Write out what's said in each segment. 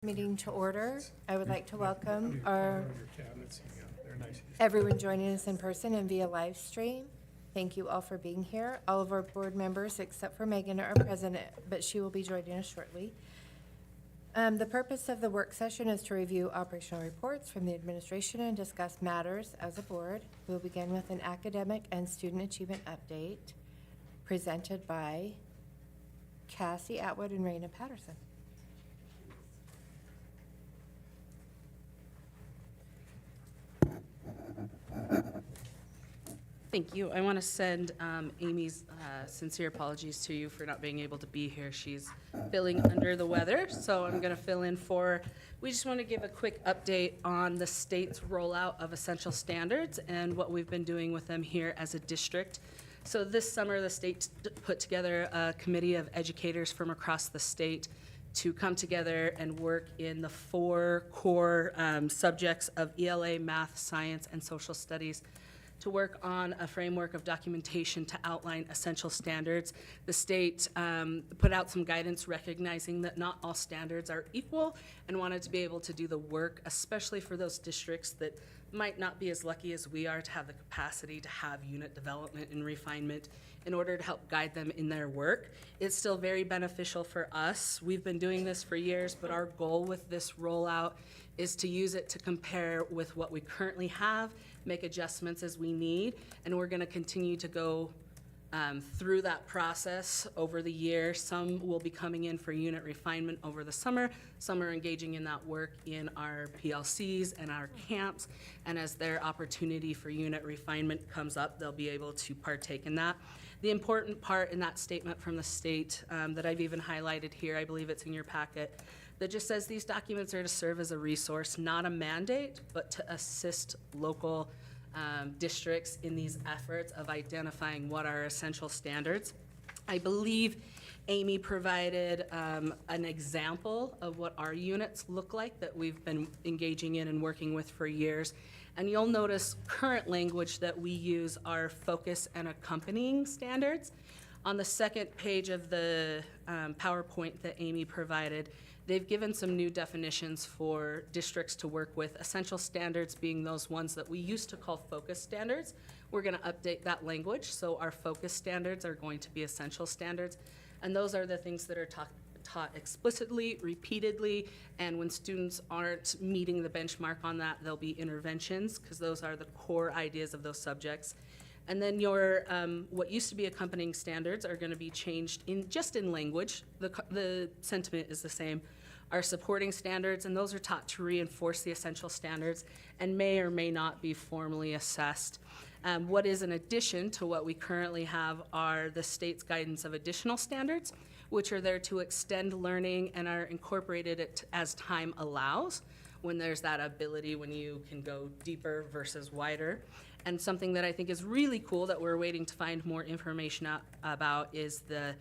Meeting to order. I would like to welcome everyone joining us in person and via live stream. Thank you all for being here. All of our board members, except for Megan, are present, but she will be joining us shortly. The purpose of the work session is to review operational reports from the administration and discuss matters as a board. We'll begin with an academic and student achievement update presented by Cassie Atwood and Raina Patterson. Thank you. I want to send Amy's sincere apologies to you for not being able to be here. She's feeling under the weather, so I'm going to fill in for. We just want to give a quick update on the state's rollout of essential standards and what we've been doing with them here as a district. So this summer, the state put together a committee of educators from across the state to come together and work in the 4 core subjects of ELA, math, science, and social studies, to work on a framework of documentation to outline essential standards. The state put out some guidance recognizing that not all standards are equal and wanted to be able to do the work, especially for those districts that might not be as lucky as we are to have the capacity to have unit development and refinement in order to help guide them in their work. It's still very beneficial for us. We've been doing this for years, but our goal with this rollout is to use it to compare with what we currently have, make adjustments as we need, and we're gonna continue to go through that process over the year. Some will be coming in for unit refinement over the summer. Some are engaging in that work in our PLCs and our camps, and as their opportunity for unit refinement comes up, they'll be able to partake in that. The important part in that statement from the state that I've even highlighted here, I believe it's in your packet, that just says these documents are to serve as a resource, not a mandate, but to assist local districts in these efforts of identifying what are essential standards. I believe Amy provided an example of what our units look like that we've been engaging in and working with for years. And you'll notice current language that we use are focus and accompanying standards. On the second page of the PowerPoint that Amy provided, they've given some new definitions for districts to work with, essential standards being those ones that we used to call focus standards. We're going to update that language, so our focus standards are going to be essential standards, and those are the things that are taught explicitly, repeatedly, and when students aren't meeting the benchmark on that, there'll be interventions, because those are the core ideas of those subjects. And then your, what used to be accompanying standards are going to be changed just in language. The sentiment is the same. Our supporting standards, and those are taught to reinforce the essential standards and may or may not be formally assessed. What is in addition to what we currently have are the state's guidance of additional standards, which are there to extend learning and are incorporated as time allows, when there's that ability when you can go deeper versus wider. And something that I think is really cool that we're waiting to find more information about is the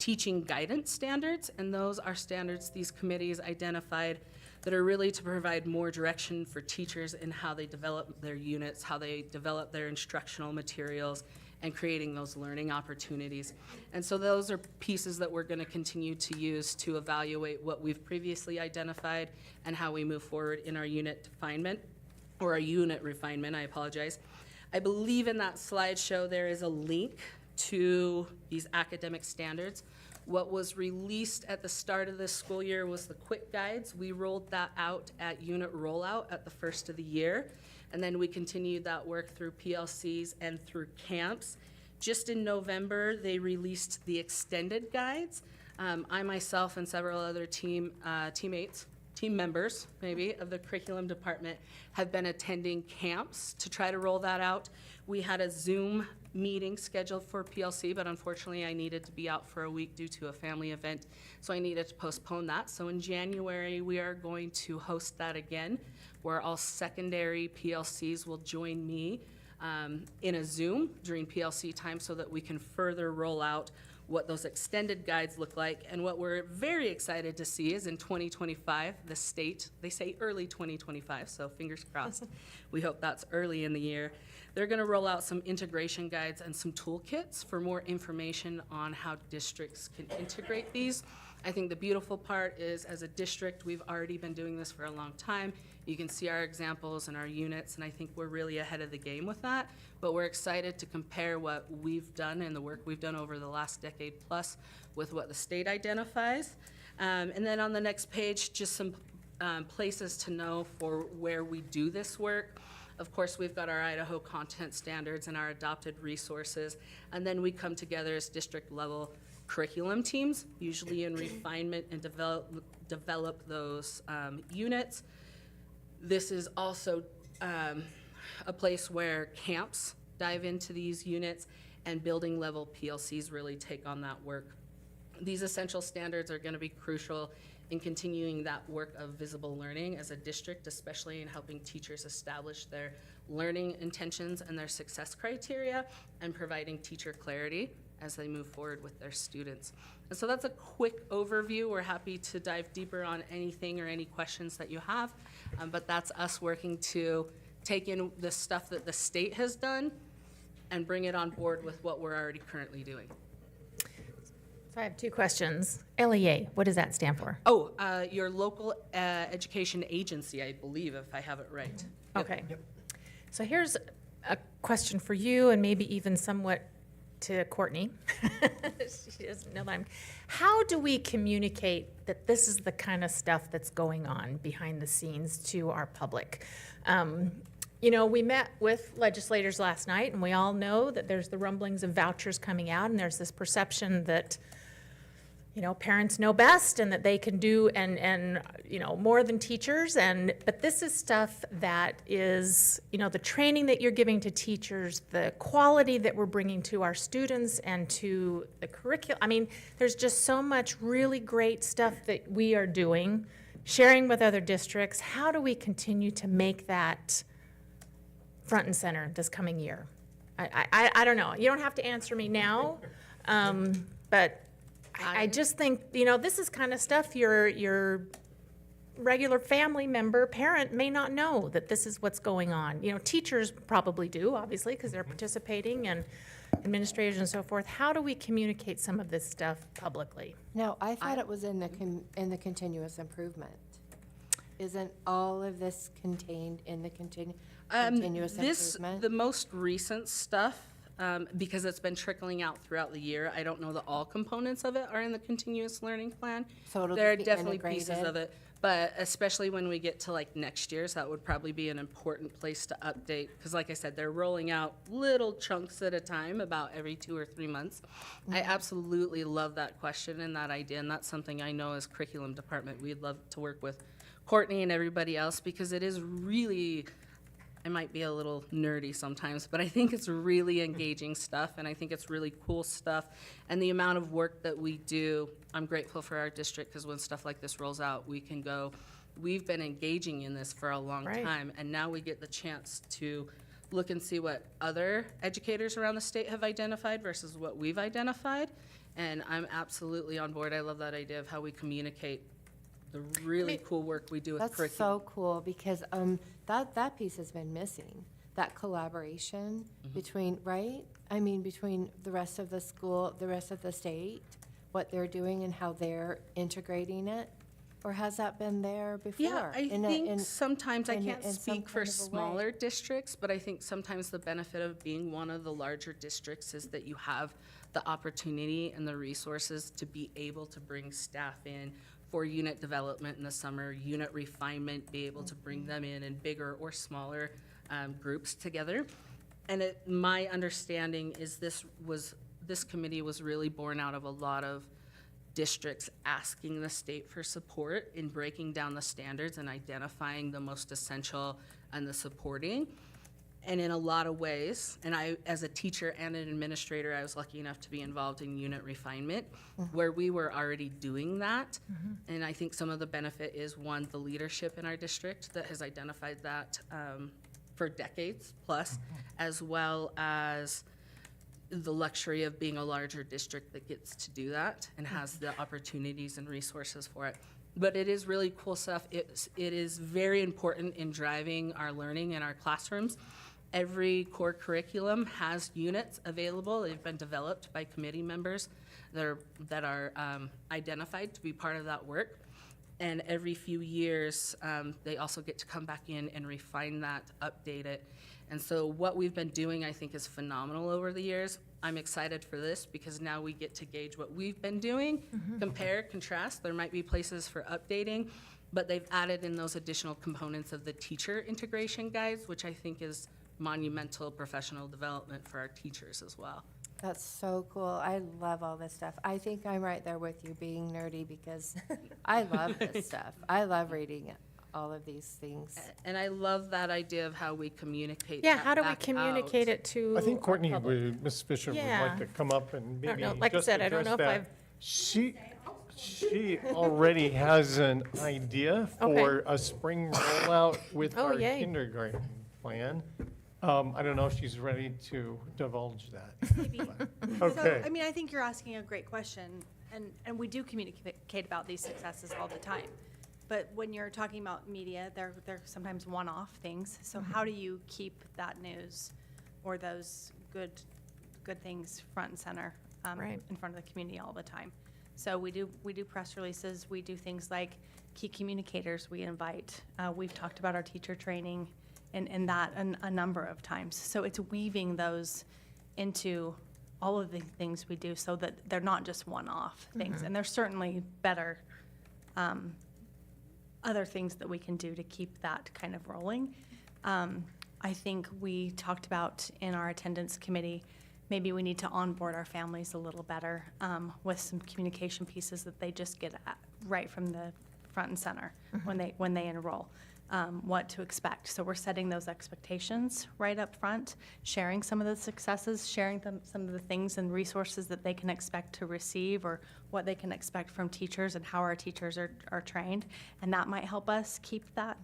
teaching guidance standards. And those are standards these committees identified that are really to provide more direction for teachers in how they develop their units, how they develop their instructional materials, and creating those learning opportunities. And so those are pieces that we're going to continue to use to evaluate what we've previously identified and how we move forward in our unit refinement, I apologize. I believe in that slideshow there is a link to these academic standards. What was released at the start of this school year was the quick guides. We rolled that out at unit rollout at the first of the year, and then we continued that work through PLCs and through camps. Just in November, they released the extended guides. I myself and several other team members, maybe, of the curriculum department have been attending camps to try to roll that out. We had a Zoom meeting scheduled for PLC, but unfortunately I needed to be out for a week due to a family event, so I needed to postpone that. So in January, we are going to host that again, where all secondary PLCs will join me in a Zoom during PLC time so that we can further roll out what those extended guides look like. And what we're very excited to see is in 2025, the state, they say early 2025, so fingers crossed. We hope that's early in the year. They're gonna roll out some integration guides and some toolkits for more information on how districts can integrate these. I think the beautiful part is, as a district, we've already been doing this for a long time. You can see our examples and our units, and I think we're really ahead of the game with that. But we're excited to compare what we've done and the work we've done over the last decade plus with what the state identifies. And then on the next page, just some places to know for where we do this work. Of course, we've got our Idaho content standards and our adopted resources, and then we come together as district-level curriculum teams, usually in refinement, and develop those units. This is also a place where camps dive into these units, and building-level PLCs really take on that work. These essential standards are going to be crucial in continuing that work of visible learning as a district, especially in helping teachers establish their learning intentions and their success criteria, and providing teacher clarity as they move forward with their students. And so that's a quick overview. We're happy to dive deeper on anything or any questions that you have, but that's us working to take in the stuff that the state has done and bring it on board with what we're already currently doing. So I have two questions. LEA, what does that stand for? Oh, your local education agency, I believe, if I have it right. Okay. So here's a question for you, and maybe even somewhat to Courtney. She doesn't know that how do we communicate that this is the kind of stuff that's going on behind the scenes to our public? You know, we met with legislators last night, and we all know that there's the rumblings of vouchers coming out, and there's this perception that, you know, parents know best and that they can do and you know, more than teachers. But this is stuff that is, you know, the training that you're giving to teachers, the quality that we're bringing to our students and to the curriculum. I mean, there's just so much really great stuff that we are doing, sharing with other districts. How do we continue to make that front and center this coming year? I don't know. You don't have to answer me now, but I just think, you know, this is kind of stuff your regular family member, parent may not know that this is what's going on. You know, teachers probably do, obviously, because they're participating, and administrators and so forth. How do we communicate some of this stuff publicly? No, I thought it was in the continuous improvement. Isn't all of this contained in the continuous improvement? The most recent stuff, because it's been trickling out throughout the year, I don't know that all components of it are in the continuous learning plan. So it'll There are just be definitely pieces integrated? of it, but especially when we get to like next year's, that would probably be an important place to update, because like I said, they're rolling out little chunks at a time, about every 2 or 3 months. I absolutely love that question and that idea, and that's something I know as curriculum department we'd love to work with Courtney and everybody else, because it is really, I might be a little nerdy sometimes, but I think it's really engaging stuff, and I think it's really cool stuff. And the amount of work that we do, I'm grateful for our district, because when stuff like this rolls out, we can go, we've been engaging in this for a long Right. time, and now we get the chance to look and see what other educators around the state have identified versus what we've identified. And I'm absolutely on board. I love that idea of how we communicate the really cool work we do with That's curriculum. so cool, because that piece has been missing, that collaboration between, right? I mean, between the rest of the school, the rest of the state, what they're doing and how they're integrating it? Or has that been there before? Yeah, I think sometimes, I can't in some speak for kind of a way. smaller districts, but I think sometimes the benefit of being one of the larger districts is that you have the opportunity and the resources to be able to bring staff in for unit development in the summer, unit refinement, be able to bring them in bigger or smaller groups together. And my understanding is this committee was really born out of a lot of districts asking the state for support in breaking down the standards and identifying the most essential and the supporting. And in a lot of ways, and I, as a teacher and an administrator, I was lucky enough to be involved in unit refinement, where we were already doing that. And I think some of the benefit is, one, the leadership in our district that has identified that for decades plus, as well as the luxury of being a larger district that gets to do that and has the opportunities and resources for it. But it is really cool stuff. It is very important in driving our learning in our classrooms. Every core curriculum has units available. They've been developed by committee members that are identified to be part of that work. And every few years, they also get to come back in and refine that, update it. And so what we've been doing, I think, is phenomenal over the years. I'm excited for this because now we get to gauge what we've been doing, compare, contrast. There might be places for updating, but they've added in those additional components of the teacher integration guides, which I think is monumental professional development for our teachers as well. That's so cool. I love all this stuff. I think I'm right there with you being nerdy because I love this stuff. I love reading all of these things. And I love that idea of how we communicate Yeah, that how do we back communicate out. it to I think our Courtney public? Ms. Fisher would Yeah. like to come up and I don't maybe know. Like I just said, I don't address know if that. I've- She already has an idea for a spring rollout with Oh, our yay. kindergarten plan. I don't know if she's ready to divulge that. Maybe. Okay. So, I mean, I think you're asking a great question, and we do communicate about these successes all the time. But when you're talking about media, they're sometimes one-off things. So how do you keep that news or those good things front and center Right. in front of the community all the time? So we do press releases. We do things like key communicators we invite. We've talked about our teacher training and that a number of times. So it's weaving those into all of the things we do so that they're not just one-off things. And there's certainly better other things that we can do to keep that kind of rolling. I think we talked about in our attendance committee, maybe we need to onboard our families a little better with some communication pieces that they just get right from the front and center when they enroll. What to expect. So we're setting those expectations right up front, sharing some of the successes, sharing some of the things and resources that they can expect to receive or what they can expect from teachers and how our teachers are trained. And that might help us keep that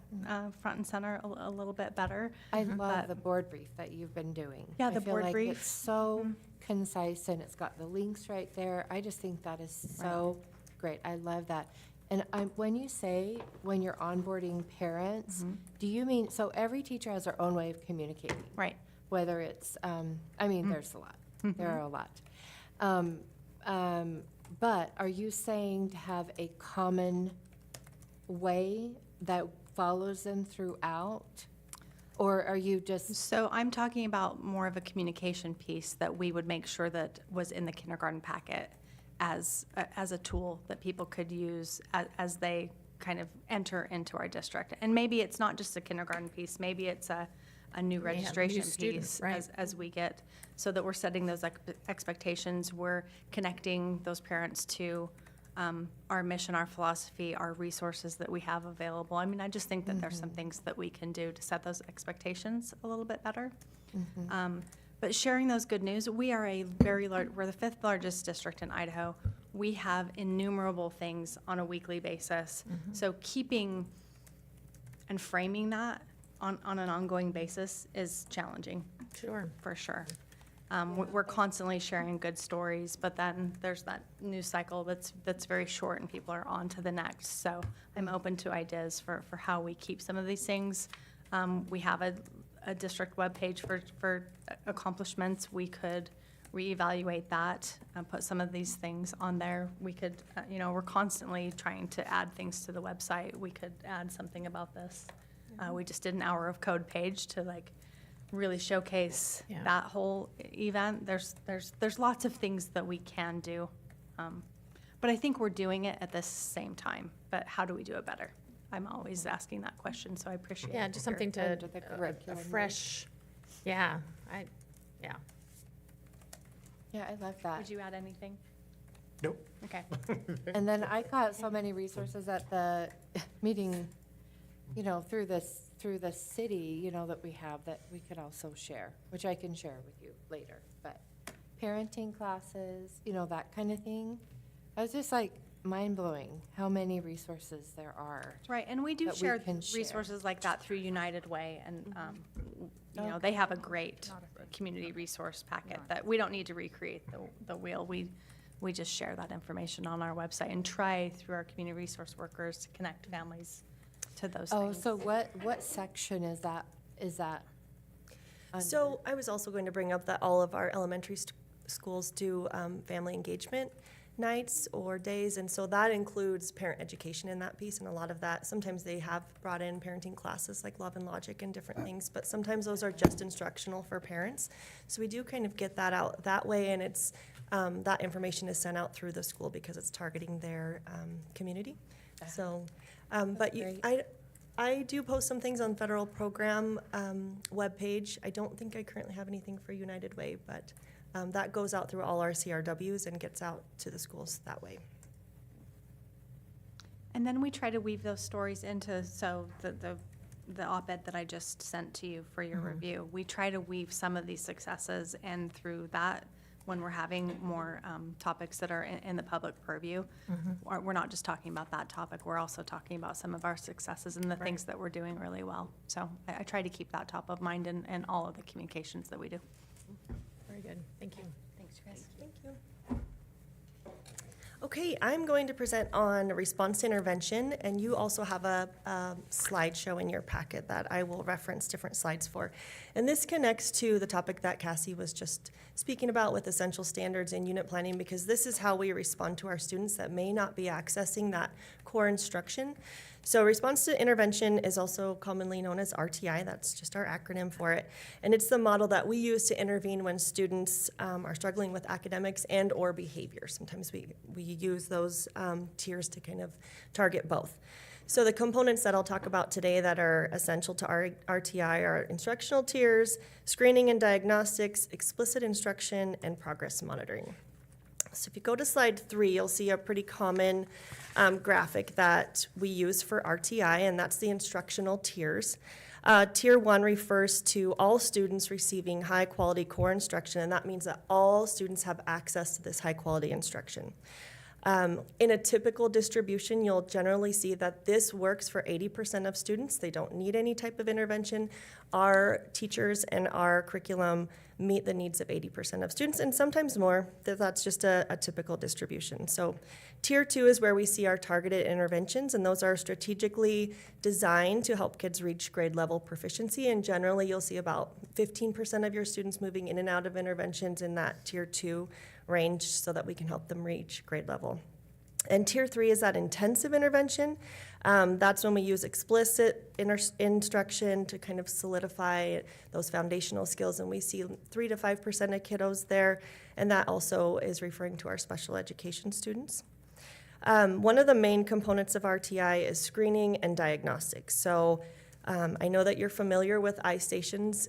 front and center a little bit better. I love But- the board brief that you've been doing. Yeah, I the feel board like brief. It's so concise and it's got the links right there. I just think that is so great. I love that. And when you say, when you're onboarding parents, do you mean, so every teacher has their own way of communicating? Right. Whether it's, I mean, there's a lot. There are a lot. But are you saying to have a common way that follows them throughout? Or are you just, So I'm talking about more of a communication piece that we would make sure that was in the kindergarten packet as a tool that people could use as they kind of enter into our district. And maybe it's not just a kindergarten piece, maybe it's a new new registration student, piece right. as we get, so that we're setting those expectations, we're connecting those parents to our mission, our philosophy, our resources that we have available. I mean, I just think that there's some things that we can do to set those expectations a little bit better. But sharing those good news, we are we're the 5th largest district in Idaho. We have innumerable things on a weekly basis. So keeping and framing that on an ongoing basis is challenging, Sure. for sure. We're constantly sharing good stories, but then there's that news cycle that's very short and people are on to the next. So I'm open to ideas for how we keep some of these things. We have a district webpage for accomplishments. We could reevaluate that and put some of these things on there. We could, we're constantly trying to add things to the website. We could add something about this. We just did an hour of code page to really showcase Yeah. that whole event. There's lots of things that we can do. But I think we're doing it at the same time. But how do we do it better? I'm always asking that question, so I appreciate Yeah, it. just something to, Under the a curriculum, right? fresh, yeah, yeah. yeah, I love that. Would you add anything? Nope. Okay. And then I got so many resources at the meeting, through the city, that we have that we could also share, which I can share with you later. But parenting classes, that kind of thing. I was just mind-blowing how many resources there are. Right, and we do That we share can share. resources like that through United Way, and, they have a great community resource packet that we don't need to recreate the wheel. We just share that information on our website and try through our community resource workers to connect families to those Oh, things. so what section is that? So I was also going to bring up that all of our elementary schools do family engagement nights or days, and so that includes parent education in that piece, and a lot of that, sometimes they have brought in parenting classes like Love and Logic and different things, but sometimes those are just instructional for parents. So we do kind of get that out that way, and it's, that information is sent out through the school because it's targeting their community. So, but I do post some things on federal program webpage. I don't think I currently have anything for United Way, but that goes out through all our CRWs and gets out to the schools that way. And then we try to weave those stories into, so the op-ed that I just sent to you for your review, we try to weave some of these successes and through that, when we're having more topics that are in the public purview, we're not just talking about that topic, we're also talking about some of our successes and the things that we're doing really well. So I try to keep that top of mind in all of the communications that we do. Very good, thank you. Thanks, Chris. Thank you. Okay, I'm going to present on response to intervention, and you also have a slideshow in your packet that I will reference different slides for. And this connects to the topic that Cassie was just speaking about with essential standards and unit planning, because this is how we respond to our students that may not be accessing that core instruction. So response to intervention is also commonly known as RTI, that's just our acronym for it. And it's the model that we use to intervene when students are struggling with academics and or behavior. Sometimes we use those tiers to kind of target both. So the components that I'll talk about today that are essential to our RTI are instructional tiers, screening and diagnostics, explicit instruction, and progress monitoring. So if you go to slide 3, you'll see a pretty common graphic that we use for RTI, and that's the instructional tiers. Tier 1 refers to all students receiving high-quality core instruction, and that means that all students have access to this high-quality instruction. In a typical distribution, you'll generally see that this works for 80% of students. They don't need any type of intervention. Our teachers and our curriculum meet the needs of 80% of students, and sometimes more. That's just a typical distribution. So tier 2 is where we see our targeted interventions, and those are strategically designed to help kids reach grade level proficiency, and generally you'll see about 15% of your students moving in and out of interventions in that tier 2 range so that we can help them reach grade level. And tier 3 is that intensive intervention. That's when we use explicit instruction to kind of solidify those foundational skills, and we see 3 to 5% of kiddos there, and that also is referring to our special education students. One of the main components of RTI is screening and diagnostics. So I know that you're familiar with iStation's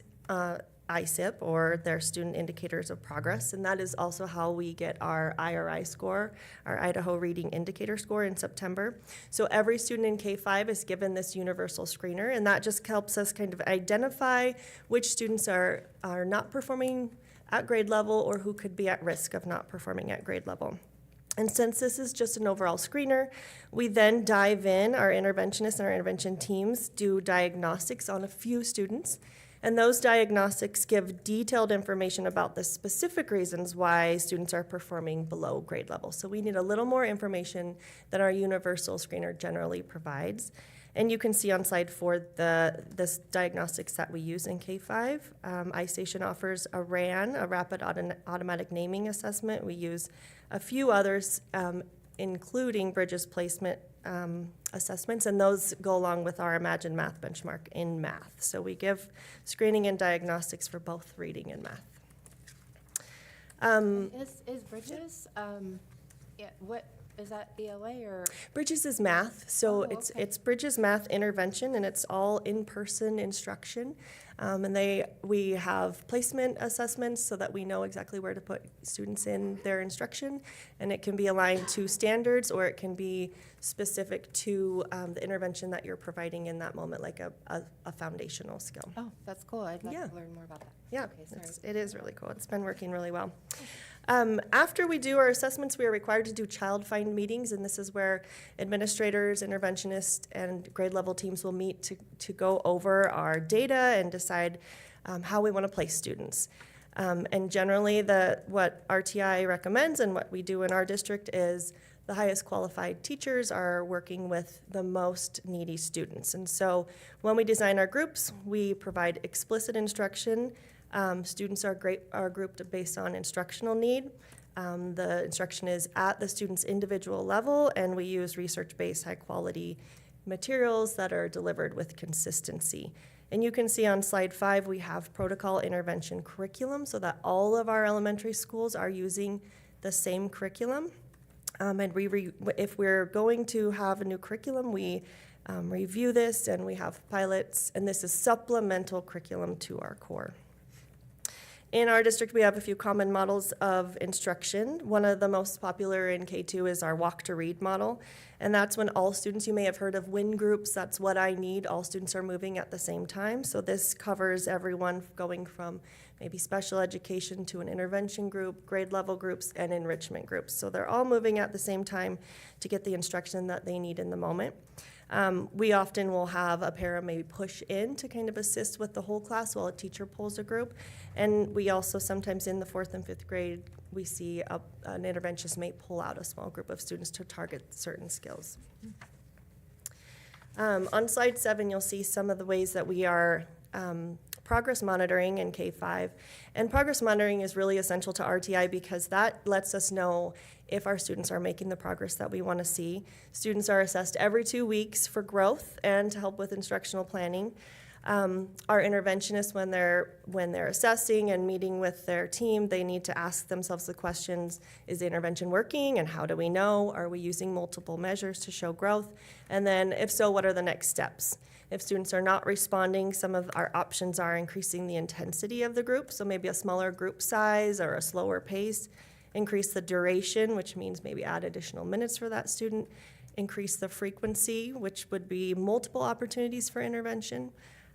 ISIP, or their student indicators of progress, and that is also how we get our IRI score, our Idaho Reading Indicator score, in September. So every student in K-5 is given this universal screener, and that just helps us kind of identify which students are not performing at grade level or who could be at risk of not performing at grade level. And since this is just an overall screener, we then dive in, our interventionists and our intervention teams do diagnostics on a few students. And those diagnostics give detailed information about the specific reasons why students are performing below grade level. So we need a little more information than our universal screener generally provides. And you can see on slide 4 the diagnostics that we use in K-5. iStation offers a RAN, a Rapid Automatic Naming Assessment. We use a few others, including Bridges Placement assessments, and those go along with our Imagine Math benchmark in math. So we give screening and diagnostics for both reading and math. Is Bridges, what, is that ELA or? Bridges is math, so Oh, okay. it's Bridges Math Intervention, and it's all in-person instruction. And we have placement assessments so that we know exactly where to put students in their instruction, and it can be aligned to standards, or it can be specific to the intervention that you're providing in that moment, like a foundational skill. Oh, that's cool. I'd like Yeah. to learn more about that. Yeah, Okay, sorry. it is really cool. It's been working really well. After we do our assessments, we are required to do child find meetings, and this is where administrators, interventionists, and grade level teams will meet to go over our data and decide how we want to place students. And generally, what RTI recommends and what we do in our district is the highest qualified teachers are working with the most needy students. And so when we design our groups, we provide explicit instruction Students are grouped based on instructional need. The instruction is at the student's individual level, and we use research-based, high-quality materials that are delivered with consistency. And you can see on slide 5, we have protocol intervention curriculum so that all of our elementary schools are using the same curriculum. And if we're going to have a new curriculum, we review this and we have pilots, and this is supplemental curriculum to our core. In our district, we have a few common models of instruction. One of the most popular in K2 is our walk to read model. And that's when all students, you may have heard of WIN groups, that's what I need, all students are moving at the same time. So this covers everyone going from maybe special education to an intervention group, grade level groups, and enrichment groups. So they're all moving at the same time to get the instruction that they need in the moment. We often will have a para maybe push in to kind of assist with the whole class while a teacher pulls a group. And we also sometimes in the 4th and 5th grade, we see an interventionist may pull out a small group of students to target certain skills. On slide 7, you'll see some of the ways that we are progress monitoring in K5. And progress monitoring is really essential to RTI because that lets us know if our students are making the progress that we want to see. Students are assessed every 2 weeks for growth and to help with instructional planning. Our interventionists, when they're assessing and meeting with their team, they need to ask themselves the questions, is the intervention working and how do we know? Are we using multiple measures to show growth? And then if so, what are the next steps? If students are not responding, some of our options are increasing the intensity of the group, so maybe a smaller group size or a slower pace, increase the duration, which means maybe add additional minutes for that student, increase the frequency, which would be multiple opportunities for intervention.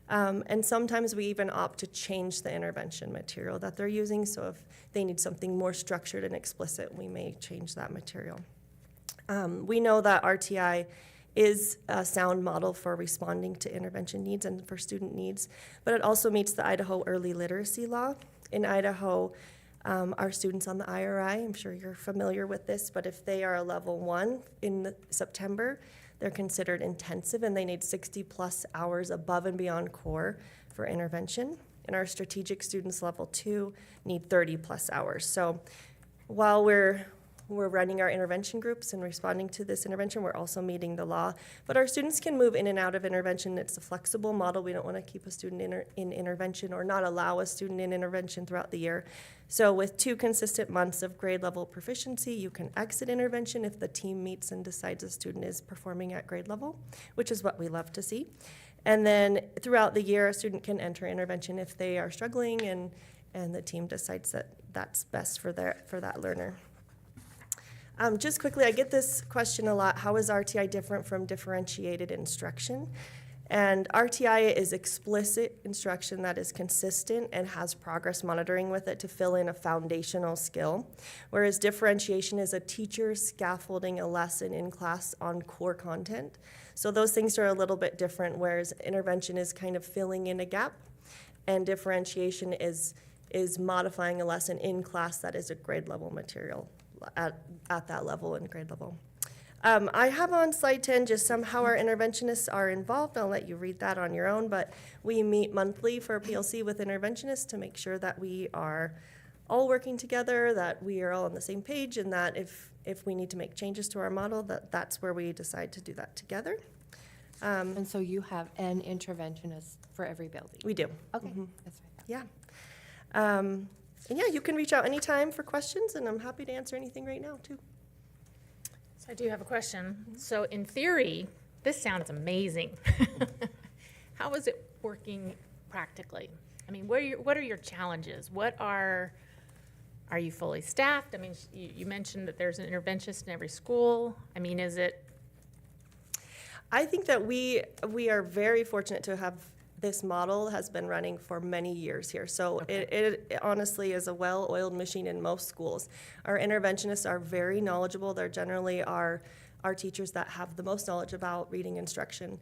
And sometimes we even opt to change the intervention material that they're using. So if they need something more structured and explicit, we may change that material. We know that RTI is a sound model for responding to intervention needs and for student needs, but it also meets the Idaho Early Literacy Law. In Idaho, our students on the IRI, I'm sure you're familiar with this, but if they are a level 1 in September, they're considered intensive and they need 60 plus hours above and beyond core for intervention. And our strategic students level 2 need 30 plus hours. So while we're running our intervention groups and responding to this intervention, we're also meeting the law. But our students can move in and out of intervention. It's a flexible model. We don't want to keep a student in intervention or not allow a student in intervention throughout the year. So with 2 consistent months of grade level proficiency, you can exit intervention if the team meets and decides a student is performing at grade level, which is what we love to see. And then throughout the year, a student can enter intervention if they are struggling and the team decides that that's best for that learner. Just quickly, I get this question a lot, how is RTI different from differentiated instruction? And RTI is explicit instruction that is consistent and has progress monitoring with it to fill in a foundational skill, whereas differentiation is a teacher scaffolding a lesson in class on core content. So those things are a little bit different, whereas intervention is kind of filling in a gap, and differentiation is modifying a lesson in class that is a grade level material at that level and grade level. I have on slide 10 just how our interventionists are involved. I'll let you read that on your own, but we meet monthly for PLC with interventionists to make sure that we are all working together, that we are all on the same page, and that if we need to make changes to our model, that's where we decide to do that together. And so you have an interventionist for every building? We do. Okay, that's right. Yeah. And yeah, you can reach out anytime for questions, and I'm happy to answer anything right now, too. So I do have a question. So in theory, this sounds amazing. How is it working practically? I mean, what are your challenges? Are you fully staffed? I mean, you mentioned that there's an interventionist in every school. I mean, is it? I think that we are very fortunate to have this model has been running for many years here. So Okay. it honestly is a well-oiled machine in most schools. Our interventionists are very knowledgeable. They're generally our teachers that have the most knowledge about reading instruction.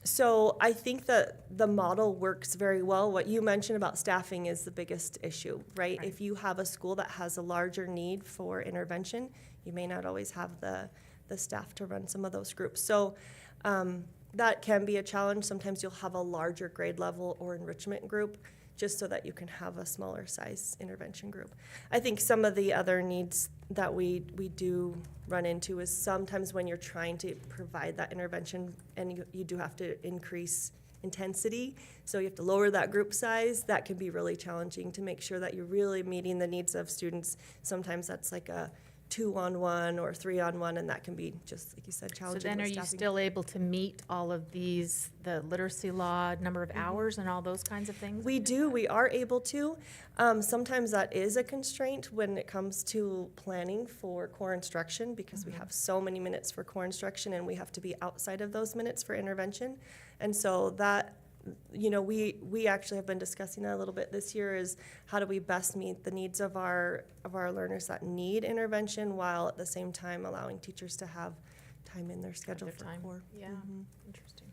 So I think that the model works very well. What you mentioned about staffing is the biggest issue, right? If you have a school that has a larger need for intervention, you may not always have the staff to run some of those groups. So that can be a challenge. Sometimes you'll have a larger grade level or enrichment group just so that you can have a smaller size intervention group. I think some of the other needs that we do run into is sometimes when you're trying to provide that intervention and you do have to increase intensity, so you have to lower that group size. That can be really challenging to make sure that you're really meeting the needs of students. Sometimes that's like a 2-on-1 or 3-on-1, and that can be, just like you said, So challenging then with are you staffing. still able to meet all of these, the literacy law, number of hours and all those kinds of things? We do, we are able to. Sometimes that is a constraint when it comes to planning for core instruction, because we have so many minutes for core instruction and we have to be outside of those minutes for intervention. And so that, you know, we actually have been discussing that a little bit this year, is how do we best meet the needs of our learners that need intervention, while at the same time allowing teachers to have time in their schedule Their for time. core. Yeah, interesting.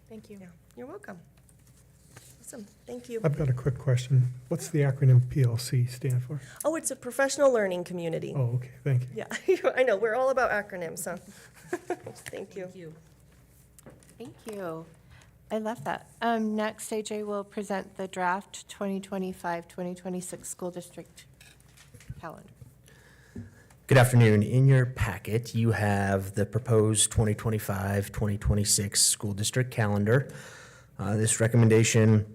Thank you. Yeah, you're welcome. Awesome, thank you. I've got a quick question. What's the acronym PLC stand for? Oh, it's a professional learning community. Oh, okay, thank you. Yeah, I know, we're all about acronyms, so, thank you. Thank you. I love that. Next, AJ will present the draft 2025-2026 school district calendar. Good afternoon. In your packet, you have the proposed 2025-2026 school district calendar. This recommendation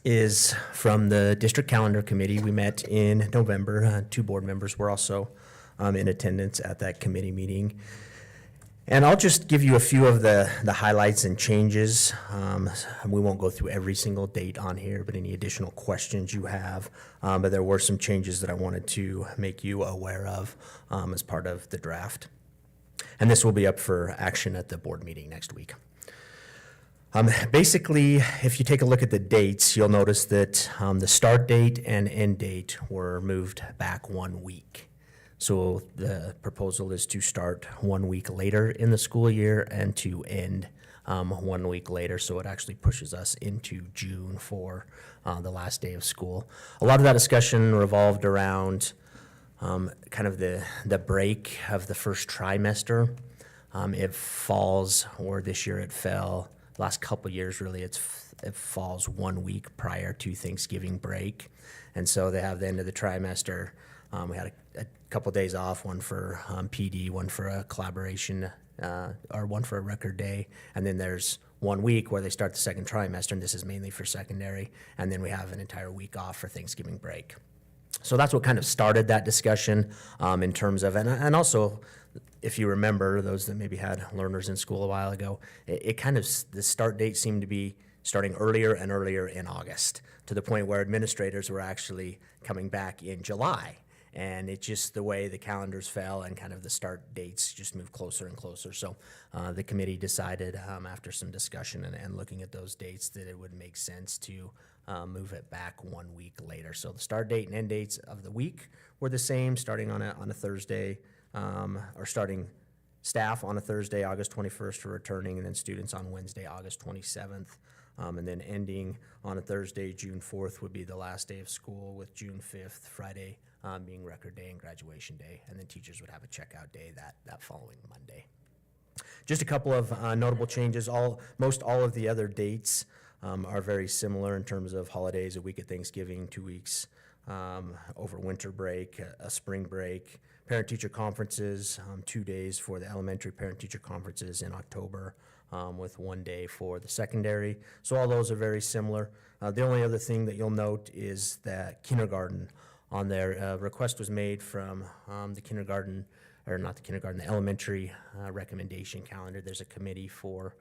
is from the district calendar committee. We met in November. 2 board members were also in attendance at that committee meeting. And I'll just give you a few of the highlights and changes. We won't go through every single date on here, but any additional questions you have. But there were some changes that I wanted to make you aware of as part of the draft. And this will be up for action at the board meeting next week. Basically, if you take a look at the dates, you'll notice that the start date and end date were moved back 1 week. So the proposal is to start 1 week later in the school year and to end 1 week later. So it actually pushes us into June for the last day of school. A lot of that discussion revolved around kind of the break of the first trimester. It falls, or this year it fell, last couple years really, it falls 1 week prior to Thanksgiving break. And so they have the end of the trimester. We had a couple days off, one for PD, one for a collaboration, or one for a record day. And then there's 1 week where they start the second trimester, and this is mainly for secondary. And then we have an entire week off for Thanksgiving break. So that's what kind of started that discussion in terms of, and also, if you remember, those that maybe had learners in school a while ago, it kind of, the start date seemed to be starting earlier and earlier in August, to the point where administrators were actually coming back in July. And it just, the way the calendars fell and kind of the start dates just moved closer and closer. So the committee decided, after some discussion and looking at those dates, that it would make sense to move it back 1 week later. So the start date and end dates of the week were the same, starting on a Thursday, or starting staff on a Thursday, August 21st for returning, and then students on Wednesday, August 27th. And then ending on a Thursday, June 4th would be the last day of school, with June 5th, Friday, being record day and graduation day. And then teachers would have a checkout day that following Monday. Just a couple of notable changes. Most all of the other dates are very similar in terms of holidays: a week at Thanksgiving, 2 weeks over winter break, a spring break, parent-teacher conferences, 2 days for the elementary parent-teacher conferences in October, with 1 day for the secondary. So all those are very similar. The only other thing that you'll note is that kindergarten on there. Request was made from the kindergarten, or not the kindergarten, the elementary recommendation calendar. There's a committee for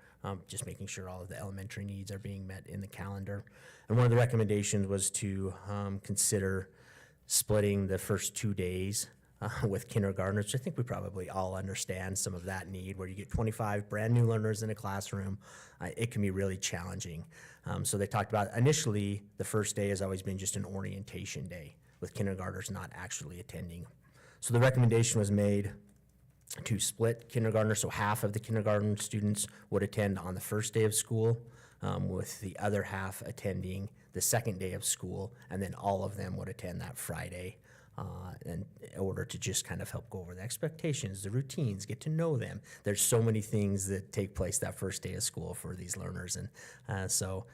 just making sure all of the elementary needs are being met in the calendar. And one of the recommendations was to consider splitting the first 2 days with kindergartners, which I think we probably all understand some of that need, where you get 25 brand new learners in a classroom. It can be really challenging. So they talked about, initially, the first day has always been just an orientation day, with kindergartners not actually attending. So the recommendation was made to split kindergartners, so half of the kindergarten students would attend on the first day of school, with the other half attending the second day of school, and then all of them would attend that Friday in order to just kind of help go over the expectations, the routines, get to know them. There's so many things that take place that first day of school for these learners, and so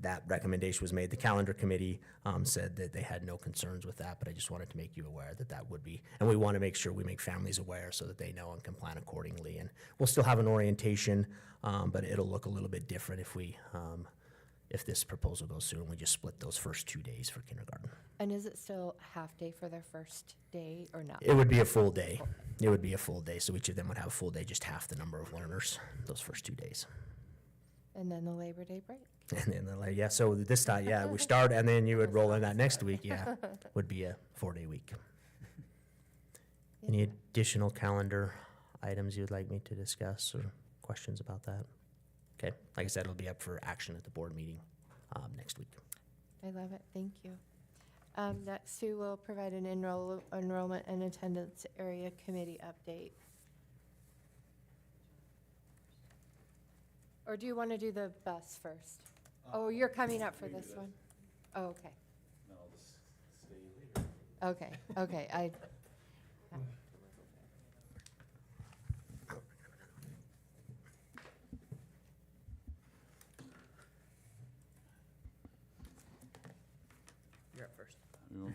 that recommendation was made. The calendar committee said that they had no concerns with that, but I just wanted to make you aware that that would be, and we want to make sure we make families aware so that they know and can plan accordingly. And we'll still have an orientation, but it'll look a little bit different if this proposal goes through and we just split those first 2 days for kindergarten. And is it still half day for their first day or not? It would be a full day. It would be a full day, so each of them would have a full day, just half the number of learners those first 2 days. And then the Labor Day break? And then yeah, so this time, yeah, we start and then you would roll in that next week, yeah, would be a 4-day week. Any additional calendar items you'd like me to discuss or questions about that? Okay, like I said, it'll be up for action at the board meeting next week. I love it, thank you. Next, Sue will provide an enrollment and attendance area committee update. Or do you want to do the bus first? Oh, you're coming up for this one? Oh, okay. No, I'll just stay later. Okay, You're up first.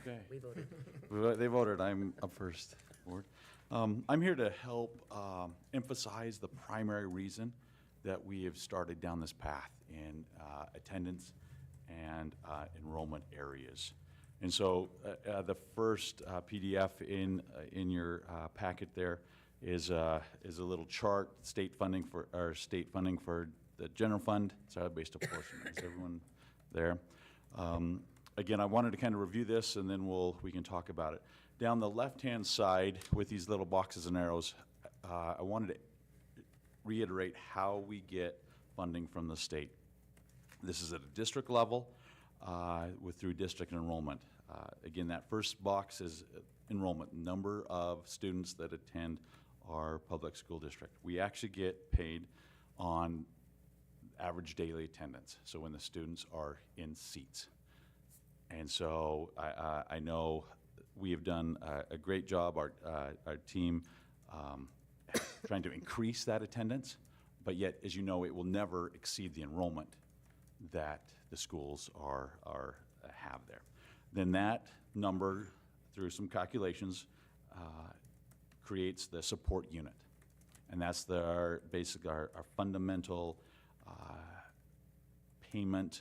Okay. We voted. They voted. I'm up first. Board. I'm here to help emphasize the primary reason that we have started down this path in attendance and enrollment areas. And so the first PDF in your packet there is a little chart, state funding for the general fund. So based a portion. Is everyone there? Again, I wanted to kind of review this, and then we can talk about it. Down the left-hand side with these little boxes and arrows, I wanted to reiterate how we get funding from the state. This is at a district level through district enrollment. Again, that first box is enrollment, number of students that attend our public school district. We actually get paid on average daily attendance, so when the students are in seats. And so I know we have done a great job, our team, trying to increase that attendance, but yet, as you know, it will never exceed the enrollment that the schools have there. Then that number, through some calculations, creates the support unit. And that's basically our fundamental payment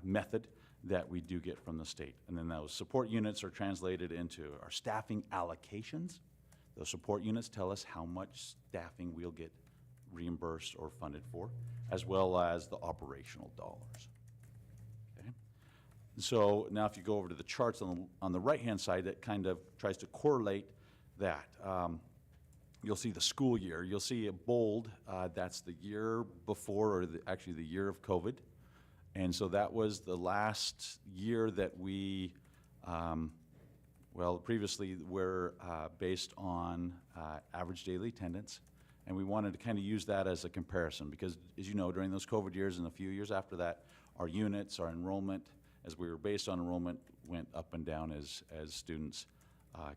method that we do get from the state. And then those support units are translated into our staffing allocations. Those support units tell us how much staffing we'll get reimbursed or funded for, as well as the operational dollars. Okay? So now if you go over to the charts on the right-hand side, that kind of tries to correlate that. You'll see the school year. You'll see a bold, that's the year before, or actually the year of COVID. And so that was the last year that we, previously were based on average daily attendance. And we wanted to kind of use that as a comparison because, as you know, during those COVID years and a few years after that, our units, our enrollment, as we were based on enrollment, went up and down as students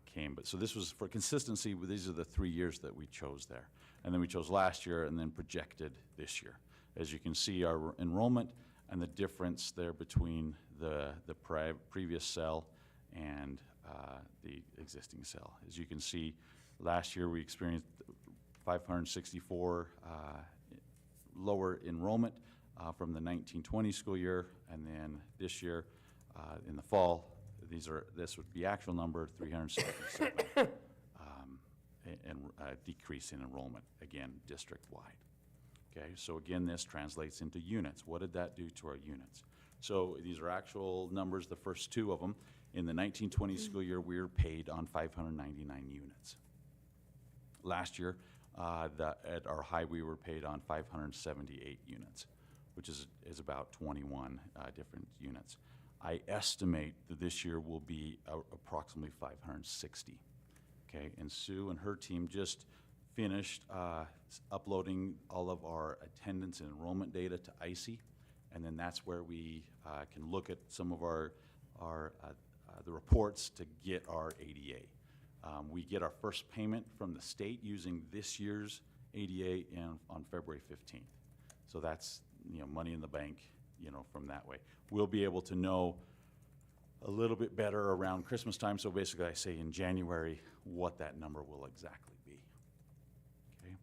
came. But so this was for consistency. These are the 3 years that we chose there. And then we chose last year and then projected this year. As you can see, our enrollment and the difference there between the previous cell and the existing cell. As you can see, last year we experienced 564 lower enrollment from the 1920 school year, and then this year in the fall, this would be actual number 377 and decrease in enrollment, again, district-wide. Okay, so again, this translates into units. What did that do to our units? So these are actual numbers, the first two of them. In the 1920 school year, we were paid on 599 units. Last year, at our high, we were paid on 578 units, which is about 21 different units. I estimate that this year will be approximately 560. Okay, and Sue and her team just finished uploading all of our attendance and enrollment data to ICE, and then that's where we can look at some of our the reports to get our ADA. We get our first payment from the state using this year's ADA on February 15th. So that's, money in the bank, from that way. We'll be able to know a little bit better around Christmas time. So basically, I say in January what that number will exactly be. Okay.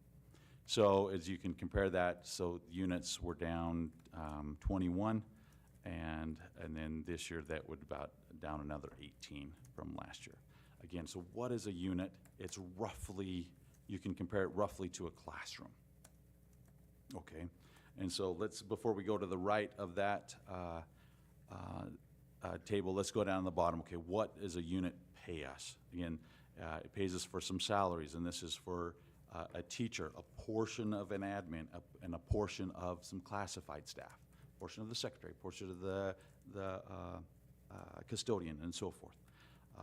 So as you can compare that, so units were down 21, and then this year that would about down another 18 from last year. Again, so what is a unit? It's roughly, you can compare it roughly to a classroom. Okay, and so before we go to the right of that table, let's go down to the bottom. Okay, what does a unit pay us? Again, it pays us for some salaries, and this is for a teacher, a portion of an admin, and a portion of some classified staff, portion of the secretary, portion of the custodian, and so forth.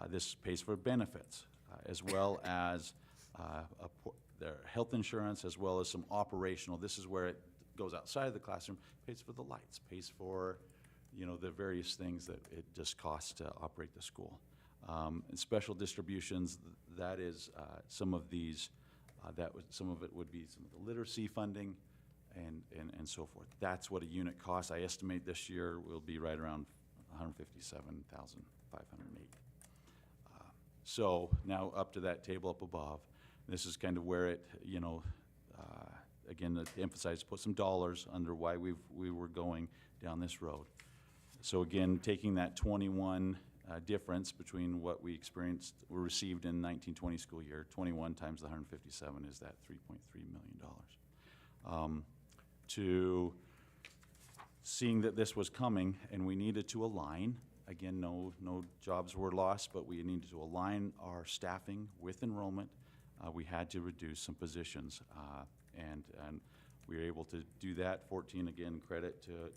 This pays for benefits, as well as their health insurance, as well as some operational. This is where it goes outside of the classroom, pays for the lights, pays for, the various things that it just costs to operate the school. And special distributions, that is some of these, some of it would be some of the literacy funding and so forth. That's what a unit costs. I estimate this year will be right around $157,508. So now up to that table up above, this is kind of where it, again, to emphasize, put some dollars under why we were going down this road. So again, taking that 21 difference between what we received in 1920 school year, 21 times the 157 is that $3.3 million. To seeing that this was coming and we needed to align, again, no jobs were lost, but we needed to align our staffing with enrollment. We had to reduce some positions, and we were able to do that. 14, again, credit to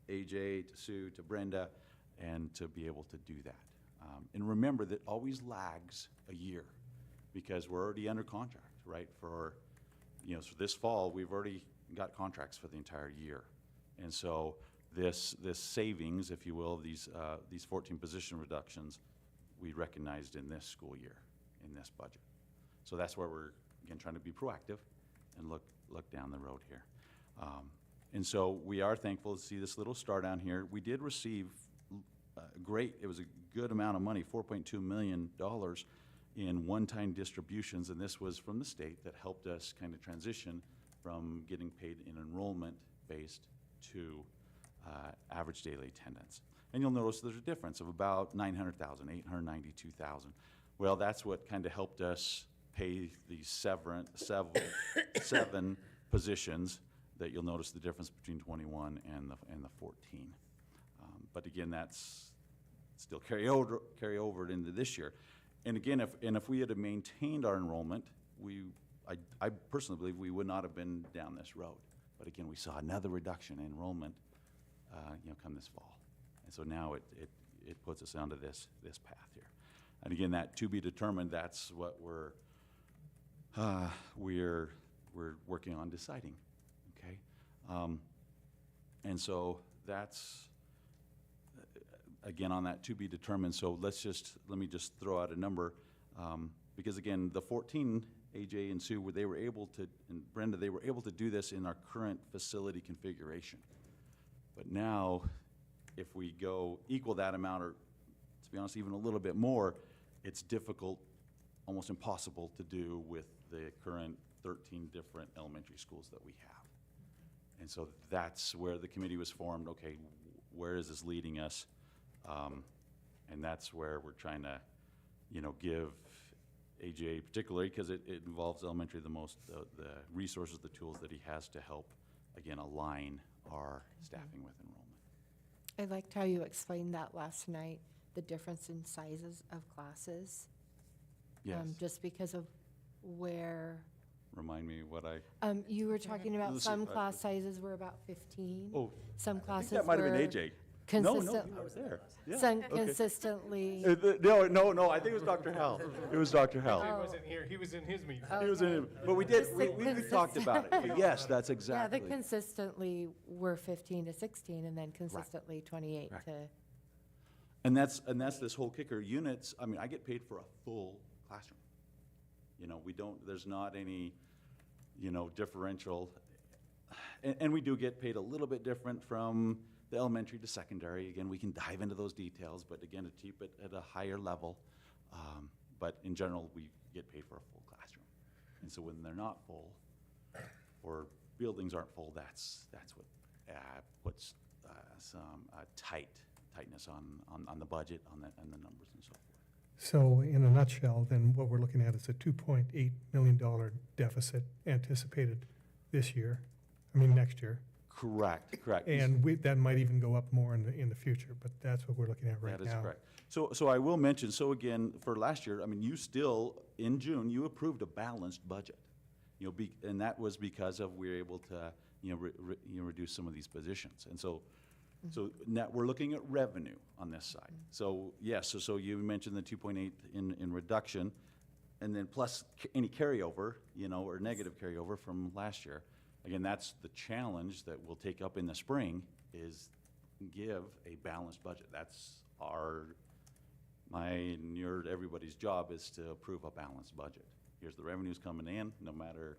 AJ, to Sue, to Brenda, and to be able to do that. And remember that always lags a year because we're already under contract, right? For, so this fall, we've already got contracts for the entire year. And so this savings, if you will, these 14 position reductions, we recognized in this school year, in this budget. So that's where we're, again, trying to be proactive and look down the road here. And so we are thankful to see this little star down here. We did receive it was a good amount of money, $4.2 million in one-time distributions, and this was from the state that helped us kind of transition from getting paid in enrollment-based to average daily attendance. And you'll notice there's a difference of about $900,000, $892,000. Well, that's what kind of helped us pay the seven positions that you'll notice the difference between 21 and the 14. But again, that's still carry over into this year. And again, if we had maintained our enrollment, I personally believe we would not have been down this road. But again, we saw another reduction in enrollment, come this fall. And so now it puts us onto this path here. And again, that to be determined, that's what we're working on deciding, okay? And so that's, again, on that to be determined. So let me just throw out a number, because again, the 14, AJ and Sue, they were able to, and Brenda, they were able to do this in our current facility configuration. But now, if we go equal that amount, or to be honest, even a little bit more, it's difficult, almost impossible to do with the current 13 different elementary schools that we have. And so that's where the committee was formed. Okay, where is this leading us? And that's where we're trying to, give AJ particularly, because it involves elementary the most, the resources, the tools that he has to help, again, align our staffing with enrollment. I liked how you explained that last night, the difference in sizes of classes. Yes. Just because of where, Remind me what I, you were talking about Let's some see, class sizes were about 15. oh, Some I think classes that might have were been AJ. No, consistent, I was there. Yeah, some okay. consistently. No, I think it was Dr. Hell. It was Dr. He Hell. wasn't here, he was in his meeting. He was in, but we talked about it. But yes, that's Yeah, exactly. the consistently were 15 to 16, and then consistently 28 Correct. to, And that's this whole kicker. Units, I mean, I get paid for a full classroom. You know, there's not any, differential. And we do get paid a little bit different from the elementary to secondary. Again, we can dive into those details, but again, to keep it at a higher level. But in general, we get paid for a full classroom. And so when they're not full, or buildings aren't full, that's what puts some tightness on the budget, and the numbers and so forth. So in a nutshell, then what we're looking at is a $2.8 million deficit anticipated this year, next year. Correct. And that might even go up more in the future, but that's what we're looking at right now. That is correct. So I will mention, so again, for last year, you still, in June, you approved a balanced budget. And that was because we were able to, reduce some of these positions. And so now we're looking at revenue on this side. So yes, so you mentioned the 2.8 in reduction, and then plus any carryover, or negative carryover from last year. Again, that's the challenge that we'll take up in the spring, is give a balanced budget. That's everybody's job is to approve a balanced budget. Here's the revenues coming in, no matter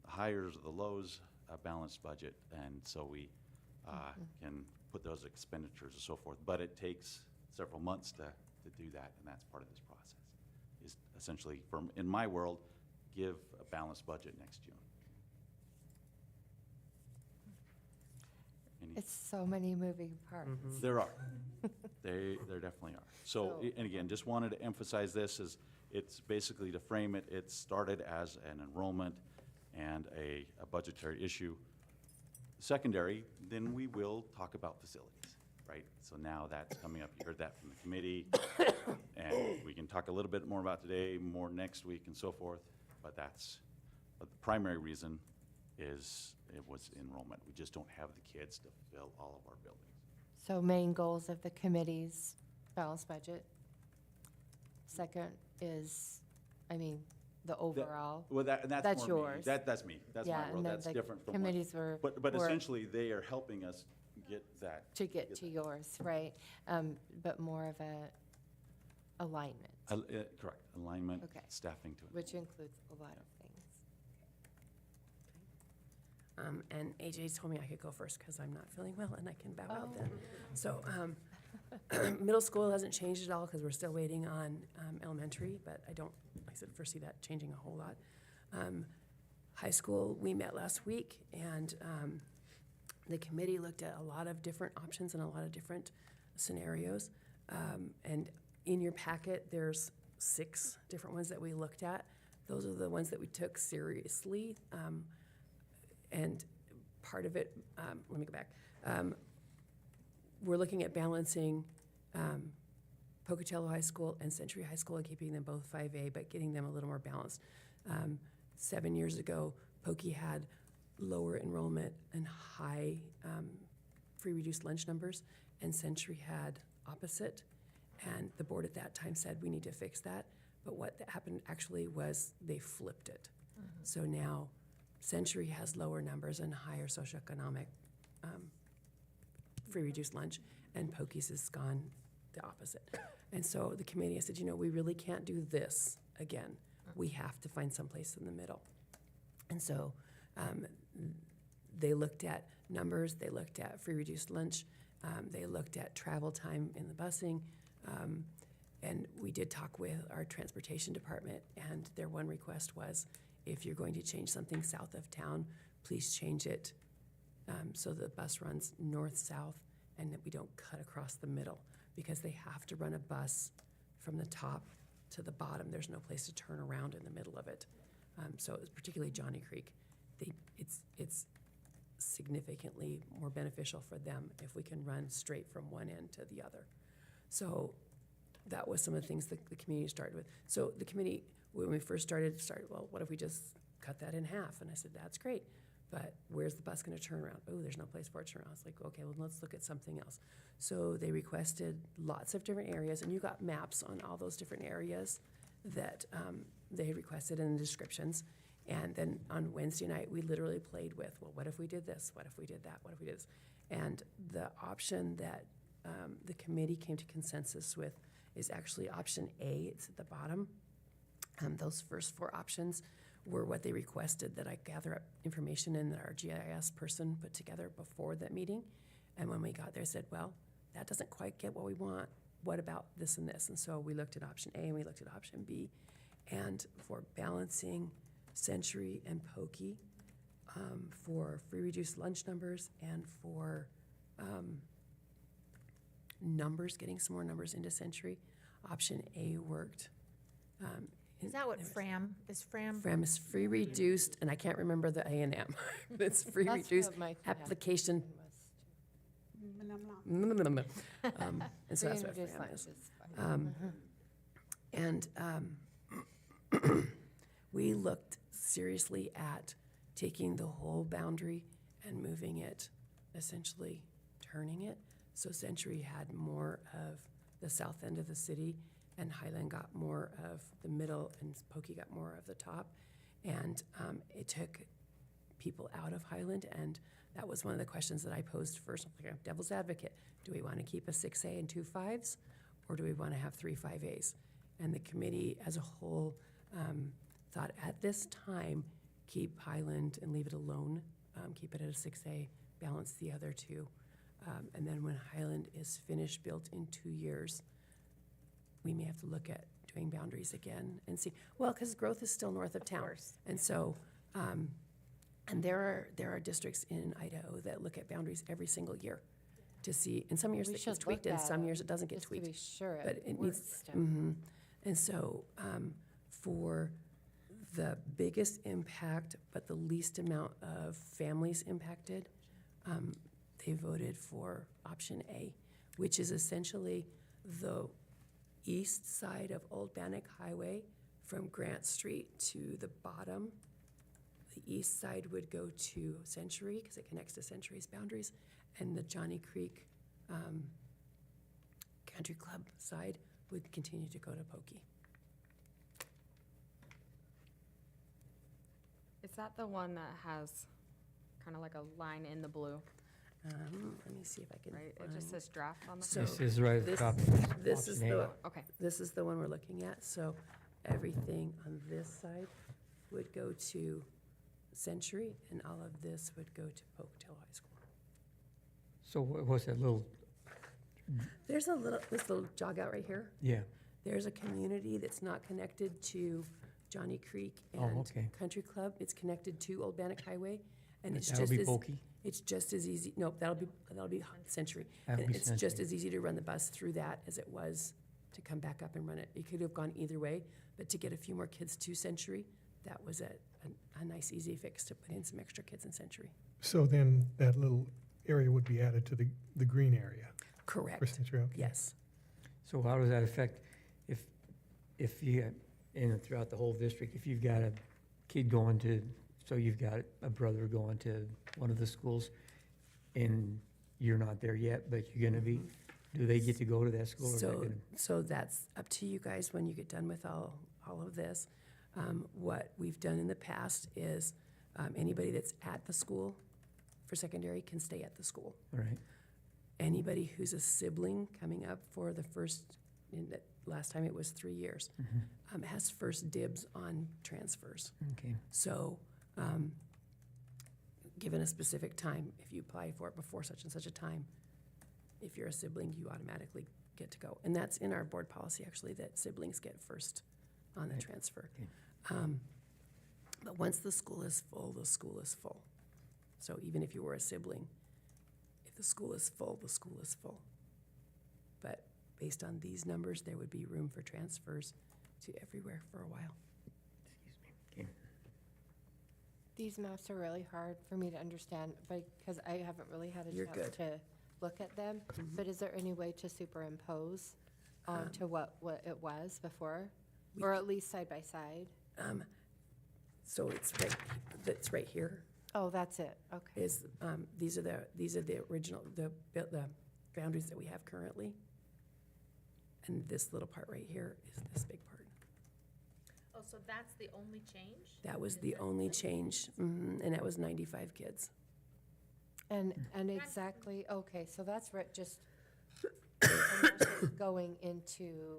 the highs or the lows, a balanced budget. And so we can put those expenditures and so forth. But it takes several months to do that, and that's part of this process, is essentially, in my world, give a balanced budget next June. It's so many moving parts. There are. There definitely are. So, and again, just wanted to emphasize this, is it's basically, to frame it, it started as an enrollment and a budgetary issue. Secondary, then we will talk about facilities, right? So now that's coming up. You heard that from the committee. And we can talk a little bit more about today, more next week and so forth. But the primary reason is it was enrollment. We just don't have the kids to fill all of our buildings. So main goals of the committee's balanced budget. Second is, the overall. Well, that's That's more me. yours. That's me. That's Yeah, my world. and then That's the different from committees were. But essentially, they are helping us get that. To get to yours, right? But more of a alignment, Correct. Alignment, Okay. staffing to it. which includes a lot of things. And AJ told me I could go first because I'm not feeling well and I can bow out then. So middle school hasn't changed at all because we're still waiting on elementary, but I don't, like I said, foresee that changing a whole lot. High school, we met last week, and the committee looked at a lot of different options and a lot of different scenarios. And in your packet, there's 6 different ones that we looked at. Those are the ones that we took seriously. And part of it, let me go back. We're looking at balancing Pocatello High School and Century High School and keeping them both 5A, but getting them a little more balanced. 7 years ago, Pokey had lower enrollment and high free reduced lunch numbers, and Century had opposite. And the board at that time said we need to fix that. But what happened actually was they flipped it. So now Century has lower numbers and higher socioeconomic free reduced lunch, and Pokey's has gone the opposite. And so the committee said, we really can't do this again. We have to find someplace in the middle. And so they looked at numbers, they looked at free reduced lunch, they looked at travel time in the busing, and we did talk with our transportation department, and their one request was, if you're going to change something south of town, please change it so the bus runs north-south and that we don't cut across the middle, because they have to run a bus from the top to the bottom. There's no place to turn around in the middle of it. So it was particularly Johnny Creek. It's significantly more beneficial for them if we can run straight from one end to the other. So that was some of the things that the community started with. So the committee, when we first started, well, what if we just cut that in half? And I said, that's great, but where's the bus gonna turn around? Oh, there's no place for it to turn around. I was like, okay, well, let's look at something else. So they requested lots of different areas, and you got maps on all those different areas that they had requested in the descriptions. And then on Wednesday night, we literally played with, well, what if we did this? What if we did that? What if we did this? And the option that the committee came to consensus with is actually option A. It's at the bottom. Those first 4 options were what they requested that I gather up information and that our GIS person put together before that meeting. And when we got there, I said, well, that doesn't quite get what we want. What about this and this? And so we looked at option A and we looked at option B. And for balancing Century and Pokey, for free reduced lunch numbers and for numbers, getting some more numbers into Century, option A worked. Is that what Fram, is Fram? Fram is free reduced, and I can't remember the A and M. It's free That's reduced what my application. And so that's what Reduced Fram lunch is. is fine. And we looked seriously at taking the whole boundary and moving it, essentially turning it. So Century had more of the south end of the city, and Highland got more of the middle, and Pokey got more of the top. And it took people out of Highland, and that was one of the questions that I posed first. I'm like, devil's advocate, do we want to keep a 6A and 2 5s, or do we want to have 3 5As? And the committee as a whole thought at this time, keep Highland and leave it alone, keep it at a 6A, balance the other 2. And then when Highland is finished, built in 2 years, we may have to look at doing boundaries again and see, well, because growth is still north of town. course. And so, and there are districts in Idaho that look at boundaries every single year to see, in some years We it gets should tweaked, look and at some it, years it doesn't get just to be tweaked. sure But it needs, works still. and so, for the biggest impact, but the least amount of families impacted, they voted for option A, which is essentially the east side of Old Bannock Highway from Grant Street to the bottom. The east side would go to Century because it connects to Century's boundaries, and the Johnny Creek Country Club side would continue to go to Pokey. Is that the one that has kind of like a line in the blue, Let me see if I can right? It find- just says draft on the. So This is right at the this- top. This is Option A. the, Okay. this is the one we're looking at, so everything on this side would go to Century, and all of this would go to Pocatello High School. So what's that little, There's this little jog out right here. yeah, There's a community that's not connected to Johnny Creek Oh, and okay. Country Club. It's connected to Old Bannock Highway, and it's that'll just be as, Pokey? it's just as easy, nope, that'll be Century. That'll And be it's just Century. as easy to run the bus through that as it was to come back up and run it. It could have gone either way, but to get a few more kids to Century, that was a nice, easy fix to put in some extra kids in Century. So then that little area would be added to the green area for Correct, Century, okay. yes. So how does that affect if you, throughout the whole district, if you've got a kid going to, so you've got a brother going to one of the schools and you're not there yet, but you're gonna be, do they get to go to that school? Or is that So, gonna- so that's up to you guys when you get done with all of this. What we've done in the past is anybody that's at the school for secondary can stay at the school. All right, Anybody who's a sibling coming up for the first, last time it was 3 years, has first dibs on transfers. okay. So, given a specific time, if you apply for it before such and such a time, if you're a sibling, you automatically get to go. And that's in our board policy, actually, that siblings get first on the Right. transfer. Okay. But once the school is full, the school is full. So even if you were a sibling, if the school is full, the school is full. But based on these numbers, there would be room for transfers to everywhere for a while. Excuse me. Okay. These maps are really hard for me to understand because I haven't really had a You're chance good. to look at them. But is there any way to superimpose onto what it was before? Or at least side by side? So it's right here. Oh, that's it, okay. Is, these are the original, the boundaries that we have currently. And this little part right here is this big part. Oh, so that's the only change? That was the only change, and that was 95 kids. And exactly, okay, so that's right, just and most is going into,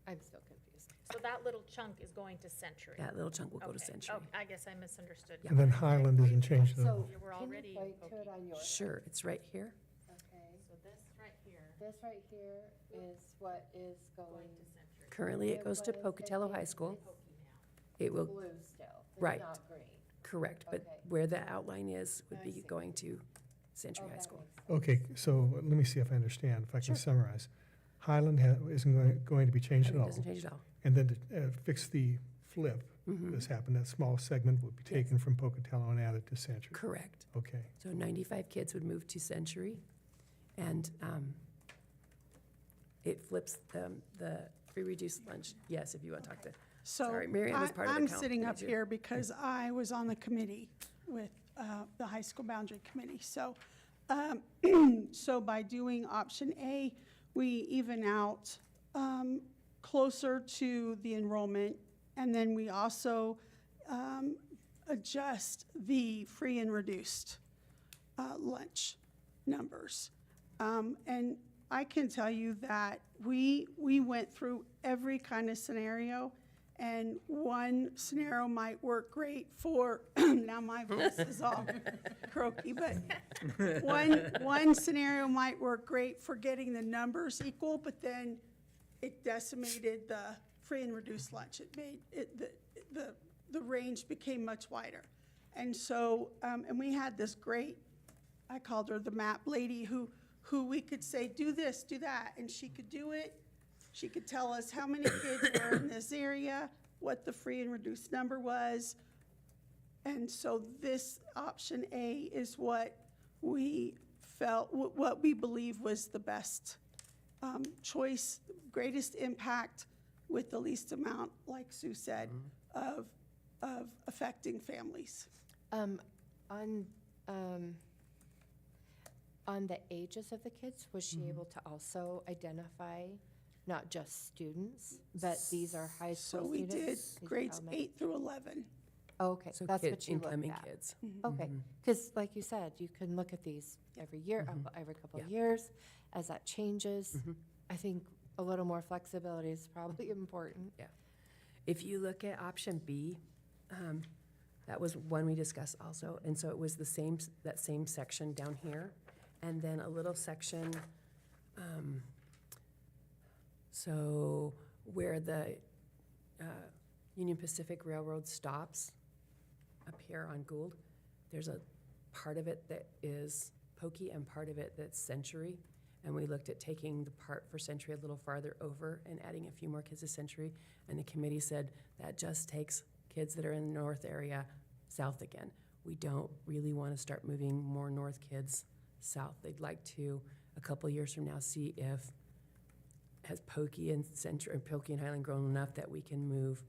I'm still confused. So that little chunk is going to Century? That little chunk will go to Okay. Century. Oh, I guess I misunderstood. And then Highland isn't changed at all. So You were can you already point to it Pokey. on yours? Sure, it's right here. Okay, So this right here, this right here is what is going, Century. Currently, it goes to It was Pocatello High School. Pokey now. It will, blue still, Right. it's not green. correct, but Okay. where the outline is would I be see. going to Century Oh, High that School. makes sense. Okay, so let me see if I understand, if I can Sure. summarize. Highland isn't going to be changed at It all. doesn't change at all. And then to fix the flip Mhm. that's happened, that small segment would be taken from Pocatello and added to Century. Correct. Okay. So 95 kids would move to Century, and it flips the free reduced lunch. Yes, if you want to talk to, So Sorry, Mary Ann was part of the I'm count sitting up committee, too. here because I was on the committee with the High School Boundary Committee. So, so by doing option A, we even out closer to the enrollment, and then we also adjust the free and reduced lunch numbers. And I can tell you that we went through every kind of scenario, and one scenario might work great for, now my voice is all croaky, but one scenario might work great for getting the numbers equal, but then it decimated the free and reduced lunch. It made the range became much wider. And so, and we had this great, I called her the map lady, who we could say, do this, do that, and she could do it. She could tell us how many kids were in this area, what the free and reduced number was. And so this option A is what we felt, what we believe was the best choice, greatest impact with the least amount, like Sue said, of affecting families. On the ages of the kids, was she able to also identify not just students, but these are high So school we did students? These are grades elementary? 8 through 11. Oh, okay, So that's kid- what you looked incoming at. kids. Okay, because like you said, you can look at these every year, every couple of Yeah. years, as that changes. I think a little more flexibility is probably important. Yeah. If you look at option B, that was one we discussed also, and so it was the same, that same section down here, and then a little section, so where the Union Pacific Railroad stops up here on Gould, there's a part of it that is Pokey and part of it that's Century. And we looked at taking the part for Century a little farther over and adding a few more kids to Century. And the committee said that just takes kids that are in the north area south again. We don't really want to start moving more north kids south. They'd like to, a couple years from now, see if has Pokey and Century and Pokey and Highland grown enough that we can move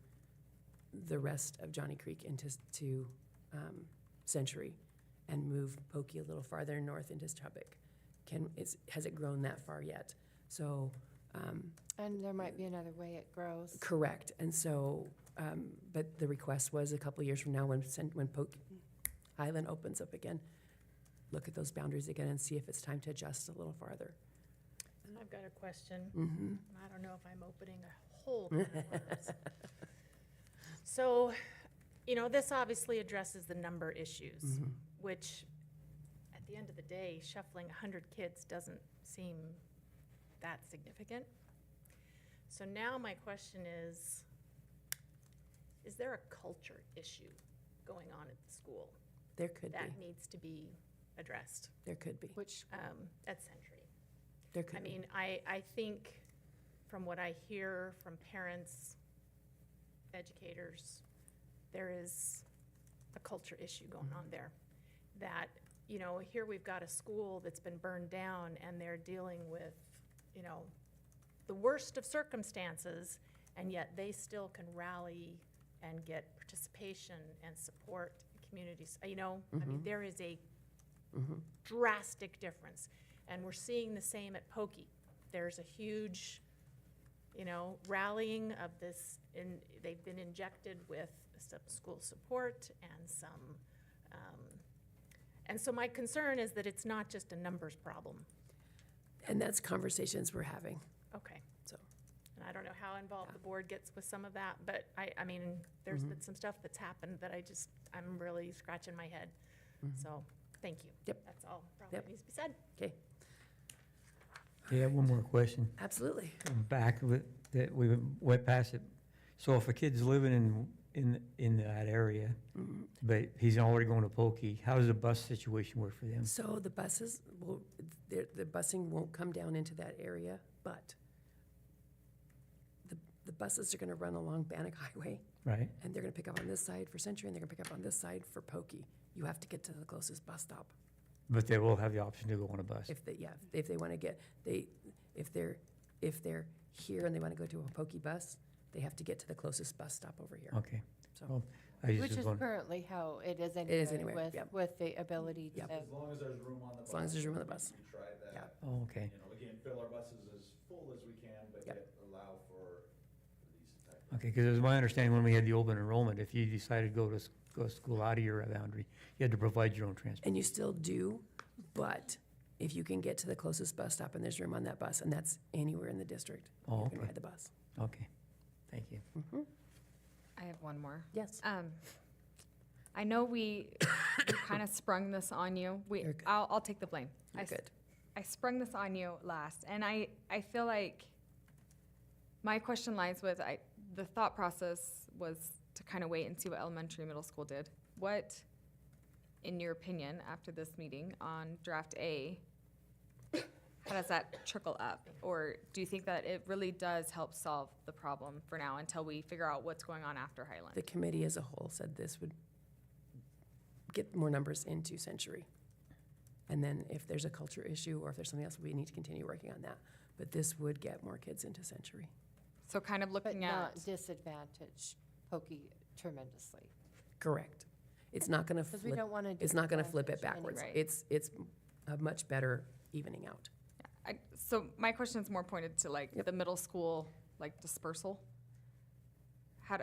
the rest of Johnny Creek into Century and move Pokey a little farther north into Chubbuck. Has it grown that far yet? So, And there might be another way it grows. correct. And so, but the request was a couple of years from now when Highland opens up again, look at those boundaries again and see if it's time to adjust a little farther. And I've got a question. Mm-hmm. I don't know if I'm opening a whole can of worms. So, this obviously addresses the number issues, which at the end of the day, shuffling 100 kids doesn't seem that significant. So now my question is there a culture issue going on at the school There could be. that needs to be addressed There could be. Which, at Century? There could I be. mean, I think from what I hear from parents, educators, there is a culture issue going on there. That, here we've got a school that's been burned down and they're dealing with, the worst of circumstances, and yet they still can rally and get participation and support communities. I mean, there is a drastic difference. And we're seeing the same at Pokey. There's a huge, rallying of this, they've been injected with some school support and some And so my concern is that it's not just a numbers problem. And that's conversations we're having, Okay. so. And I don't know how involved the board gets with some of that, but I mean, there's been some stuff that's happened that I'm really scratching my head. So, thank you. Yep. That's all probably Yep. needs to be said. Okay, Yeah, one more question. absolutely. Back with, that we went past it. So if a kid's living in that area, but he's already going to Pokey, how does the bus situation work for them? So the buses will, the busing won't come down into that area, but the buses are gonna run along Bannock Highway, Right? and they're gonna pick up on this side for Century, and they're gonna pick up on this side for Pokey. You have to get to the closest bus stop. But they will have the option to go on a bus. If they wanna get, if they're here and they wanna go to a Pokey bus, they have to get to the closest bus stop over here. Okay. So, Well, I just Which was is wondering. currently how it is is anyway, anyway, yep. with the ability to. Yep. As long as there's room on the bus. As long as there's room on the bus. We tried Yeah. that. Oh, okay. You know, again, fill our buses as full as we can, but Yep. yet allow for these type of. Okay, because it was my understanding when we had the open enrollment, if you decided to go to school out of your boundary, you had to provide your own transport. and you still do, but if you can get to the closest bus stop and there's room on that bus, and that's anywhere in the district, Oh, you can okay. ride the bus. Okay, thank you. I have one more. Yes. I know we kind of sprung this on you. You're good. I'll take the blame. You're good. I sprung this on you last, and I feel like my question lies with, the thought process was to kind of wait and see what elementary, middle school did. What, in your opinion, after this meeting on draft A, how does that trickle up? Or do you think that it really does help solve the problem for now until we figure out what's going on after Highland? The committee as a whole said this would get more numbers into Century. And then if there's a culture issue or if there's something else, we need to continue working on that. But this would get more kids into Century. So kind of But looking not at, disadvantage Pokey tremendously. Correct. It's not gonna 'Cause we flip, don't wanna it's not gonna flip it disadvantage backwards. anybody. It's a much better evening out. so my question is more pointed to like the middle school, like dispersal. How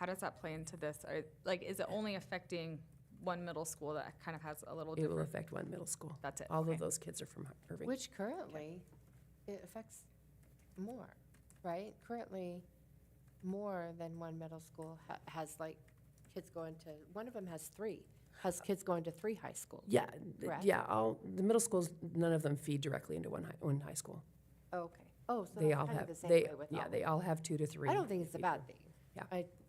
does that play into this? Like, is it only affecting one middle school that kind of has a little It will different? affect one middle school. That's it, All okay. of those kids are from Irving. Which currently, it affects more, right? Currently, more than one middle school has like kids going to, one of them has kids going to 3 high schools. Yeah, Correct? the middle schools, none of them feed directly into one high school. Okay. Oh, so They that's all kind of have, the same they, way with all yeah, of they them. all have 2 to 3. I don't think it's a bad thing. Yeah.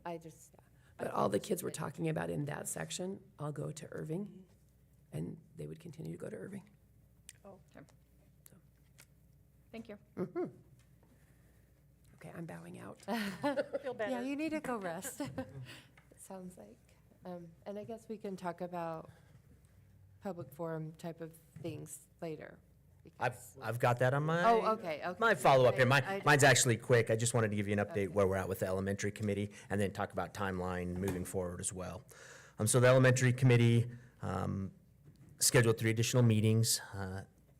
I just. But all the kids we're talking about in that section all go to Irving, and they would continue to go to Irving. Thank you. Okay, I'm bowing out. Feel better. Yeah, you need to go rest, it sounds like. And I guess we can talk about public forum type of things later. I've got that on my. Oh, okay. My follow-up here. I- Mine's actually quick. I just wanted to give you an update where we're at with the elementary committee and then talk about timeline moving forward as well. So the elementary committee scheduled 3 additional meetings.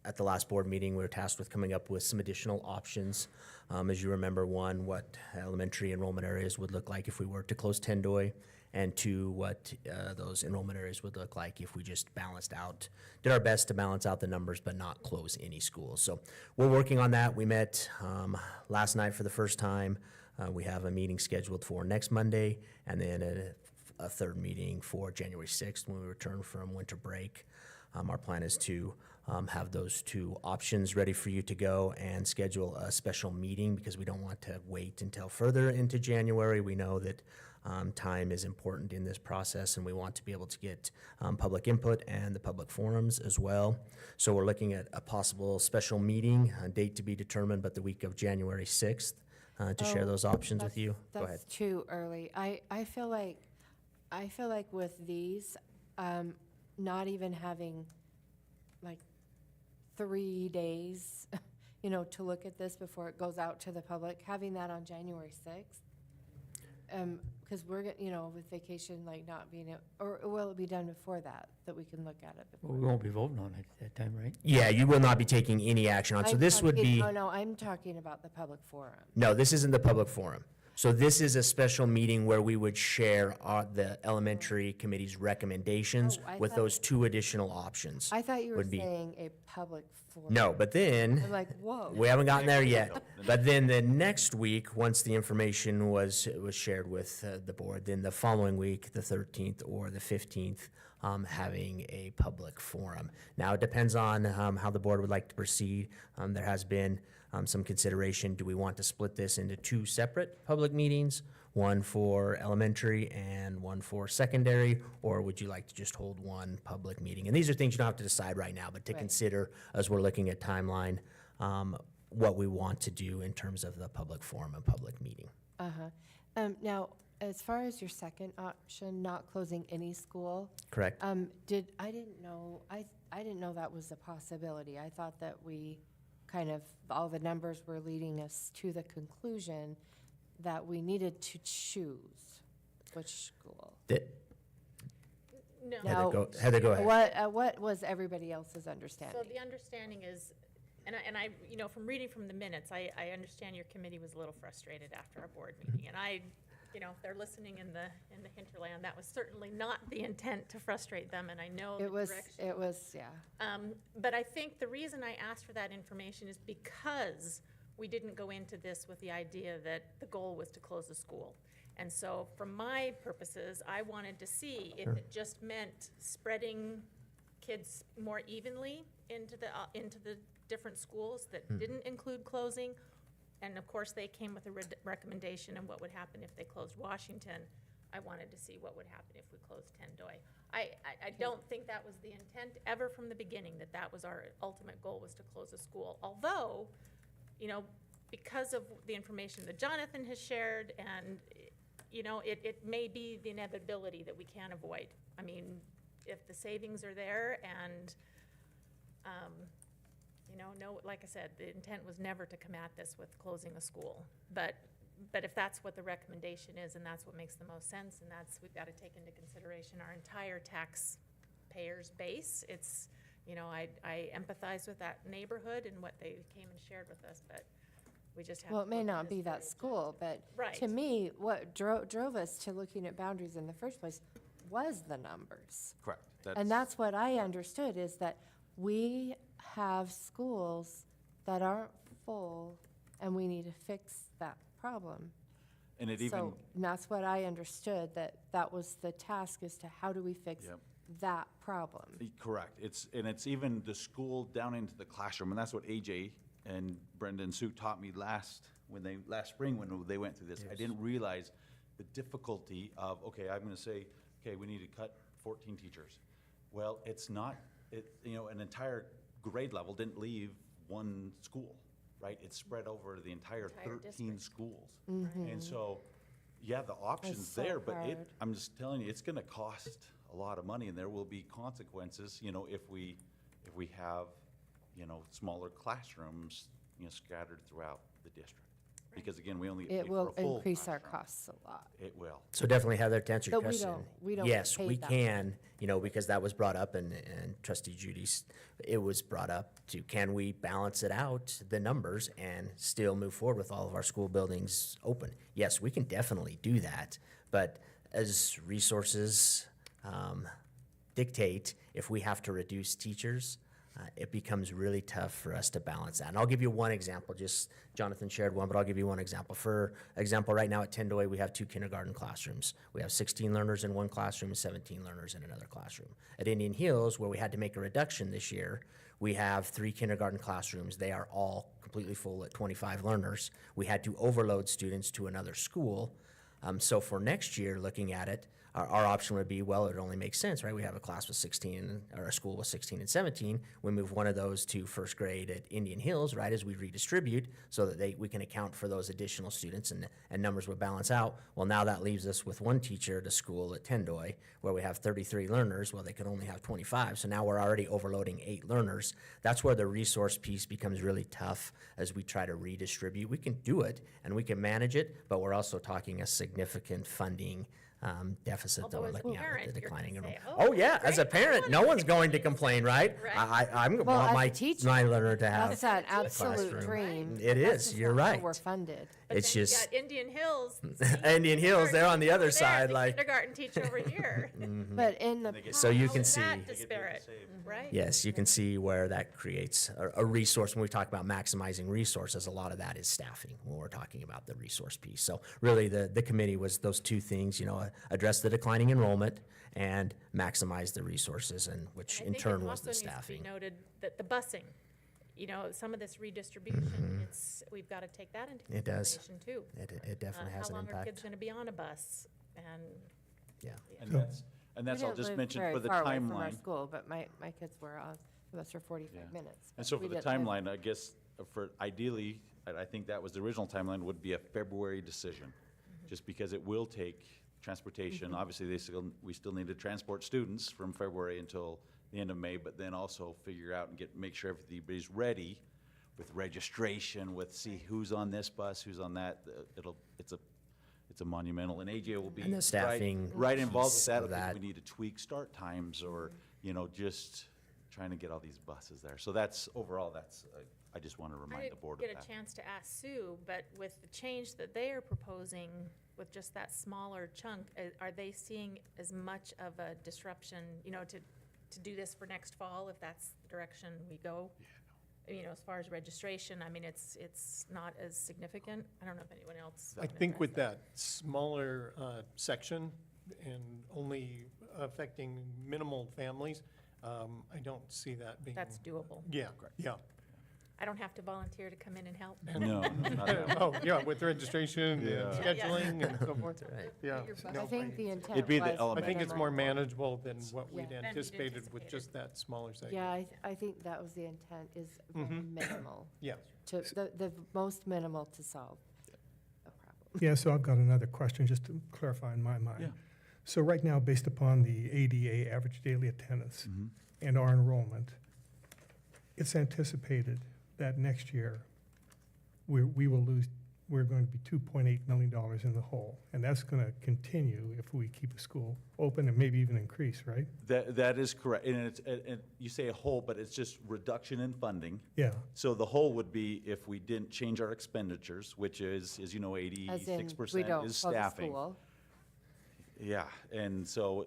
At the last board meeting, we were tasked with coming up with some additional options. As you remember, 1, what elementary enrollment areas would look like if we were to close Tendoy, and 2, what those enrollment areas would look like if we just balanced out, did our best to balance out the numbers but not close any schools. So we're working on that. We met last night for the first time. We have a meeting scheduled for next Monday, and then a third meeting for January 6th when we return from winter break. Our plan is to have those 2 options ready for you to go and schedule a special meeting because we don't want to wait until further into January. We know that time is important in this process, and we want to be able to get public input and the public forums as well. So we're looking at a possible special meeting, a date to be determined, but the week of January 6th to share those options with you. Go ahead. That's too early. I feel like with these, not even having like 3 days, to look at this before it goes out to the public, having that on January 6th. Because we're, with vacation, like not being, or will it be done before that we can look at it before? Well, we won't be voting on it at that time, right? Yeah, you will not be taking any action on. So I'm this would talking- be. Oh, no, I'm talking about the public forum. No, this isn't the public forum. So this is a special meeting where we would share the elementary committee's recommendations Oh, I with thought- those two additional options. I thought you were would be- saying a public forum. No, but then. I'm like, whoa. We haven't gotten there yet. But then the next week, once the information was shared with the board, then the following week, the 13th or the 15th, having a public forum. Now, it depends on how the board would like to proceed. There has been some consideration. Do we want to split this into two separate public meetings? One for elementary and one for secondary? Or would you like to just hold one public meeting? And these are things you don't have to decide right now, but to Right. consider as we're looking at timeline, what we want to do in terms of the public forum and public meeting. Now, as far as your second option, not closing any school, Correct? I didn't know that was a possibility. I thought that we kind of, all the numbers were leading us to the conclusion that we needed to choose which school. No. Now, Heather, go ahead. What was everybody else's So understanding? the understanding is, and I, you know, from reading from the minutes, I understand your committee was a little frustrated after our board meeting. And I, you know, if they're listening in the hinterland, that was certainly not the intent to frustrate them, and I know the It was, direction. yeah. But I think the reason I asked for that information is because we didn't go into this with the idea that the goal was to close the school. And so for my purposes, I wanted to see if it just meant spreading kids more evenly into the different schools that didn't include closing. And of course, they came with a recommendation on what would happen if they closed Washington. I wanted to see what would happen if we closed Tendoy. I don't think that was the intent ever from the beginning, that was our ultimate goal, was to close a school. Although, you know, because of the information that Jonathan has shared, and, you know, it may be the inevitability that we can't avoid. I mean, if the savings are there and, you know, no, like I said, the intent was never to come at this with closing a school. But if that's what the recommendation is, and that's what makes the most sense, and we've got to take into consideration our entire taxpayers base. It's, you know, I empathize with that neighborhood and what they came and shared with us, but we just have to. Well, it may look at not this be that very school, but Right. to me, what drove us to looking at boundaries in the first place was the numbers. Correct. And that's what I understood, is that we have schools that aren't full, and we need to fix that problem. And it even, So, and that's what I understood, that was the task, is to how do we fix Yep. that problem? correct. It's even the school down into the classroom, and that's what AJ and Brenda and Sue taught me last spring when they went through this. I didn't realize the difficulty of, okay, I'm gonna say, okay, we need to cut 14 teachers. Well, it's not, you know, an entire grade level didn't leave one school, right? It's spread over the entire 13 schools. And so, yeah, the option's so there, but hard. I'm just telling you, it's gonna cost a lot of money, and there will be consequences, you know, if we have, you know, smaller classrooms, you know, scattered throughout the district. Because again, we only get It paid will for a full increase our classroom. costs a lot. It will. So definitely, Heather, to answer your But we question. don't Yes, get we paid that can, you know, because that was brought up, and trustee Judy's, it was brought up to, can we balance it out, the numbers, and still move forward with all of our school buildings open? Yes, we can definitely do that, but as resources dictate, if we have to reduce teachers, it becomes really tough for us to balance that. And I'll give you one example. Just Jonathan shared one, but I'll give you one example. For example, right now at Tendoy, we have 2 kindergarten classrooms. We have 16 learners in one classroom and 17 learners in another classroom. At Indian Hills, where we had to make a reduction this year, we have 3 kindergarten classrooms. They are all completely full at 25 learners. We had to overload students to another school. So for next year, looking at it, our option would be, well, it only makes sense, right? We have a class with 16, or a school with 16 and 17. We move one of those to first grade at Indian Hills, right, as we redistribute, so that we can account for those additional students, and numbers would balance out. Well, now that leaves us with one teacher at a school at Tendoy, where we have 33 learners. Well, they could only have 25, so now we're already overloading 8 learners. That's where the resource piece becomes really tough as we try to redistribute. We can do it, and we can manage it, but we're also talking a significant funding deficit that Although we're as a looking at parent, with the you're gonna declining say, enrollment. "Oh, Oh, yeah, as a great, I parent, want no to one's see going to this." complain, right? Right. I'm, Well, want as a my, teacher, my learner to have. That's an absolute classroom. dream. It but that's is, just you're not how right. we're funded. But It's then you just- got Indian Hills. Indian Hills, they're on the other over there, side, the like. kindergarten teacher over here. But in the So you How can is see. that disparate, right? Yes, you can see where that creates a resource. When we talk about maximizing resources, a lot of that is staffing when we're talking about the resource piece. So really, the committee was those two things, address the declining enrollment and maximize the resources, and which in turn was the I think it also needs to staffing. be noted that the busing, some of this redistribution, we've got to take that into It does. consideration too. It definitely has an How long are kids impact. going to be on a bus? And Yeah. And that's, I'll just mention for the From our timeline. school, but my kids were on the bus for 45 minutes. And so but for we the didn't live- timeline, I guess, for ideally, I think that was the original timeline, would be a February decision. Just because it will take transportation, obviously, we still need to transport students from February until the end of May, but then also figure out and make sure everybody's ready with registration, see who's on this bus, who's on that. It's a monumental, and AJ will be And the staffing right involved piece with that. of If that. we need to tweak start times or, just trying to get all these buses there. So that's, overall, I just want to I remind the board didn't of get a that. chance to ask Sue, but with the change that they are proposing with just that smaller chunk, are they seeing as much of a disruption, to do this for next fall, if that's the direction we go? As far as registration, it's not as significant. I don't know if anyone else. I think with that smaller section and only affecting minimal families, I don't see that being. That's doable. Yeah, yeah. I don't have to volunteer to come in and help. No, not that. Oh, yeah, with registration and Yeah. scheduling and so forth. Right. Yeah. I think the intent It'd be the was element. I think it's minimal. more manageable than what we'd Yeah. Than we'd anticipated with anticipated. just that smaller section. Yeah, I think that was the intent, is very minimal, Yeah. the most minimal to solve the problem. Yeah, so I've got another question, just to clarify in my mind. Yeah. So right now, based upon the ADA, average daily attendance, and our enrollment, it's anticipated that next year, we're going to be $2.8 million in the hole. And that's going to continue if we keep the school open and maybe even increase, right? That is correct. And you say a hole, but it's just reduction in funding. Yeah, So the whole would be if we didn't change our expenditures, which is, as you know, As in, we 86% don't is close the staffing. school. Yeah, and so,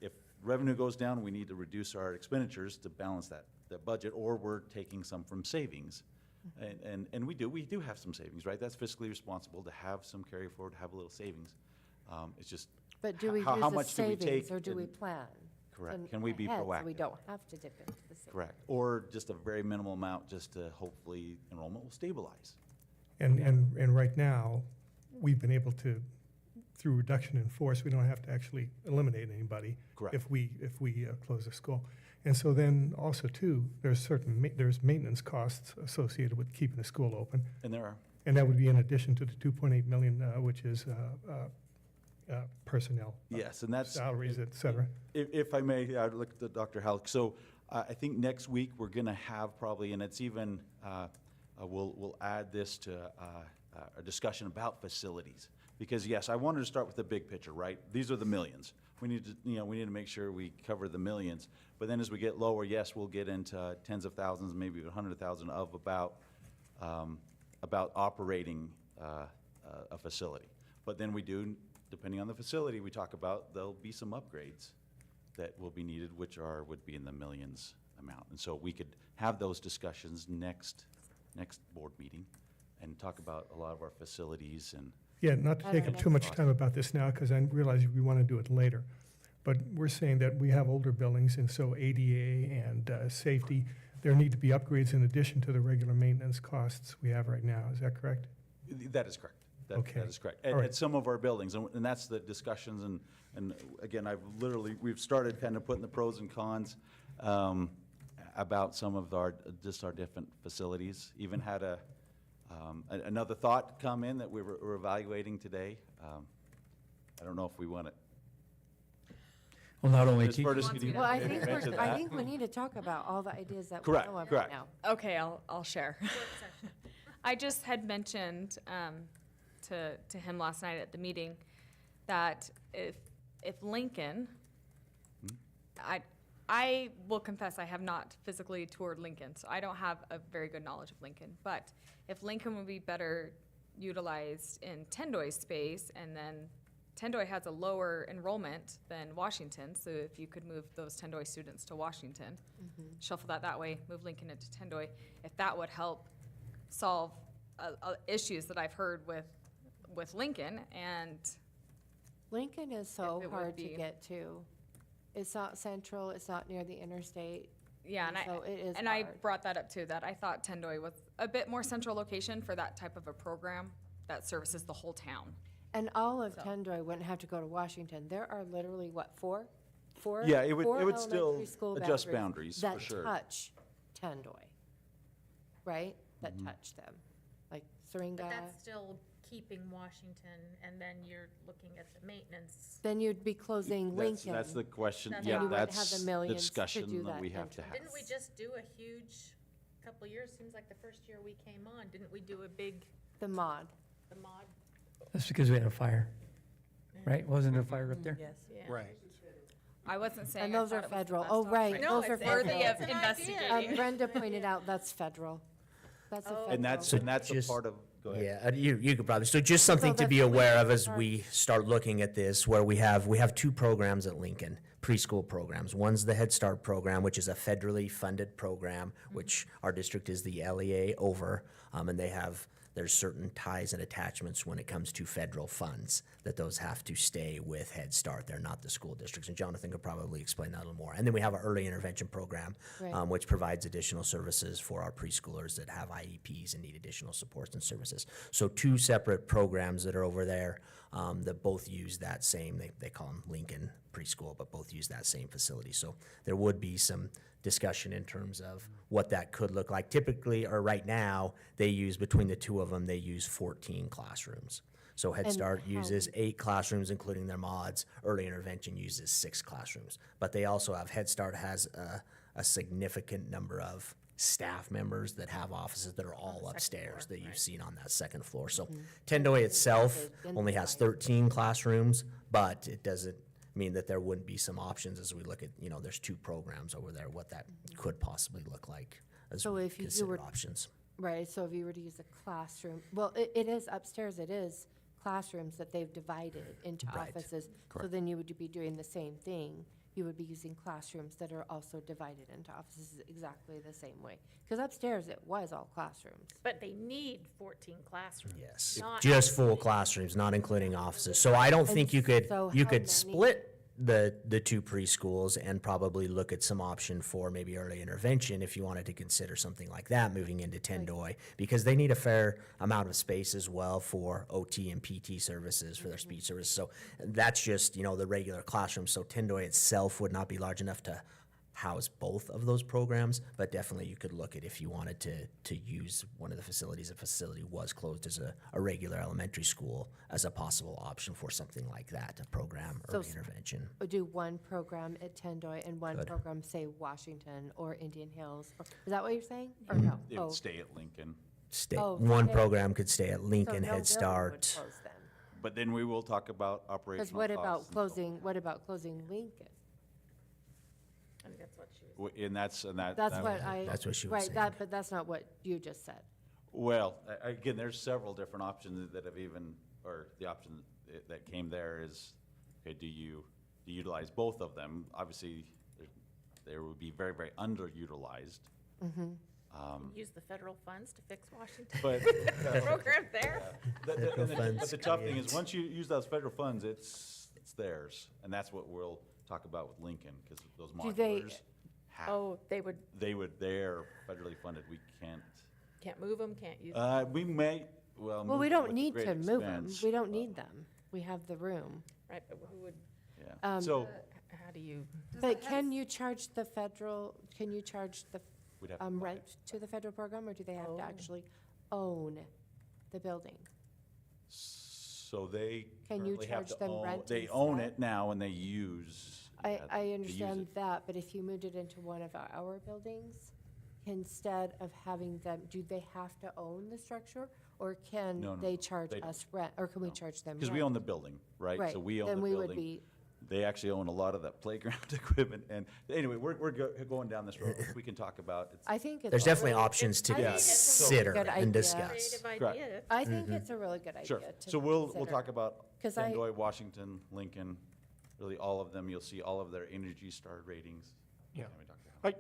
if revenue goes down, we need to reduce our expenditures to balance that budget, or we're taking some from savings. And we do have some savings, right? That's fiscally responsible to have some carry forward, to have a little savings. It's just, But do we how use the much do we savings, take or do we and- plan? Correct. to Can we be ahead, So we proactive? don't have to dip into the savings. correct, or just a very minimal amount, just to hopefully enrollment will stabilize. and right now, we've been able to, through reduction in force, we don't have to actually eliminate anybody. Correct. If we close the school. And so then also too, there's maintenance costs associated with keeping the school open. And there are. And that would be in addition to the 2.8 million, which is personnel. Yes, and that's. Salaries, et cetera. If I may, I'd look at Dr. Halleck. So I think next week, we're going to have probably, and it's even, we'll add this to a discussion about facilities. Because yes, I wanted to start with the big picture, right? These are the millions. We need to make sure we cover the millions. But then as we get lower, yes, we'll get into tens of thousands, maybe 100,000 of about operating a facility. But then we do, depending on the facility, we talk about, there'll be some upgrades that will be needed, which would be in the millions amount. And so we could have those discussions next board meeting and talk about a lot of our facilities and. Yeah, not to take up too much time about this now, because I realize we want to do it later. But we're saying that we have older buildings, and so ADA and safety, there need to be upgrades in addition to the regular maintenance costs we have right now. Is that correct? That is correct. Okay. That is correct. All At right. some of our buildings, and that's the discussions, and again, we've started kind of putting the pros and cons about some of our different facilities. Even had another thought come in that we're evaluating today. I don't know if we want it. Well, not only Ms. teach. Curtis, could you Well, I maybe think mention I that? think we need to talk about all the ideas that we Correct, know of right correct. now. Okay, I'll share. I just had mentioned to him last night at the meeting that if if Lincoln, I will confess I have not physically toured Lincoln, so I don't have a very good knowledge of Lincoln. But if Lincoln would be better utilized in Tendoy's space, and then Tendoy has a lower enrollment than Washington, so if you could move those Tendoy students to Washington, shuffle that way, move Lincoln into Tendoy, if that would help solve issues that I've heard with Lincoln, and Lincoln is so If it would hard to be- get to. It's not central, it's not near the interstate. yeah, and So it is and I hard. brought that up too, that I thought Tendoy was a bit more central location for that type of a program that services the whole town. And all of So- Tendoy wouldn't have to go to Washington. There are literally, what, four? Yeah, it would- four it would still elementary school adjust boundaries, for sure. That touch Tendoy, right? That Mm-hmm. touch them, like Syringa. But that's still keeping Washington, and then you're looking at the maintenance. Then you'd be closing Lincoln. That's the question, Then yeah, you wouldn't have that's the the millions to discussion do that that we have to have. Didn't we just do a huge couple years? Seems like the first year we came on, didn't we do a big, The mod. the mod? That's because we had a fire, right? Wasn't there a fire up there? Yeah. Right. I wasn't saying. And I those thought are it was the federal. best Oh, option. right, No, those are it's worthy federal. of investigating. Brenda pointed out, that's federal. That's a federal. And that's a Just- part of, go ahead. Yeah, you could probably, so just something to that's be the way aware it of as starts. we start looking at this, where we have two programs at Lincoln, preschool programs. One's the Head Start program, which is a federally funded program, which our district is the LEA over, and there's certain ties and attachments when it comes to federal funds, that those have to stay with Head Start. They're not the school districts, and Jonathan could probably explain that a little more. And then we have our early intervention program, Right. which provides additional services for our preschoolers that have IEPs and need additional supports and services. So two separate programs that are over there that both use that same, they call them Lincoln Preschool, but both use that same facility. So there would be some discussion in terms of what that could look like. Typically, or right now, they use, between the two of them, they use 14 classrooms. So Head And Start how- uses 8 classrooms, including their mods. Early Intervention uses 6 classrooms. But they also have, Head Start has a significant number of staff members that have offices that are all upstairs that you've seen on that second floor. So Tendoy itself only has 13 classrooms, but it doesn't mean that there wouldn't be some options as we look at, there's 2 programs over there, what that could possibly look like as So we if you consider were- options. Right, so if you were to use a classroom, well, it is upstairs, it is classrooms that they've divided into Right. offices. So Correct. then you would be doing the same thing. You would be using classrooms that are also divided into offices exactly the same way. Because upstairs, it was all classrooms. But they need 14 classrooms. Yes, Not- just full classrooms, not including offices. So I don't think you could, so you how could many? split the 2 preschools and probably look at some option for maybe early intervention if you wanted to consider something like that moving into Tendoy, because they need a fair amount of space as well for OT and PT services, for their speech services. So that's just, the regular classroom. So Tendoy itself would not be large enough to house both of those programs, but definitely you could look at if you wanted to use one of the facilities. If a facility was closed as a regular elementary school as a possible option for something like that, a program, So early intervention. Or do one program at Tendoy and one Good. program, say, Washington or Indian Hills? Is that what you're saying? Or no? It Oh, would stay at Lincoln. One stay. program could stay at so Lincoln no Head building would Start. close then. But then we will talk about operational Because what about costs and so forth. closing Lincoln? I think that's what she was. And that's, and that. That's that- what I. That's what she was Right, saying. but that's not what you just said. Well, again, there's several different options that have even, or the option that came there is, okay, do you utilize both of them? Obviously, they would be very, very underutilized. Use the federal funds to fix Washington. But Program there. but funds the tough thing is, once you use those federal funds, it's theirs. And that's what we'll talk about with Lincoln, because those Do they- modulars have, Oh, they're federally funded. We can't, can't move them, can't use. we may, well. Well, move we them don't with need great to move them. expense, We don't but, need them. We have the room. Right, but who would, Yeah, so how do you? But can you charge the we'd have to buy rent to the federal program, or do they have Oh. to actually own the building? So they Can you currently have charge to them own, rent they own instead? it now and they use. I they use understand it. that, but if you moved it into one of our buildings, instead of having them, do they have to own the structure? Or No, can no, they no, charge they don't. us rent, or can we No. charge them rent? Because we own the building, right? So we own the Then we would building. be, They actually own a lot of that playground equipment. And anyway, we're going down this road, which we can talk about. It's- I think it's. There's a definitely really- options to I think it's a really consider good and idea. discuss. Creative Correct. idea. I think it's a really good idea. Sure. to So we'll consider. talk about 'Cause I- Vandoy, Washington, Lincoln, really all of them. You'll see all of their Energy Star ratings. Yeah. Can we talk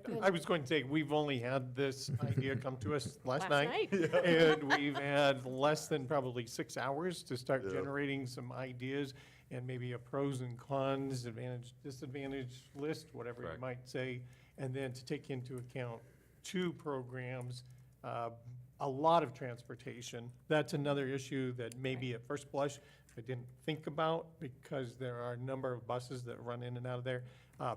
about I was going to say, we've only had this idea come to us last Last night. And we've had less than probably 6 hours to start Yeah. generating some ideas and maybe a pros and cons, advantage, disadvantage list, whatever you Correct. might say. And then to take into account 2 programs, a lot of transportation. That's another issue that maybe at first blush I didn't think about because there are a number of buses that run in and out of there.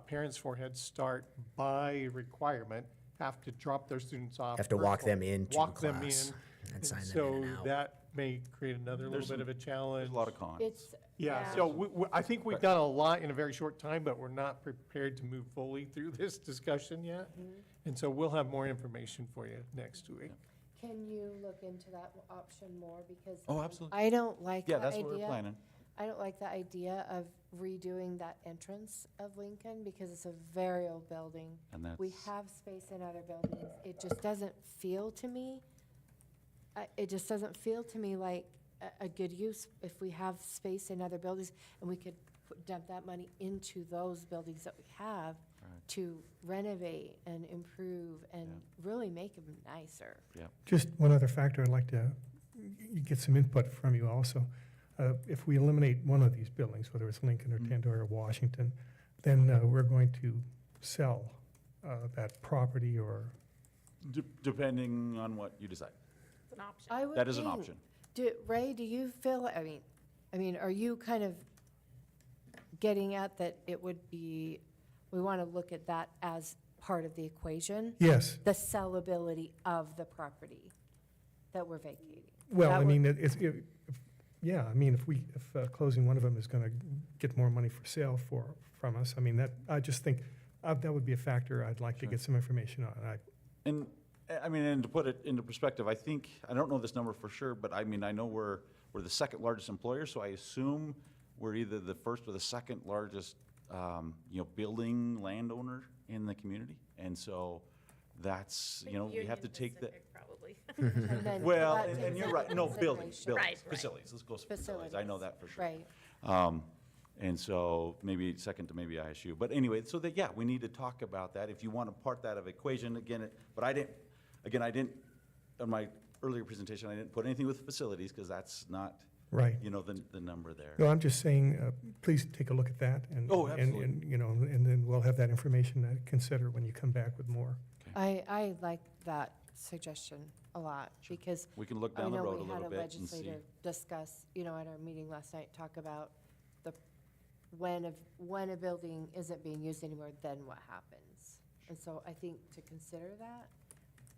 Parents for Head Start, by requirement, have to drop their students off. Have to walk personally, them into walk them class in. and sign them in So and out. that may create another little There's bit of a challenge. There's a lot of cons. It's, Yeah, so I think we've done a lot in a very short time, but we're not prepared to move fully through this discussion yet. And so we'll have more information for you next week. can you look into that option more? Because Oh, absolutely. I don't like Yeah, that that's what we're idea. planning. I don't like the idea of redoing that entrance of Lincoln because it's a very old building. And that's. We have space in other buildings. It just doesn't feel to me, it just doesn't feel to me like a good use if we have space in other buildings and we could dump that money into those buildings that we have Right. to renovate and improve and really make them nicer. Just one other factor I'd like to get some input from you also. If we eliminate one of these buildings, whether it's Lincoln or Tandor or Washington, then we're going to sell that property or, Depending on what you decide. It's an option. I would That is an think- option. Ray, do you feel, I mean, are you kind of getting at that it would be, we want to look at that as part of the equation? yes. The sellability of the property that we're vacating? Well, That I would- mean, yeah, I mean, if closing one of them is going to get more money for sale from us, I mean, that, I just think that would be a factor I'd like to get some information on. And, I mean, and to put it into perspective, I think, I don't know this number for sure, but I mean, I know we're the second largest employer, so I assume we're either the first or the second largest, building landowner in the community. And so that's, we have to take that. Probably. And then Well, that and takes you're into right, no, buildings, consideration- Right, right. facilities, let's go with facilities, I know that for sure. Right. And so maybe second to maybe ISU. But anyway, so that, yeah, we need to talk about that. If you want to part that of equation, but I didn't, on my earlier presentation, I didn't put anything with facilities because that's not, Right. the number there. No, I'm just saying, please take a look at that. Oh, absolutely. And then we'll have that information to consider when you come back with more. I like that suggestion a lot because We can look I down the know road a we had little a bit and see. legislator discuss, at our meeting last night, talk about when a building isn't being used anymore, then what happens? And so I think to consider that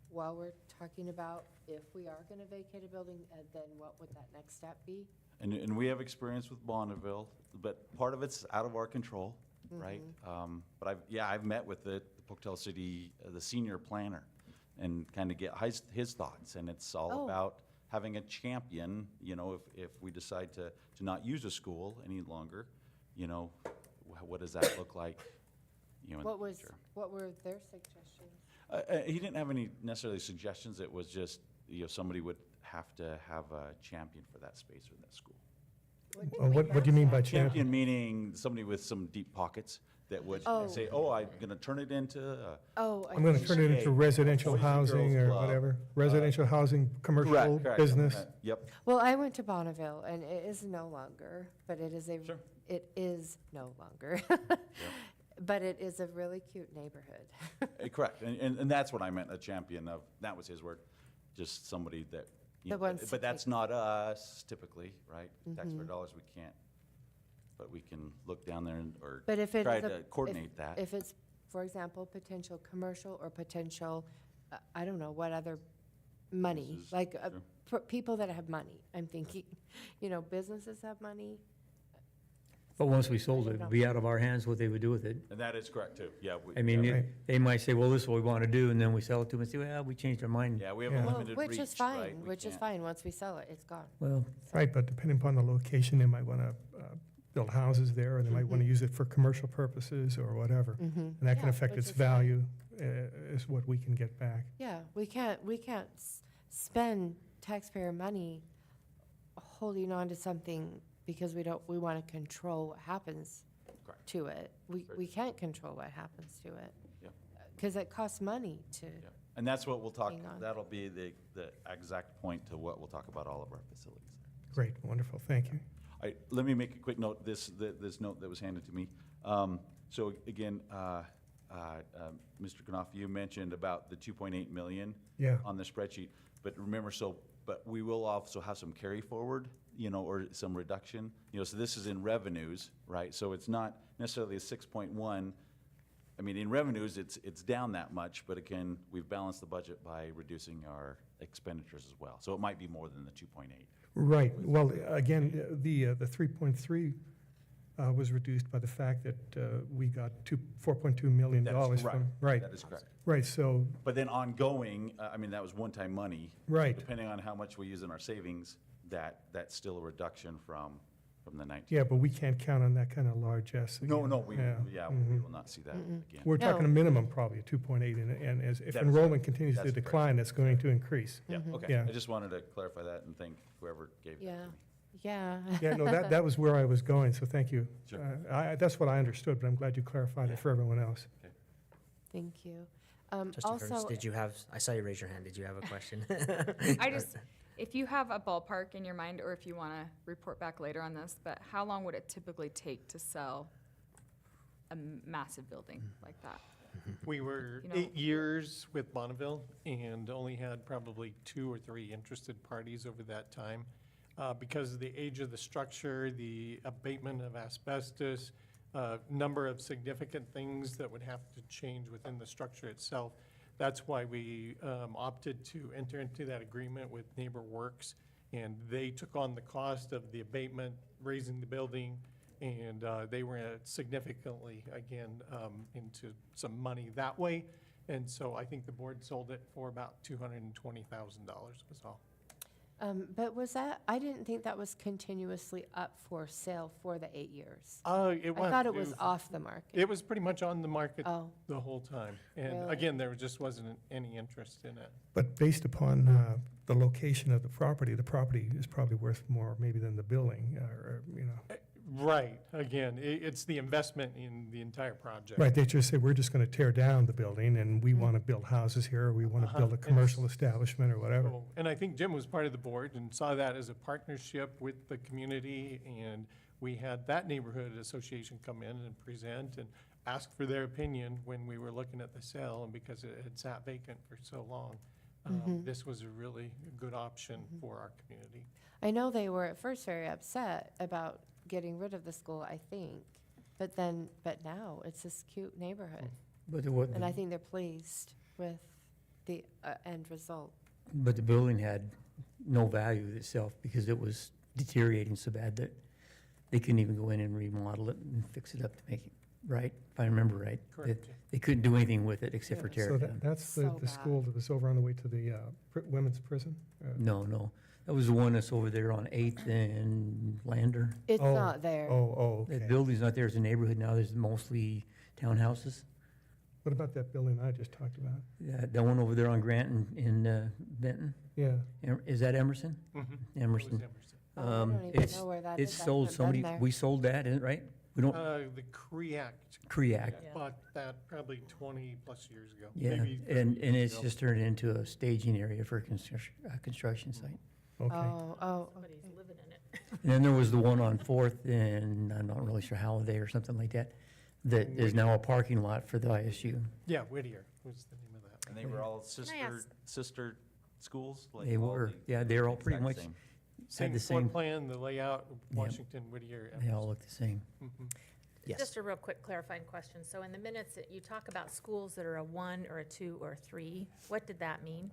while we're talking about if we are gonna vacate a building, then what would that next step be? And we have experience with Bonneville, but part of it's out of our control, right? But I've met with the Pocatello City, the senior planner, and kind of get his thoughts, and it's all Oh. about having a champion, if we decide to not use a school any longer, what does that look like, in the future? What were their suggestions? He didn't have any necessarily suggestions, it was just, somebody would have to have a champion for that space or that school. What do you mean by Champion champion? meaning somebody with some deep pockets that would Oh. say, I'm gonna turn it into, Oh, I'm going to turn it into residential Boys and housing Girls or Club. whatever. Residential housing, commercial, correct. business. Yep, well, I went to Bonneville, and it is no longer, but it is Sure. it is no longer. But it is a really cute neighborhood. correct, and that's what I meant, a champion of, that was his word, just somebody that, The ones to but that's take- not us typically, right? Mm-hmm. Taxpayer dollars, we can't, but we can look down there or But if it try is a- to coordinate that. If it's, for example, potential commercial or potential, I don't know, what other money, Businesses, like sure. people that have money, I'm thinking, businesses have money. But once we sold I it, don't it'd be out of our hands what they would do with it. And that is correct too, yeah. I mean, yeah, they might say, well, this is what we want to do, and then we sell it to them and say, well, we changed our mind. Yeah, we have Yeah. a Well, limited reach, which is right? fine, We which is can't- fine. Once we sell it, it's gone. Well, Right, but depending upon the location, they might want to build houses there, or they might want to use it for commercial purposes or whatever. And that can Yeah, affect which its is fine. value, is what we can get back. Yeah, we can't spend taxpayer money holding on to something because we want to control what happens Correct. to it. We can't control what happens to it. Yep. Because it costs money to, Yeah. And that's what we'll talk, Hang on. that'll be the exact point to what we'll talk about all of our facilities. Great, wonderful, thank you. Let me make a quick note, this note that was handed to me. So again, Mr. Knopf, you mentioned about the 2.8 million Yeah. on the spreadsheet, but remember, but we will also have some carry forward, or some reduction, so this is in revenues, right? So it's not necessarily a 6.1. I mean, in revenues, it's down that much, but again, we've balanced the budget by reducing our expenditures as well. So it might be more than the 2.8. Right, well, again, the 3.3 was reduced by the fact that we got $4.2 million That's from, correct. right, That is correct. right, so, But then ongoing, I mean, that was one-time money. Right. Depending on how much we use in our savings, that's still a reduction from the 19. yeah, but we can't count on that kind of largesse. No, again. we mhm. will not see that again. We're talking a No. minimum probably of 2.8, and if That is enrollment correct. continues to That's correct. decline, it's going to increase. Yeah, okay. Yeah. I just wanted to clarify that and thank whoever gave that to yeah, me. yeah. Yeah, no, that was where I was going, so thank you. Sure. That's what I understood, but I'm glad you clarified it for everyone else. Thank you. Trustee Curtis, Also, did you have, I saw you raise your hand, did you have a question? If you have a ballpark in your mind, or if you want to report back later on this, but how long would it typically take to sell a massive building like that? We were You know- 8 years with Bonneville and only had probably 2 or 3 interested parties over that time. Because of the age of the structure, the abatement of asbestos, number of significant things that would have to change within the structure itself. That's why we opted to enter into that agreement with Neighbor Works, and they took on the cost of the abatement, raising the building, and they were significantly, again, into some money that way. And so I think the board sold it for about $220,000 was all. but was that, I didn't think that was continuously up for sale for the 8 years. It was. I thought it was off the market. It was pretty much on the market Oh, the whole time. And Really? again, there just wasn't any interest in it. But based upon the location of the property is probably worth more maybe than the building, Right, again, it's the investment in the entire project. Right, they just said, we're just going to tear down the building, and we want to build houses here, or we want to build a commercial establishment or whatever. So- And I think Jim was part of the board and saw that as a partnership with the community, and we had that neighborhood association come in and present and ask for their opinion when we were looking at the sale, and because it had sat vacant for so long, this was a really good option for our community. I know they were at first very upset about getting rid of the school, I think, but now it's this cute neighborhood. But the, what, And I think they're pleased with the end result. but the building had no value itself because it was deteriorating so bad that they couldn't even go in and remodel it and fix it up to make it right, if I remember right. Correct. They couldn't do anything with it except for Yeah. tear So it down. that's the So bad. school that was over on the way to the women's prison? No, that was the one that's over there on 8th and Lander. It's Oh, not there. Oh, That okay. building's not there, it's a neighborhood now, there's mostly townhouses. What about that building I just talked about? Yeah, that one over there on Grant in Benton, Yeah, Is that Emerson? Mhm. Emerson. It was Emerson. Oh, I don't even It's, know where that it's is. I sold, haven't been somebody, there. we sold that, isn't it, right? We don't, The CREAC Creac, bought that probably 20-plus years ago. yeah, maybe 30 and years it's ago. just turned into a staging area for a construction site. okay. Oh, Somebody's living in it. And then there was the one on 4th, and I'm not really sure Halliday or something like that, that is now a parking lot for the ISU. Yeah, Whittier was the name of that. And they were all ask- sister schools? like They all were, the yeah, they're all pretty exact much, same? Same the floor same- plan, the layout, Washington, Whittier. they all look the same. Mhm. Yes. Just a real quick clarifying question. So in the minutes, you talk about schools that are a 1 or a 2 or a 3. What did that mean?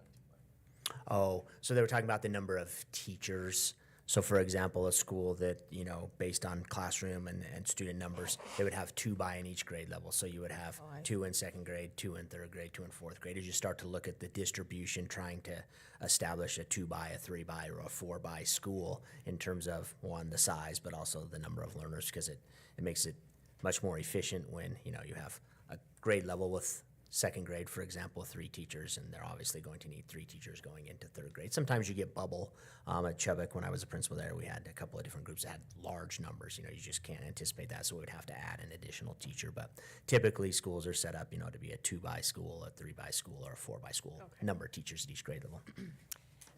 Oh, so they were talking about the number of teachers. So for example, a school that, you know, based on classroom and student numbers, they would have 2 by in each grade level. So you would have 2 in second grade, 2 in third grade, 2 in fourth grade. As you start to look at the distribution, trying to establish a 2 by, a 3 by, or a 4 by school in terms of, one, the size, but also the number of learners, because it makes it much more efficient when, you know, you have a grade level with second grade, for example, 3 teachers, and they're obviously going to need 3 teachers going into third grade. Sometimes you get bubble. At Chubbuck, when I was a principal there, we had a couple of different groups that had large numbers. You know, you just can't anticipate that, so we would have to add an additional teacher. But typically, schools are set up, you know, to be a 2 by school, a 3 by school, or a 4 by school. Number of teachers at each grade level.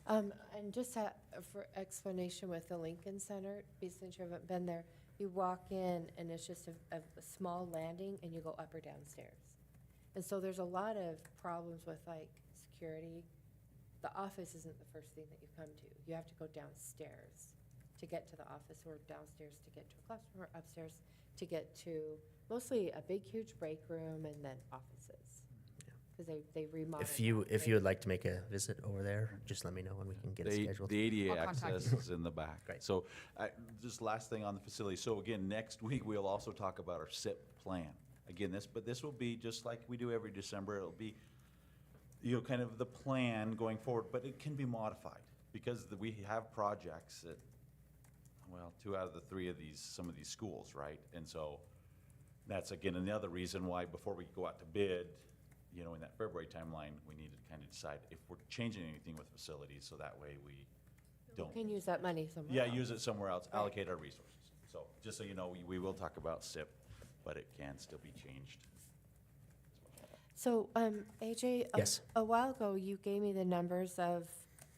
And just for explanation with the Lincoln Center, since you haven't been there, you walk in and it's just a small landing and you go up or downstairs. And so there's a lot of problems with like security. The office isn't the first thing that you come to. You have to go downstairs to get to the office, or downstairs to get to a classroom, or upstairs to get to mostly a big, huge break room and then offices. Because they remodel. If you would like to make a visit over there, just let me know and we can get it scheduled. The ADA I'll contact access you. is in the back. Great. So, just last thing on the facility. So again, next week, we'll also talk about our SIP plan. Again, this will be just like we do every December. It'll be, you know, kind of the plan going forward, but it can be modified because we have projects at, well, 2 out of the 3 of some of these schools, right? And so that's, again, another reason why before we go out to bid, you know, in that February timeline, we need to kind of decide if we're changing anything with facilities, so that way we don't. You can use that money somewhere Yeah, else. use it somewhere else, Right. allocate our resources. So, just so you know, we will talk about SIP, but it can still be changed. So, AJ, Yes. a while ago, you gave me the numbers of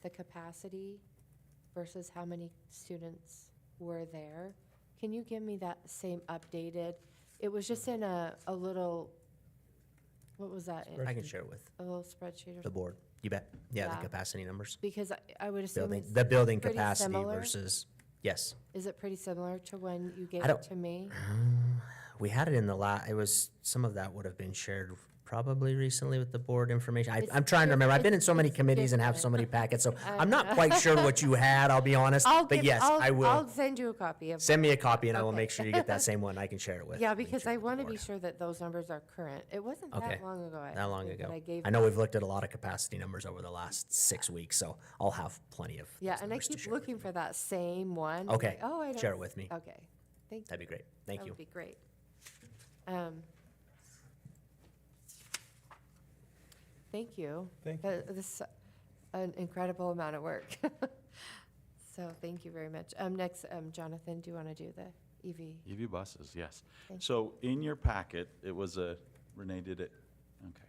the capacity versus how many students were there. Can you give me that same updated? It was just in a little, what was that? in? I can share it with A little spreadsheet or the board. You bet. Yeah, Yeah. the capacity numbers. Because I would assume Building, it's the building pretty capacity similar. versus, yes. Is it pretty similar to when you gave I don't- it to me? We had it in the it was, some of that would have been shared probably recently with the board information. It's I'm trying to remember. I've been in so many it's committees and have so different. many packets, so I I'm not know. quite sure what you had, I'll be honest. But yes, I I'll will. send you a copy of. Send me a copy and I will Okay. make sure you get that same one. I can share it with. Yeah, we can because share I it with the want to be board. sure that those numbers are current. It wasn't Okay. that long ago. That long think, ago. that I gave. I know we've looked at a lot of capacity numbers over the last 6 weeks, so I'll have plenty of Yeah, those and I numbers to keep share with looking you. for that same one. Okay, Like, oh, I don't. share it with me. Okay, thank you. That'd be great. Thank That you. would be great. Thank you. Thank you. This is an incredible amount of work. So thank you very much. Next, Jonathan, do you want to do the EV? EV buses, yes. Thank So in your packet, it was Renee did it, okay.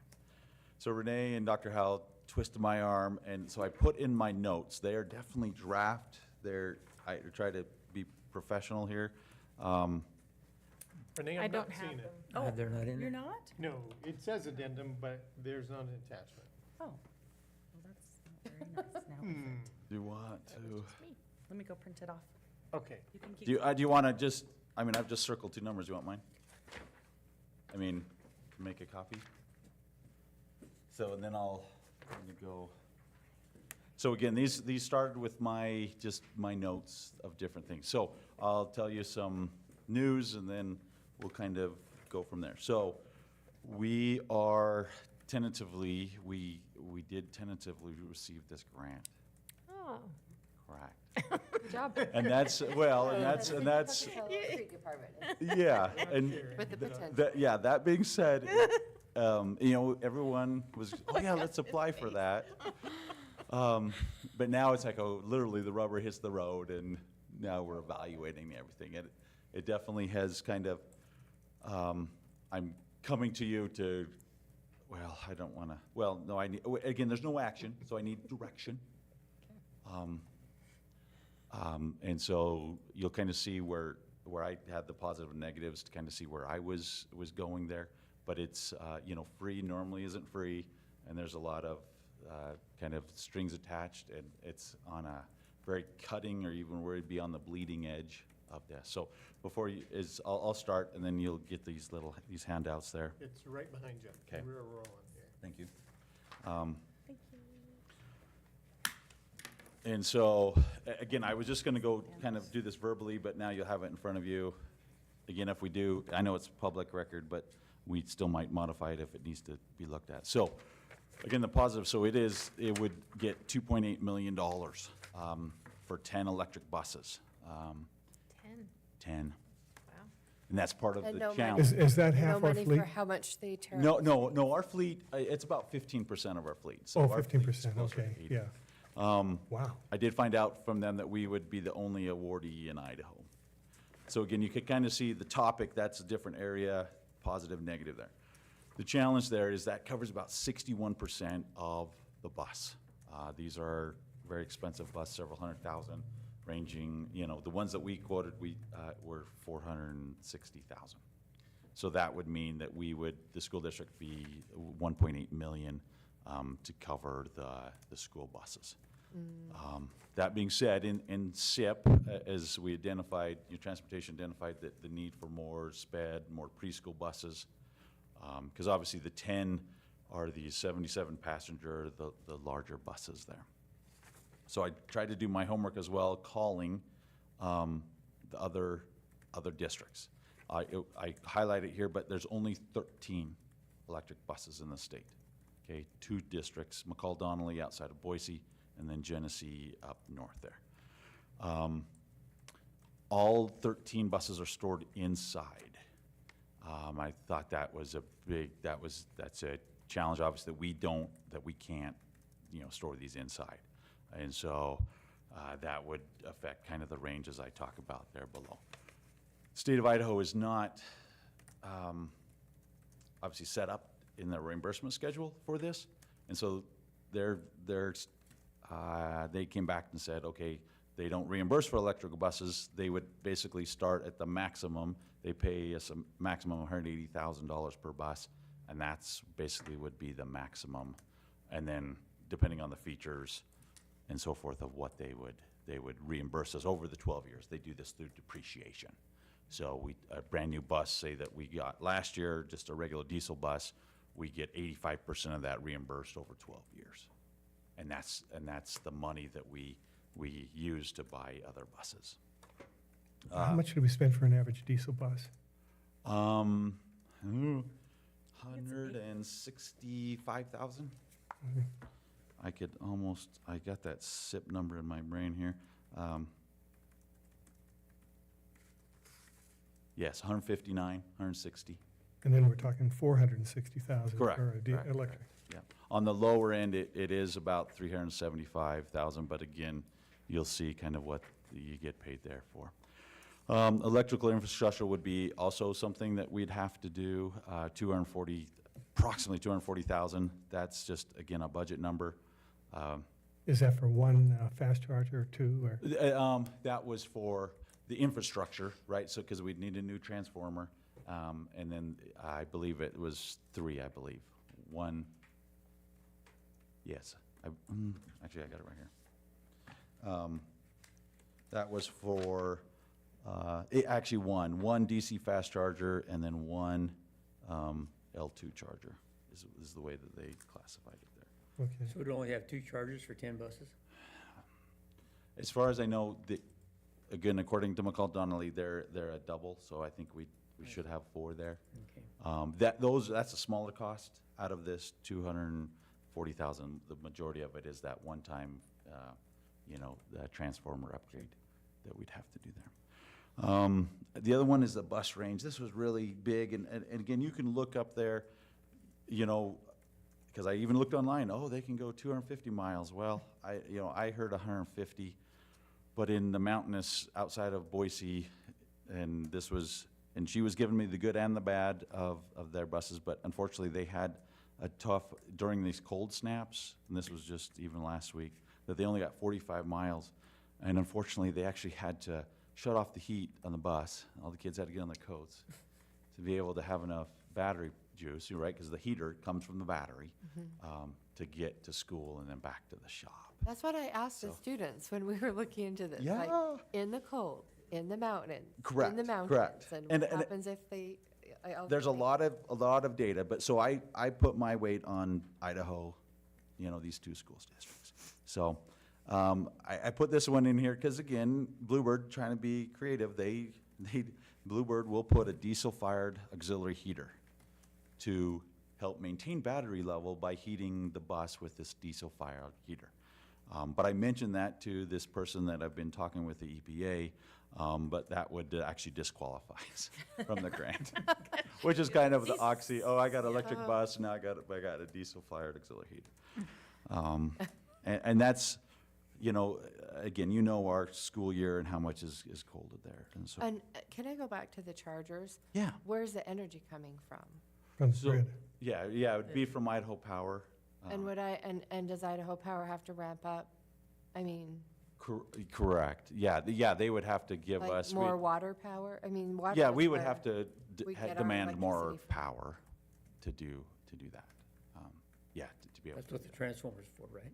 So Renee and Dr. Howell twisted my arm, and so I put in my notes, they are definitely draft. I try to be professional here. Renee, I I've don't not have seen them. it. Oh, they're not in You're it? not? No, it says addendum, but there's not an attachment. Oh, well, that's not very nice now. Do you want to, Let me go print it off. Okay. You can keep. do you want to just, I mean, I've just circled 2 numbers, you want mine? I mean, make a copy? So, and then I'll kind of go. So again, these started with just my notes of different things. So I'll tell you some news and then we'll kind of go from there. So we are tentatively, we did tentatively receive this grant. Oh, Correct. Good job. And that's, well, and that's, Street department yeah, and with the potential. that being said, you know, everyone was, oh yeah, let's apply for that. But now it's like, oh, literally the rubber hits the road and now we're evaluating everything. It definitely has kind of, I'm coming to you to, well, I don't want to, well, no, again, there's no action, so I need direction. And so you'll kind of see where I had the positive and negatives to kind of see where I was going there. But it's, you know, free normally isn't free, and there's a lot of kind of strings attached, and it's on a very cutting or even where it'd be on the bleeding edge of this. So before I'll start, and then you'll get these handouts there. It's right behind you. Okay. We're rolling here. Thank you. And so, again, I was just gonna go kind of do this verbally, but now you'll have it in front of you. Again, if we do, I know it's public record, but we still might modify it if it needs to be looked at. So, again, the positive, so it would get $2.8 million for 10 electric buses. 10. Wow. And that's part of And the no money. challenge. Is that No half our money fleet? for how much they tear No, up. no, our fleet, it's about 15% of our fleet. So Oh, our fleet's 15%, closer to okay, 80. yeah. Wow. I did find out from them that we would be the only awardee in Idaho. So again, you could kind of see the topic, that's a different area, positive, negative there. The challenge there is that covers about 61% of the bus. These are very expensive bus, several $100,000, ranging, the ones that we quoted, were $460,000. So that would mean that the school district be 1.8 million to cover the school buses. That being said, in SIP, as we identified, your transportation identified that the need for more SPED, more preschool buses, because obviously the 10 are the 77 passenger, the larger buses there. So I tried to do my homework as well, calling the other districts. I highlight it here, but there's only 13 electric buses in the state. Okay, 2 districts, McCall-Donnelly outside of Boise, and then Genesee up north there. All 13 buses are stored inside. I thought that was that's a challenge, obviously, that we can't, store these inside. And so that would affect kind of the ranges I talk about there below. State of Idaho is not obviously set up in the reimbursement schedule for this, and so they came back and said, okay, they don't reimburse for electrical buses. They would basically start at the maximum. They pay us a maximum of $180,000 per bus, and that's basically would be the maximum. And then depending on the features and so forth of what they would reimburse us over the 12 years. They do this through depreciation. So a brand new bus, say that we got last year, just a regular diesel bus, we get 85% of that reimbursed over 12 years. And that's the money that we use to buy other buses. How much do we spend for an average diesel bus? 165,000. I got that SIP number in my brain here. Yes, 159, 160. And then we're talking 460,000 Correct, for a correct, electric. Yeah. On the lower end, it is about 375,000, but again, you'll see kind of what you get paid there for. Electrical infrastructure would be also something that we'd have to do, approximately 240,000. That's just, again, a budget number. Is that for one fast charger or two, or? That was for the infrastructure, right? So, because we'd need a new transformer, and then I believe it was 3, I believe. One, yes. Actually, I got it right here. That was for, actually one DC fast charger, and then one L2 charger is the way that they classified it there. Okay. So we'd only have 2 chargers for 10 buses? As far as I know, again, according to McCall-Donnelly, they're a double, so I think we should have 4 there. Okay. That's a smaller cost out of this 240,000. The majority of it is that one-time, the transformer upgrade that we'd have to do there. The other one is the bus range. This was really big, and again, you can look up there, because I even looked online. Oh, they can go 250 miles. Well, I heard 150, but in the mountainous outside of Boise, and she was giving me the good and the bad of their buses, but unfortunately they had a tough, during these cold snaps, and this was just even last week, that they only got 45 miles, and unfortunately they actually had to shut off the heat on the bus. All the kids had to get on their coats to be able to have enough battery juice, right, because the heater comes from the battery, to get to school and then back to the shop. That's what I asked the students when we were looking into this. Yeah. Like, in the cold, in the mountains. Correct, In the mountains. correct. And And- what and- happens if they? There's a lot of data, but so I put my weight on Idaho, these 2 schools districts. So I put this one in here because, again, Bluebird, trying to be creative, Bluebird will put a diesel-fired auxiliary heater to help maintain battery level by heating the bus with this diesel-fired heater. But I mentioned that to this person that I've been talking with the EPA, but that would actually disqualify us from the grant, which is kind of the oxy. Oh, I got an electric bus, now I got a diesel-fired auxiliary heater. And that's, again, our school year and how much is cold there, and so. And can I go back to the chargers? Yeah. Where's the energy coming from? From the So, grid. yeah, it would be from Idaho Power. And does Idaho Power have to ramp up? I mean, Correct, yeah, they would have to give like us. more water power? I mean, water. Yeah, is we would where have to we get our demand more electricity from. power to do that. To be able to That's do what the that. transformer's for, right?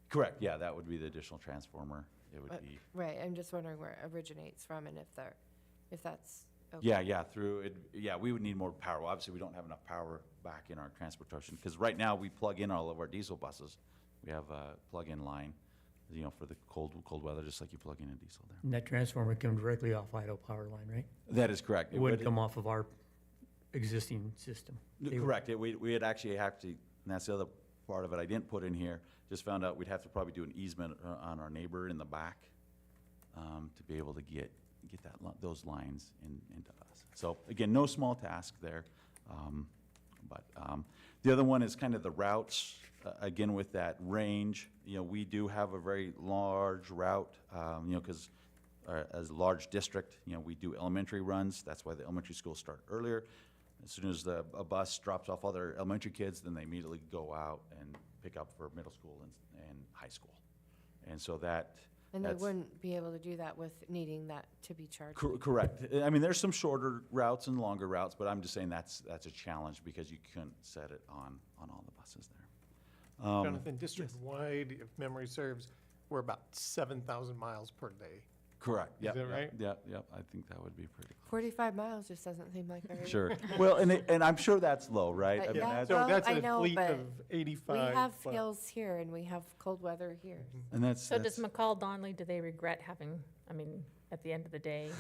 Correct, yeah, that would be the additional transformer. It would be, Right, I'm just wondering where it originates from and if that's okay. yeah, through it, we would need more power. Well, obviously, we don't have enough power back in our transportation, because right now, we plug in all of our diesel buses. We have a plug-in line, for the cold weather, just like you plug in a diesel there. And that transformer comes directly off Idaho Power line, right? That is correct. It wouldn't come off of our existing system. They would- Correct. We'd actually have to, and that's the other part of it I didn't put in here, just found out we'd have to probably do an easement on our neighbor in the back to be able to get those lines into us. So again, no small task there. But the other one is kind of the routes. Again, with that range, we do have a very large route, because as a large district, we do elementary runs. That's why the elementary schools start earlier. As soon as a bus drops off all their elementary kids, then they immediately go out and pick up for middle school and high school. And so And they that's- wouldn't be able to do that with needing that to be charged? Correct. I mean, there's some shorter routes and longer routes, but I'm just saying that's a challenge because you couldn't set it on all the buses there. Jonathan, district-wide, if memory serves, we're about 7,000 miles per day. Correct. Is that right? Yep. I think that would be pretty 45 miles just doesn't seem like very. Sure. Well, and I'm sure that's low, right? I mean, Yeah. that's, So Well, that's I a know, fleet but of 85. We have plus. hills here and we have cold weather here. and that's. So does McCall Donley, do they regret having, at the end of the day?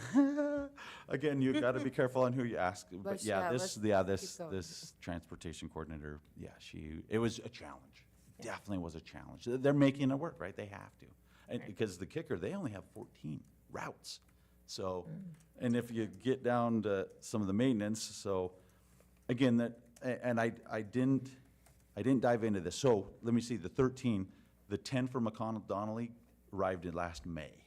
Again, you've got to be careful on who you ask. But Let's- yeah, let's keep going. this transportation coordinator, it was a challenge. Definitely was a challenge. They're making it work, right? They have to. And because the kicker, they only have 14 routes. So, and if you get down to some of the maintenance, so again, I didn't dive into this. So let me see, the 10 for McConnell Donnelly arrived in last May.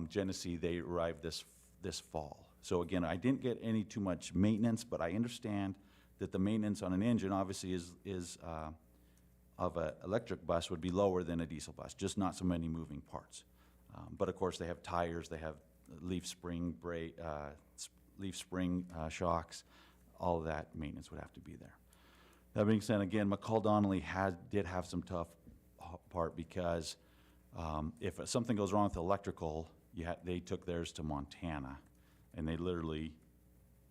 Genesee, they arrived this fall. So again, I didn't get any too much maintenance, but I understand that the maintenance on an engine obviously is of an electric bus would be lower than a diesel bus, just not so many moving parts. But of course, they have tires, they have leaf spring shocks, all of that maintenance would have to be there. That being said, again, McCall Donnelly did have some tough part because if something goes wrong with the electrical, they took theirs to Montana, and they literally,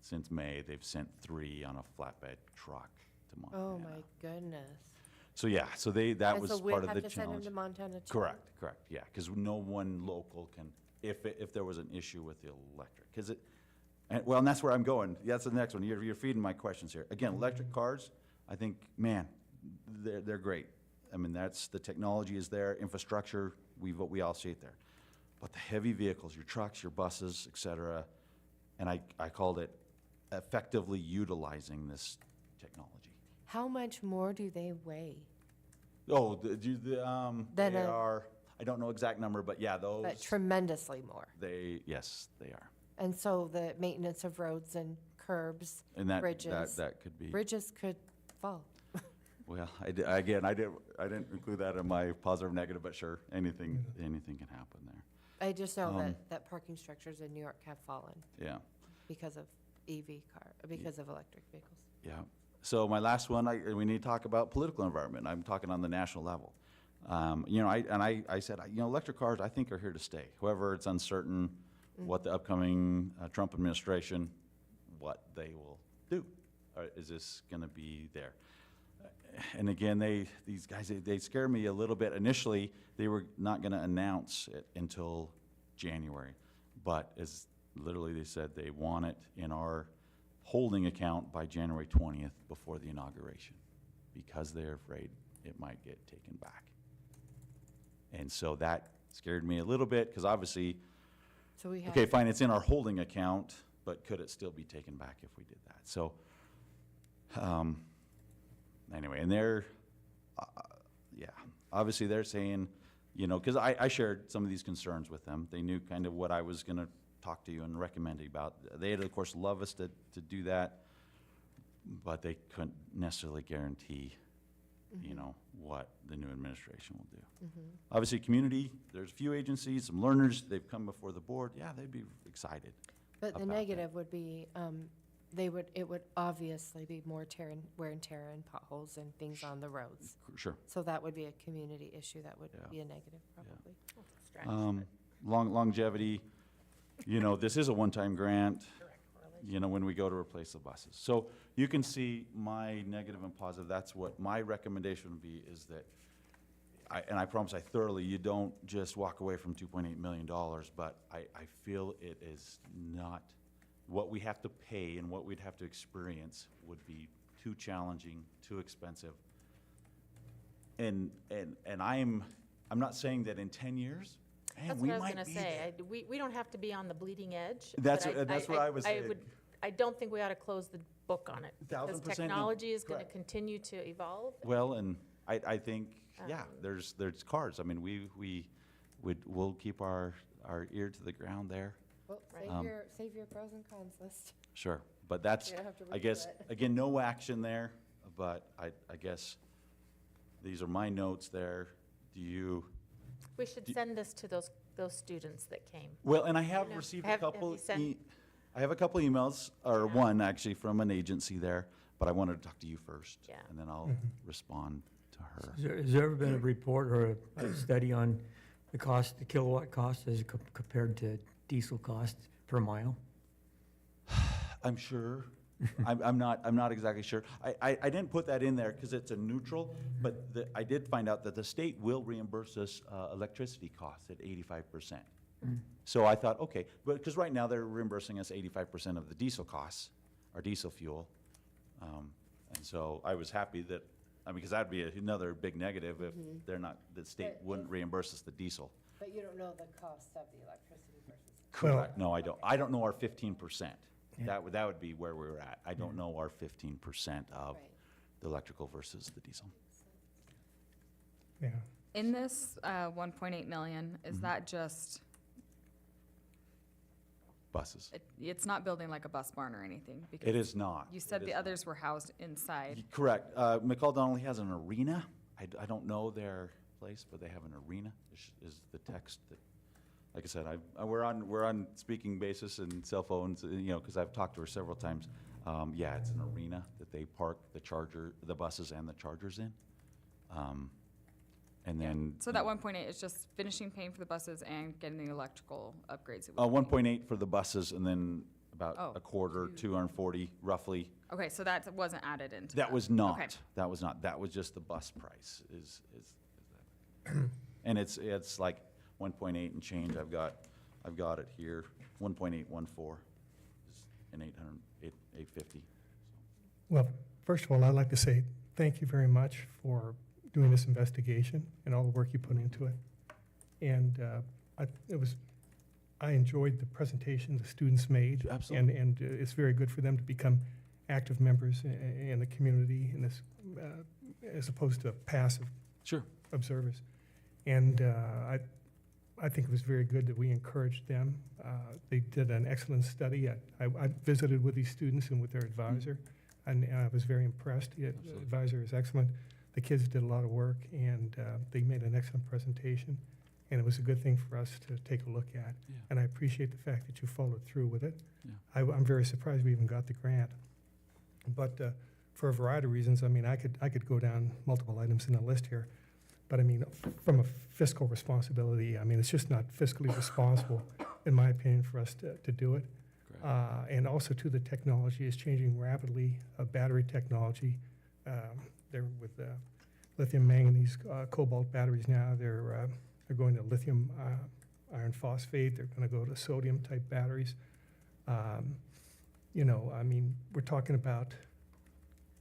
since May, they've sent 3 on a flatbed truck to Montana. Oh, my goodness. So yeah, that was And so we part of have the to send them challenge. to Montana too? Correct, yeah, because no one local can, if there was an issue with the electric, and that's where I'm going. That's the next one. You're feeding my questions here. Again, electric cars, I think, man, they're great. I mean, the technology is there, infrastructure, we all see it there. But the heavy vehicles, your trucks, your buses, et cetera, and I called it effectively utilizing this technology. How much more do they weigh? Oh, Than they a- are, I don't know exact number, but yeah, those, But tremendously more. yes, they are. And so the maintenance of roads and curbs, And bridges. that could be, Bridges could fall. well, I didn't include that in my positive, negative, but sure, anything can happen there. I just know that parking structures in New York have fallen Yeah, because of because of electric vehicles. yeah. So my last one, we need to talk about political environment. I'm talking on the national level. I said, electric cars, I think, are here to stay. However, it's uncertain what the upcoming Trump administration, what they will do. Is this going to be there? and again, these guys, they scared me a little bit. Initially, they were not gonna announce it until January. But as literally they said, they want it in our holding account by January 20th before the inauguration, because they're afraid it might get taken back. And so that scared me a little bit, because obviously, So we have. okay, fine, it's in our holding account, but could it still be taken back if we did that? So, anyway, and they're, yeah, obviously they're saying, you know, because I shared some of these concerns with them. They knew kind of what I was going to talk to you and recommend about. They'd, of course, love us to do that, but they couldn't necessarily guarantee, you know, what the new administration will do. Obviously, community, there's a few agencies, some learners, they've come before the board. Yeah, they'd be excited. But the about that. negative would be, it would obviously be more wear and tear and potholes and things on the roads. Sure. So that would be a community issue, that would Yeah. be a negative, probably. Longevity, you know, this is a one-time grant, you know, when we go to replace the buses. So you can see my negative and positive. That's what my recommendation would be, is that, I promise I thoroughly, you don't just walk away from $2.8 million, but I feel it is not, what we have to pay and what we'd have to experience would be too challenging, too expensive. And I'm not saying that in 10 years, man, That's we what I was might gonna be say. there. We don't have to be on the bleeding edge. That's but that's what I was saying. I don't think we ought to close the book on it. 1000% Because no. technology is gonna Correct. continue to evolve. Well, and I think, yeah, there's cars. I mean, we'll keep our ear to the ground there. Well, save your pros and cons list. Sure, but that's, You don't have to I redo guess, it. again, no action there, but I guess these are my notes there. Do you, We should send this to those students that came. well, and I have know, received a have couple, you sent- I have a couple emails, or one actually from an agency there, but I wanted to talk to you first. Yeah. And then I'll respond to her. Has there ever been a report or a study on the cost, the kilowatt cost as compared to diesel cost per mile? I'm sure. I'm not exactly sure. I didn't put that in there because it's a neutral, but I did find out that the state will reimburse us electricity costs at 85%. So I thought, okay, but because right now they're reimbursing us 85% of the diesel costs, our diesel fuel. And so I was happy that, I mean, because that'd be another big negative if they're not, the state But wouldn't reimburse us the diesel. But you don't know the cost of the electricity versus. Correct. No, I don't. I don't know our 15%. That would be where we were at. I don't know our 15% of Right. the electrical versus the diesel. Yeah. In this 1.8 million, is that just, Buses. it's not building like a bus barn or anything? It because is not. You said It the is not. others were housed inside. Correct. McCall Donnelly has an arena. I don't know their place, but they have an arena, is the text that, like I said, we're on speaking basis and cell phones, you know, because I've talked to her several times. Yeah, it's an arena that they park the buses and the chargers in. And then. So that 1.8 is just finishing paying for the buses and getting the electrical upgrades? it would be. 1.8 for the buses, and then about Oh, a quarter, 240 roughly. Okay, so that wasn't added into That was not. Okay. That was not. That was just the bus price. Is that? And it's like 1.8 and change. I've got it here. 1.814 and 850. Well, first of all, I'd like to say thank you very much for doing this investigation and all the work you put into it. And I enjoyed the presentation the students made. Absolutely. And it's very good for them to become active members in the community in this, as opposed to passive Sure. observers. And I think it was very good that we encouraged them. They did an excellent study. I visited with these students and with their advisor, and I was very impressed. The advisor is excellent. The kids did a lot of work, and they made an excellent presentation, and it was a good thing for us to take a look at. Yeah. And I appreciate the fact that you followed through with it. Yeah. I'm very surprised we even got the grant. But for a variety of reasons, I mean, I could go down multiple items in the list here. But I mean, from a fiscal responsibility, I mean, it's just not fiscally responsible, in my opinion, for us to do it. And also, too, the technology is changing rapidly. Battery technology, they're with lithium manganese cobalt batteries now. They're going to lithium iron phosphate. They're going to go to sodium type batteries. You know, I mean, we're talking about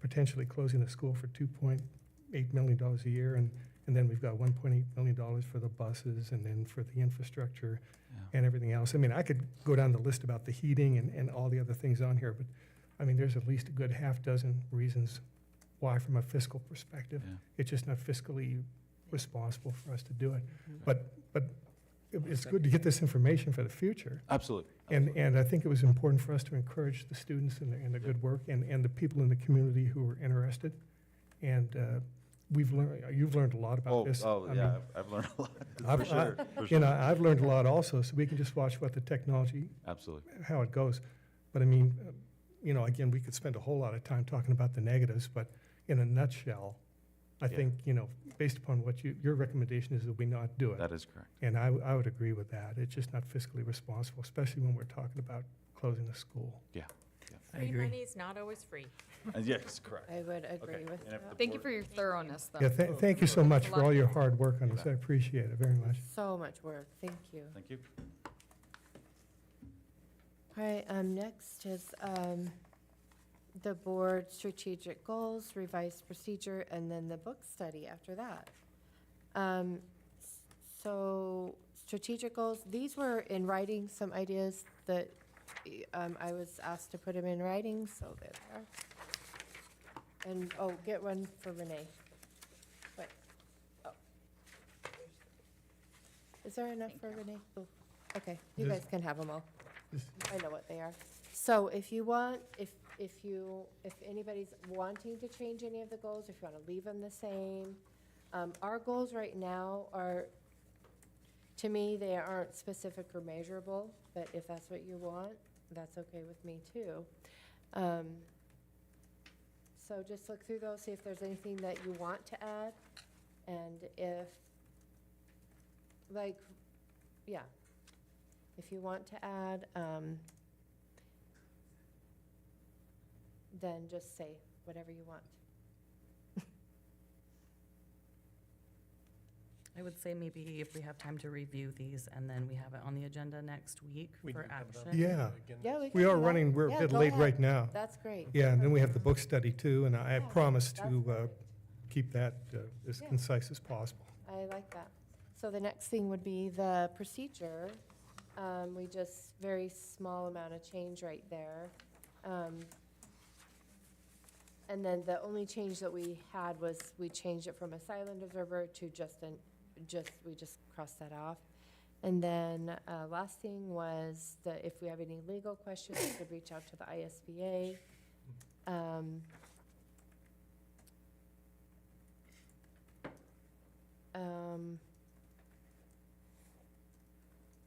potentially closing the school for $2.8 million a year, and then we've got $1.8 million for the buses, and then for the infrastructure and everything else. I mean, I could go down the list about the heating and all the other things on here, but I mean, there's at least a good half dozen reasons why, from a fiscal perspective, Yeah. it's just not fiscally responsible for us to do it. But it's good to get this information for the future. Absolutely. And I think it was important for us to encourage the students and the good work and the people in the community who were interested. And you've learned a lot about this. I mean, I've learned a lot, I've, for sure. you know, I've learned a lot also, so we can just watch what the technology, Absolutely. how it goes. But I mean, you know, again, we could spend a whole lot of time talking about the negatives, but in a nutshell, I Yeah. think, you know, based upon what your recommendation is that we not do it. That is correct. And I would agree with that. It's just not fiscally responsible, especially when we're talking about closing a school. I Free agree. money's not always free. Yes, correct. I would agree Okay, with and if that. the Thank you board- for your thoroughness, though. Yeah, thank you so much a for lot all of your things. hard work on this. I appreciate it very much. So much work, thank you. Thank you. All right, next is the board strategic goals, revised procedure, and then the book study after that. So strategic goals, these were in writing, some ideas that I was asked to put them in writing, so there they are. And, oh, get one for Renee. Wait, oh. Is there enough for Renee? Oh, okay, you This- guys can have them all. this- I know what they are. So if you want, if anybody's wanting to change any of the goals, if you want to leave them the same, our goals right now are, to me, they aren't specific or measurable, but if that's what you want, that's okay with me too. So just look through those, see if there's anything that you want to add, and if, like, yeah, if you want to add, then just say whatever you want. I would say maybe if we have time to review these and then we have it on the agenda next week We for can have it on action. Yeah, Yeah, we can we do are that. running, we're a Yeah, bit go late ahead. right now. That's great. Yeah, and then we have the book study too, and I Yeah, promised that's to perfect. keep that as Yeah. concise as possible. I like that. So the next thing would be the procedure. We just, very small amount of change right there. And then the only change that we had was we changed it from a silent observer to we just crossed that off. And then last thing was that if we have any legal questions, we could reach out to the ISBA.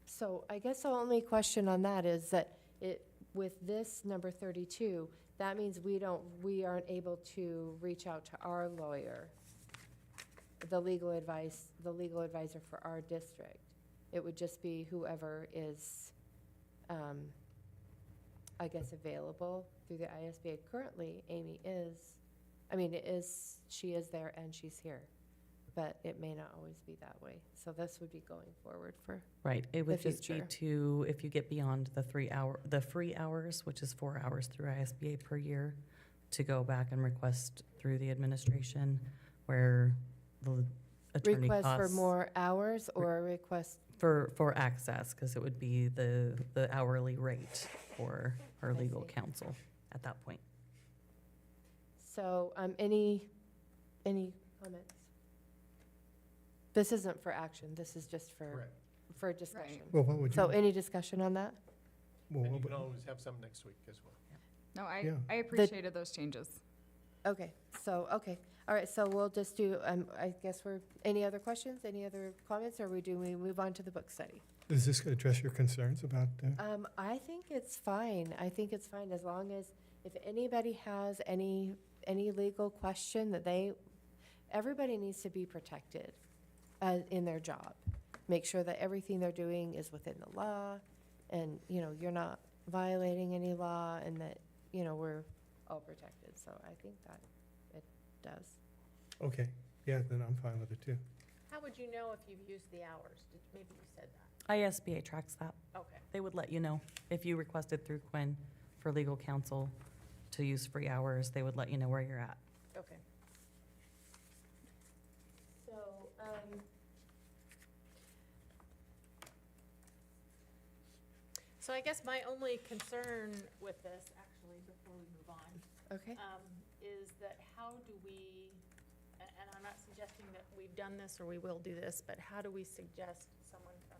So I guess the only question on that is that with this number 32, that means we aren't able to reach out to our lawyer, the legal advisor for our district. It would just be whoever is, I guess, available through the ISBA. Currently, Amy she is there and she's here, but it may not always be that way. So this would be going forward for, Right, it would the just be future. if you get beyond the the free hours, which is 4 hours through ISBA per year, to go back and request through the administration where the attorney costs. request for more hours or a request, For access, because it would be the hourly rate for our I legal see. counsel at that point. so, any comments? This isn't for action, this is just for discussion. Well, what would you, So any discussion on that? well, And what you can would- always have some next week as well. No, Yeah. I appreciated those changes. Okay, okay, all right, so we'll just do, I guess any other questions, any other comments, or we move on to the book study? does this address your concerns about, I think it's fine, as long as, if anybody has any legal question that everybody needs to be protected in their job. Make sure that everything they're doing is within the law, and, you're not violating any law, and that, we're all protected, so I think that it does. Okay, yeah, then I'm fine with it too. How would you know if you've used the hours? Maybe you said that. ISBA tracks that. Okay. They would let you know. If you requested through Quinn for legal counsel to use free hours, they would let you know where you're at. Okay. So, So I guess my only concern with this, actually, before we move on, okay. is that how do we, and I'm not suggesting that we've done this or we will do this, but how do we suggest someone from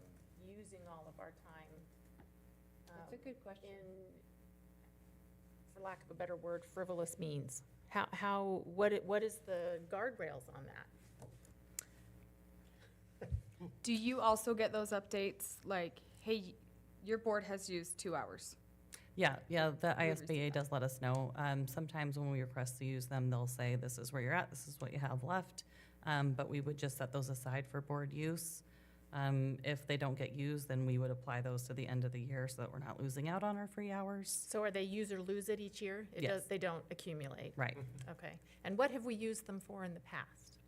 using all of our time? That's a good question. In, for lack of a better word, frivolous means? What is the guardrails on that? Do you also get those updates, like, hey, your board has used 2 hours? Yeah, the We receive ISBA that. does let us know. Sometimes when we request to use them, they'll say, this is where you're at, this is what you have left. But we would just set those aside for board use. If they don't get used, then we would apply those to the end of the year so that we're not losing out on our free hours. So are they use or lose it each year? Yes. They don't accumulate? Right. Okay. And what have we used them for in the past?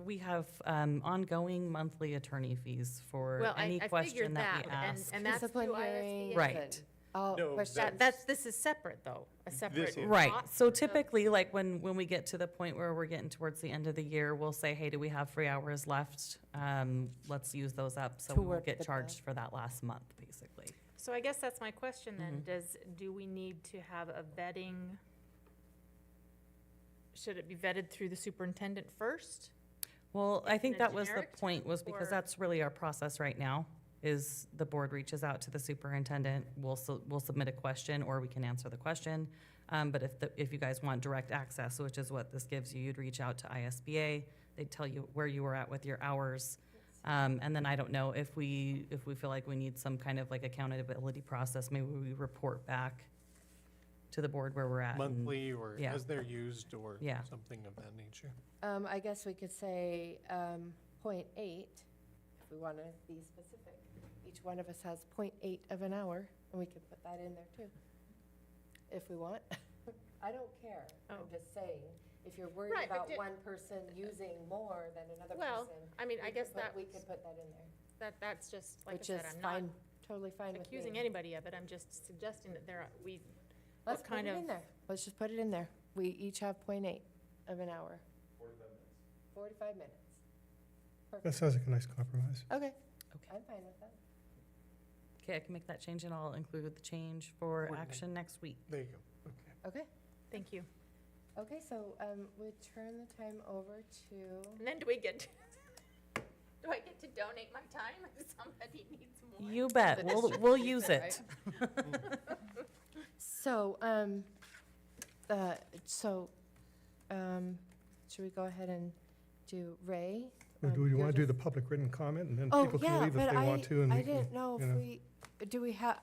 We have ongoing monthly attorney fees for Well, any I question figured that that, we ask. and that's Discipline through hearing. ISBA. Right. Oh, No, question. This is separate, though, a separate. This is. Right, cost so of- typically, like, when we get to the point where we're getting towards the end of the year, we'll say, hey, do we have free hours left? Let's use those up, so To we won't work get the charged for that last month, basically. So I guess that's my question then. Mm-hmm. Do we need to have a vetting? Should it be vetted through the superintendent first? Well, I think in a that was the generic point, was because or- that's really our process right now, is the board reaches out to the superintendent, we'll submit a question, or we can answer the question. But if you guys want direct access, which is what this gives you, you'd reach out to ISBA, they'd tell you where you were at with your hours. And then I don't know, if we feel like we need some kind of like accountability process, maybe we report back to the board where we're at. and- Monthly or yeah. as they're used or Yeah. something of that nature. I guess we could say, .8, if we want to be specific. Each one of us has .8 of an hour, and we could put that in there too, if we want. I don't care. I'm Oh. just saying, if you're worried Right, but about di- one person using more than another Well, person. I mean, I we guess could put- that We was- could put that in there, That's just, like I which is said, I'm not fine, totally fine with me. accusing anybody of it. I'm just suggesting that Let's what put kind it in of- there. Let's just put it in there. We each have .8 of an hour. 45 minutes. That sounds like a nice compromise. Okay, Okay. I'm fine with that. Okay, I can make that change, and I'll include the change for Coordinate. action next week. There you go. Okay. Okay, thank you. okay, so, we turn the time over to, And then do I get to donate my time if somebody needs more? You bet, we'll use it. so, should we go ahead and do Ray? Or do we You're want to do the just- public written comment, and then Oh, people can yeah, leave if but they want to? and I we can, didn't know you if we, do we have,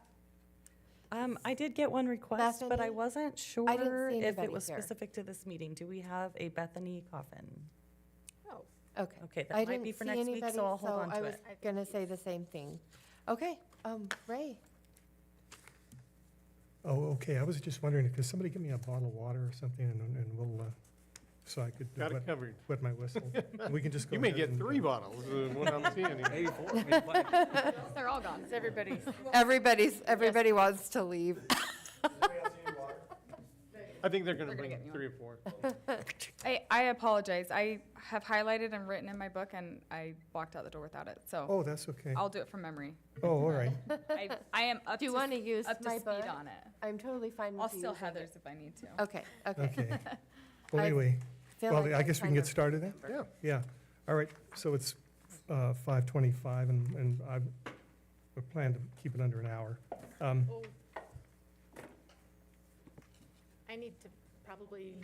I did get one request, but I Bethany? wasn't sure I didn't see if anybody it was here. specific to this meeting. Do we have a Bethany coffin? Oh, okay. Okay, I that might be didn't for see next week, anybody, so I'll hold on I to was it. gonna say the same thing. Okay, Ray, Oh, okay, I was just wondering, could somebody give me a bottle of water or something, and we'll, so I could Got it covered. wet my whistle? We can just go You may ahead get and, 3 bottles, what I'm seeing here. Maybe 4, maybe 5. They're all gone. it's everybody's. everybody wants to leave. I think they're gonna They're gonna bring get me 3 or 4. I apologize. I have highlighted and written in my book, and I walked out the door without it. So Oh, that's okay. I'll do it from memory. Oh, all right. I am up Do you to, want to use up to my speed book? on it. I'm totally fine with I'll you steal using it. Heather's if I need to. Okay, okay. Okay. Well, I anyway, Feel well, like I I'm guess we can kind get of- started then? Yeah. Yeah, all right, so it's 5:25, and we plan to keep it under an hour. Oh. I need to probably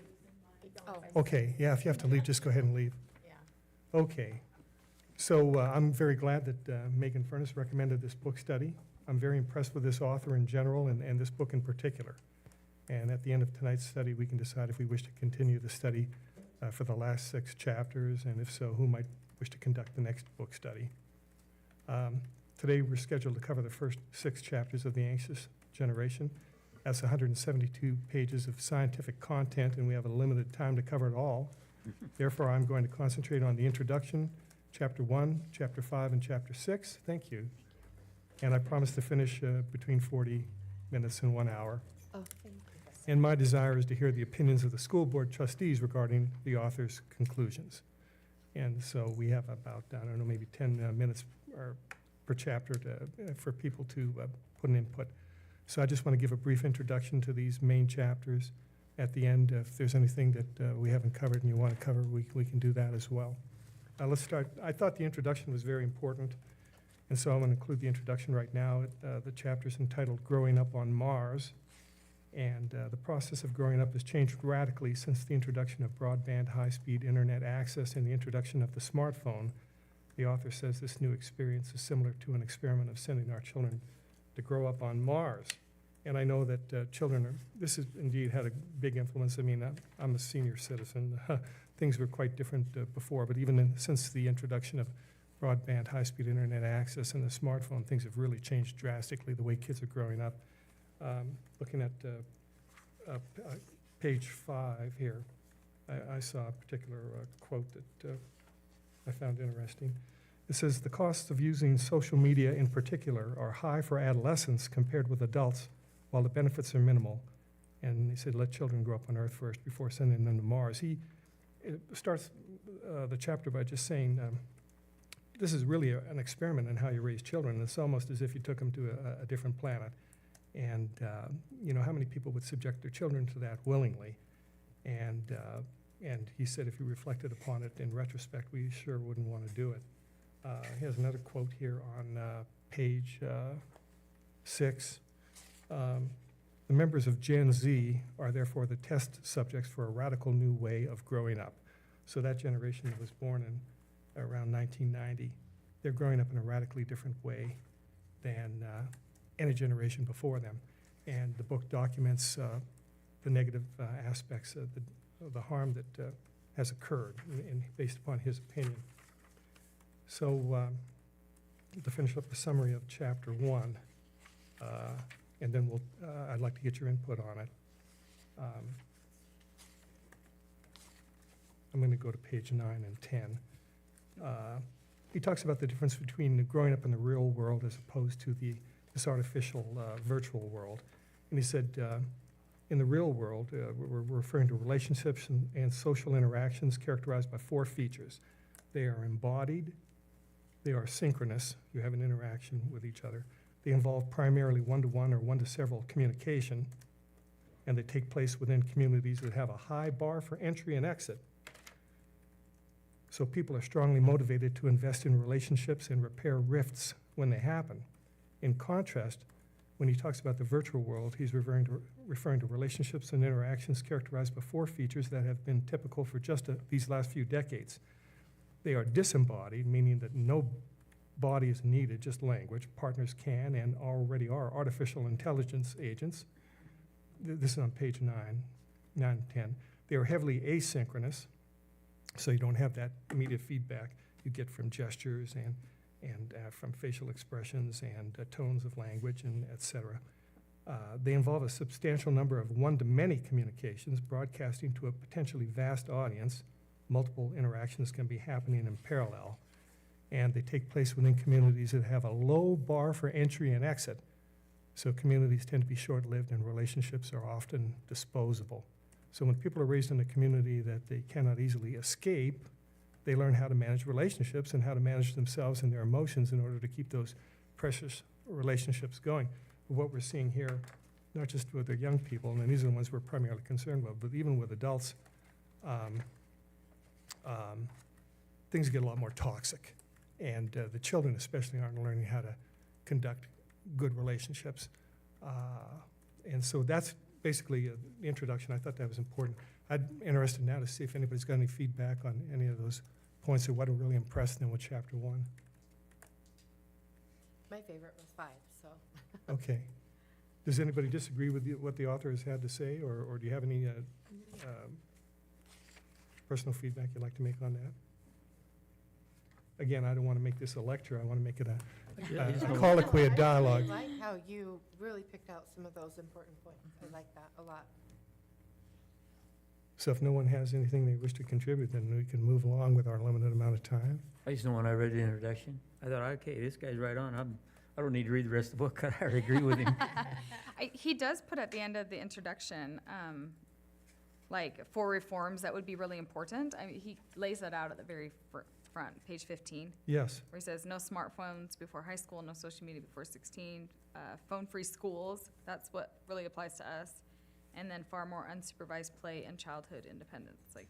be going. if I- Okay, yeah, if you have to leave, just go ahead and leave. Yeah. Okay, so I'm very glad that Megan Furness recommended this book study. I'm very impressed with this author in general and this book in particular. And at the end of tonight's study, we can decide if we wish to continue the study for the last 6 chapters, and if so, who might wish to conduct the next book study. Today, we're scheduled to cover the first 6 chapters of The Anxious Generation. That's 172 pages of scientific content, and we have a limited time to cover it all. Therefore, I'm going to concentrate on the introduction, Chapter 1, Chapter 5, and Chapter 6. Thank you. And I promise to finish between 40 minutes and 1 hour. Oh, thank you. And my desire is to hear the opinions of the school board trustees regarding the author's conclusions. And so we have about, I don't know, maybe 10 minutes per chapter for people to put an input. So I just want to give a brief introduction to these main chapters. At the end, if there's anything that we haven't covered and you want to cover, we can do that as well. Let's start. I thought the introduction was very important, and so I'm going to include the introduction right now. The chapter's entitled Growing Up on Mars. And the process of growing up has changed radically since the introduction of broadband high-speed internet access and the introduction of the smartphone. The author says this new experience is similar to an experiment of sending our children to grow up on Mars. And I know that this has indeed had a big influence. I mean, I'm a senior citizen. Things were quite different before, but even since the introduction of broadband high-speed internet access and the smartphone, things have really changed drastically, the way kids are growing up. Looking at page 5 here, I saw a particular quote that I found interesting. It says, "The costs of using social media in particular are high for adolescents compared with adults, while the benefits are minimal." And he said, let children grow up on Earth first before sending them to Mars. He starts the chapter by just saying, this is really an experiment in how you raise children. It's almost as if you took them to a different planet. And, how many people would subject their children to that willingly? And he said if you reflected upon it in retrospect, we sure wouldn't want to do it. He has another quote here on page 6. The members of Gen Z are therefore the test subjects for a radical new way of growing up. So that generation that was born in around 1990, they're growing up in a radically different way than any generation before them. And the book documents the negative aspects of the harm that has occurred based upon his opinion. So to finish up the summary of Chapter 1, and then I'd like to get your input on it. I'm going to go to page 9 and 10. He talks about the difference between growing up in the real world as opposed to this artificial virtual world. And he said, in the real world, we're referring to relationships and social interactions characterized by 4 features. They are embodied, they are synchronous, you have an interaction with each other. They involve primarily one-to-one or one-to-several communication, and they take place within communities that have a high bar for entry and exit. So people are strongly motivated to invest in relationships and repair rifts when they happen. In contrast, when he talks about the virtual world, he's referring to relationships and interactions characterized by 4 features that have been typical for just these last few decades. They are disembodied, meaning that no body is needed, just language. Partners can and already are artificial intelligence agents. This is on page 9 and 10. They are heavily asynchronous, so you don't have that immediate feedback you get from gestures and from facial expressions and tones of language, and et cetera. They involve a substantial number of one-to-many communications, broadcasting to a potentially vast audience. Multiple interactions can be happening in parallel, and they take place within communities that have a low bar for entry and exit. So communities tend to be short-lived and relationships are often disposable. So when people are raised in a community that they cannot easily escape, they learn how to manage relationships and how to manage themselves and their emotions in order to keep those precious relationships going. What we're seeing here, not just with the young people, and these are the ones we're primarily concerned with, but even with adults, things get a lot more toxic. And the children especially aren't learning how to conduct good relationships. And so that's basically the introduction. I thought that was important. I'm interested now to see if anybody's got any feedback on any of those points or what really impressed them with Chapter 1. My favorite was 5, so. Okay. Does anybody disagree with what the author has had to say, or do you have any personal feedback you'd like to make on that? Again, I don't want to make this a lecture. I want to make it a colloquy, a dialogue. I like how you really picked out some of those important points. I like that a lot. So if no one has anything they wish to contribute, then we can move along with our limited amount of time. I just know when I read the introduction, I thought, okay, this guy's right on. I don't need to read the rest of the book. I already agree with him. He does put at the end of the introduction, like, 4 reforms that would be really important. I mean, he lays that out at the very front, page 15, Yes, where he says, no smartphones before high school, no social media before 16, phone-free schools, that's what really applies to us, and then far more unsupervised play and childhood independence. Like,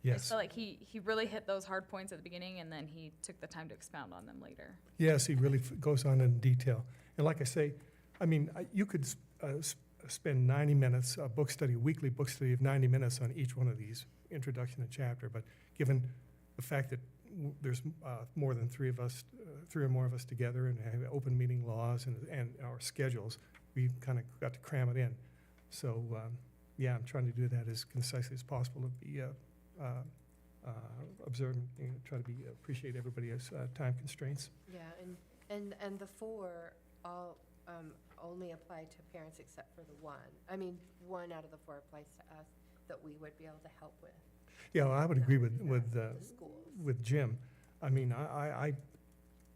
I yes. feel like he really hit those hard points at the beginning, and then he took the time to expound on them later. Yes, he really goes on in detail. And like I say, I mean, you could spend 90 minutes, a weekly book study of 90 minutes on each one of these, introduction and chapter, but given the fact that there's more than 3 or more of us together and have open meeting laws and our schedules, we kind of got to cram it in. So, yeah, I'm trying to do that as concisely as possible to be observant, try to appreciate everybody's time constraints. Yeah, and the 4 all only apply to parents except for the 1. I mean, 1 out of the 4 applies to us that we would be able to help with. Yeah, well, I would agree The schools. with Jim. I mean,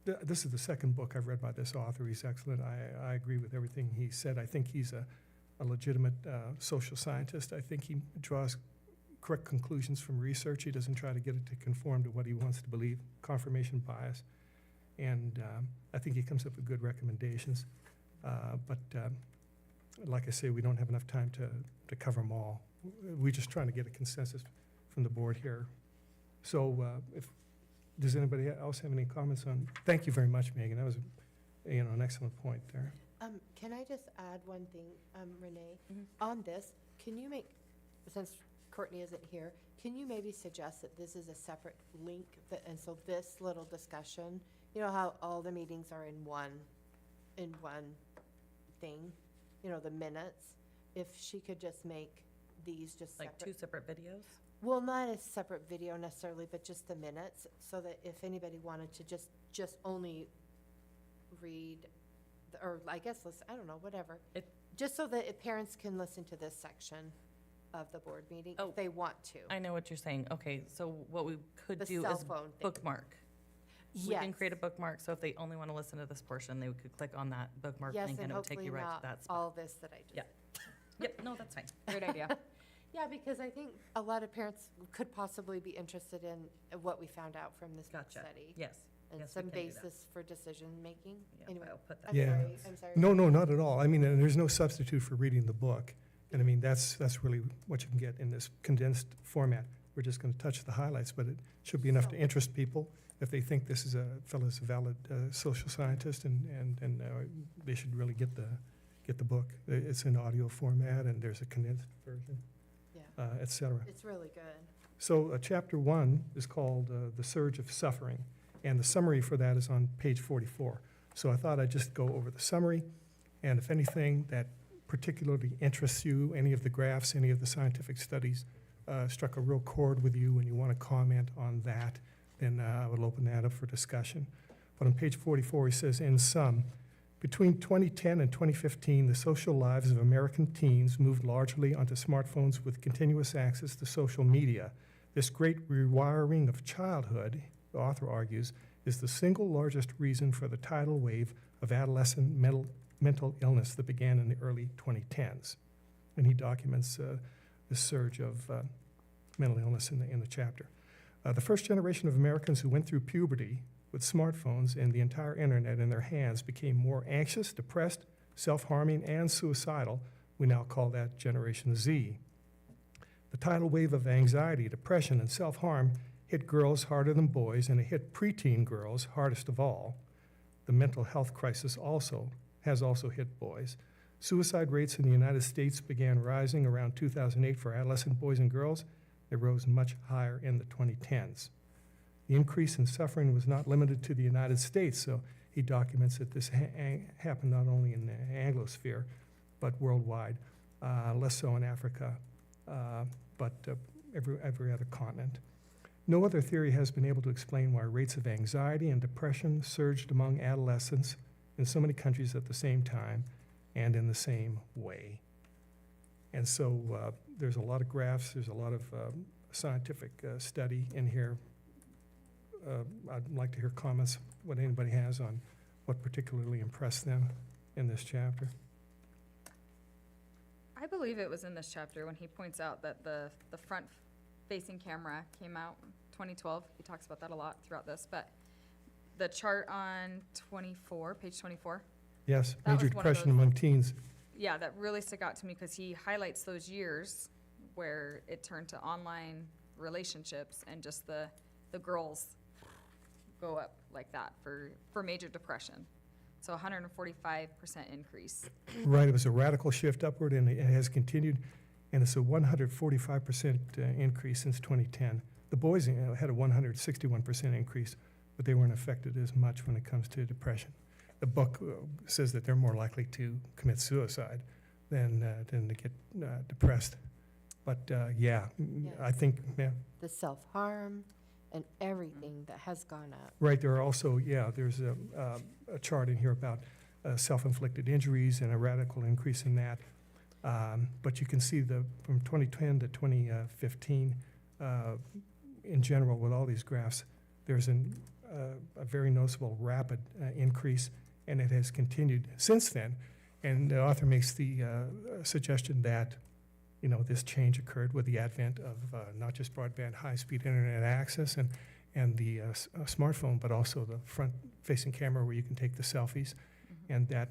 this is the second book I've read by this author. He's excellent. I agree with everything he said. I think he's a legitimate social scientist. I think he draws correct conclusions from research. He doesn't try to get it to conform to what he wants to believe, confirmation bias. And I think he comes up with good recommendations. But like I say, we don't have enough time to cover them all. We're just trying to get a consensus from the board here. So does anybody else have any comments on? Thank you very much, Megan. That was an excellent point there. Can I just add one thing, Renee? Mhm. On this, can you since Courtney isn't here, can you maybe suggest that this is a separate link, and so this little discussion, you know how all the meetings are in one thing, the minutes? If she could just make these just Like separate. 2 separate videos? Well, not a separate video necessarily, but just the minutes, so that if anybody wanted to just only read, or I guess listen, I don't know, whatever. Just so that parents can listen to this section of the board meeting Oh. if they want to. I know what you're saying. Okay, so what we could The do cell is phone thing. bookmark. We can create a bookmark, so if they only want to listen to this portion, they could click on that bookmark Yes, link and and it would take hopefully you right to not that spot. all this that I just. Yeah. Yep, no, that's fine. Great idea. Yeah, because I think a lot of parents could possibly be interested in what we found out from this Gotcha. study. Yes. And Yes, we some can do that. basis for decision-making. Yeah, Anyway, I'll put that. I'm Yeah. sorry, I'm sorry. No, not at all. I mean, and there's no substitute for reading the book. And I mean, that's really what you can get in this condensed format. We're just going to touch the highlights, but it should be enough to interest people if they think this is a fellow's a valid social scientist, and they should really get the book. It's in audio format, and there's a condensed version, Yeah, et cetera. it's really good. So chapter 1 is called The Surge of Suffering, and the summary for that is on page 44. So I thought I'd just go over the summary, and if anything that particularly interests you, any of the graphs, any of the scientific studies struck a real chord with you and you want to comment on that, then I will open that up for discussion. But on page 44, he says, in sum, between 2010 and 2015, the social lives of American teens moved largely onto smartphones with continuous access to social media. This great rewiring of childhood, the author argues, is the single largest reason for the tidal wave of adolescent mental illness that began in the early 2010s. And he documents this surge of mental illness in the chapter. The first generation of Americans who went through puberty with smartphones and the entire internet in their hands became more anxious, depressed, self-harming, and suicidal. We now call that Generation Z. The tidal wave of anxiety, depression, and self-harm hit girls harder than boys, and it hit preteen girls hardest of all. The mental health crisis has also hit boys. Suicide rates in the United States began rising around 2008 for adolescent boys and girls. They rose much higher in the 2010s. The increase in suffering was not limited to the United States, so he documents that this happened not only in the Anglosphere, but worldwide, less so in Africa, but every other continent. No other theory has been able to explain why rates of anxiety and depression surged among adolescents in so many countries at the same time and in the same way. And so there's a lot of graphs, there's a lot of scientific study in here. I'd like to hear comments, what anybody has on what particularly impressed them in this chapter. I believe it was in this chapter when he points out that the front-facing camera came out in 2012. He talks about that a lot throughout this, but the chart on 24, page 24, Yes, That was major one of depression those- among teens. yeah, that really stuck out to me because he highlights those years where it turned to online relationships and just the girls go up like that for major depression. So 145% increase. Right, it was a radical shift upward, and it has continued, and it's a 145% increase since 2010. The boys had a 161% increase, but they weren't affected as much when it comes to depression. The book says that they're more likely to commit suicide than to get depressed. But yeah, I think, yeah, The self-harm and everything that has gone up. right, there are also, yeah, there's a chart in here about self-inflicted injuries and a radical increase in that. But you can see from 2010 to 2015, in general, with all these graphs, there's a very noticeable rapid increase, and it has continued since then. And the author makes the suggestion that, you know, this change occurred with the advent of not just broadband high-speed internet access and the smartphone, but also the front-facing camera where you can take the selfies, and that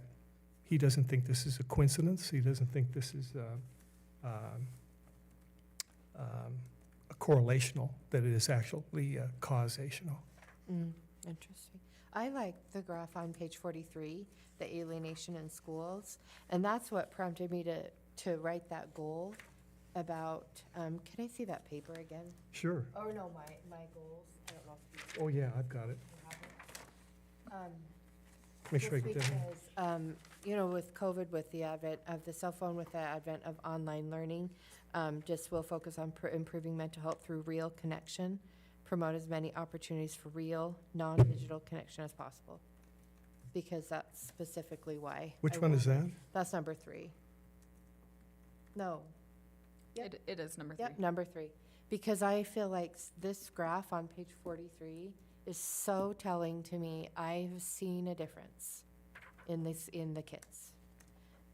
he doesn't think this is a coincidence. He doesn't think this is a correlational, that it is actually causational. Interesting. I like the graph on page 43, the alienation in schools, and that's what prompted me to write that goal about, can I see that paper again? Sure. Oh, no, my goals. I don't know if you Oh, yeah, I've got it. have it. Make sure I Just get that. because, you know, with COVID, with the advent of the cell phone, with the advent of online learning, just will focus on improving mental health through real connection, promote as many opportunities for real, non-digital connection as possible. Because that's specifically why. Which I one is wanted- that? That's number 3. No. Yep. It is number 3. Yep, number 3. Because I feel like this graph on page 43 is so telling to me. I've seen a difference in the kids.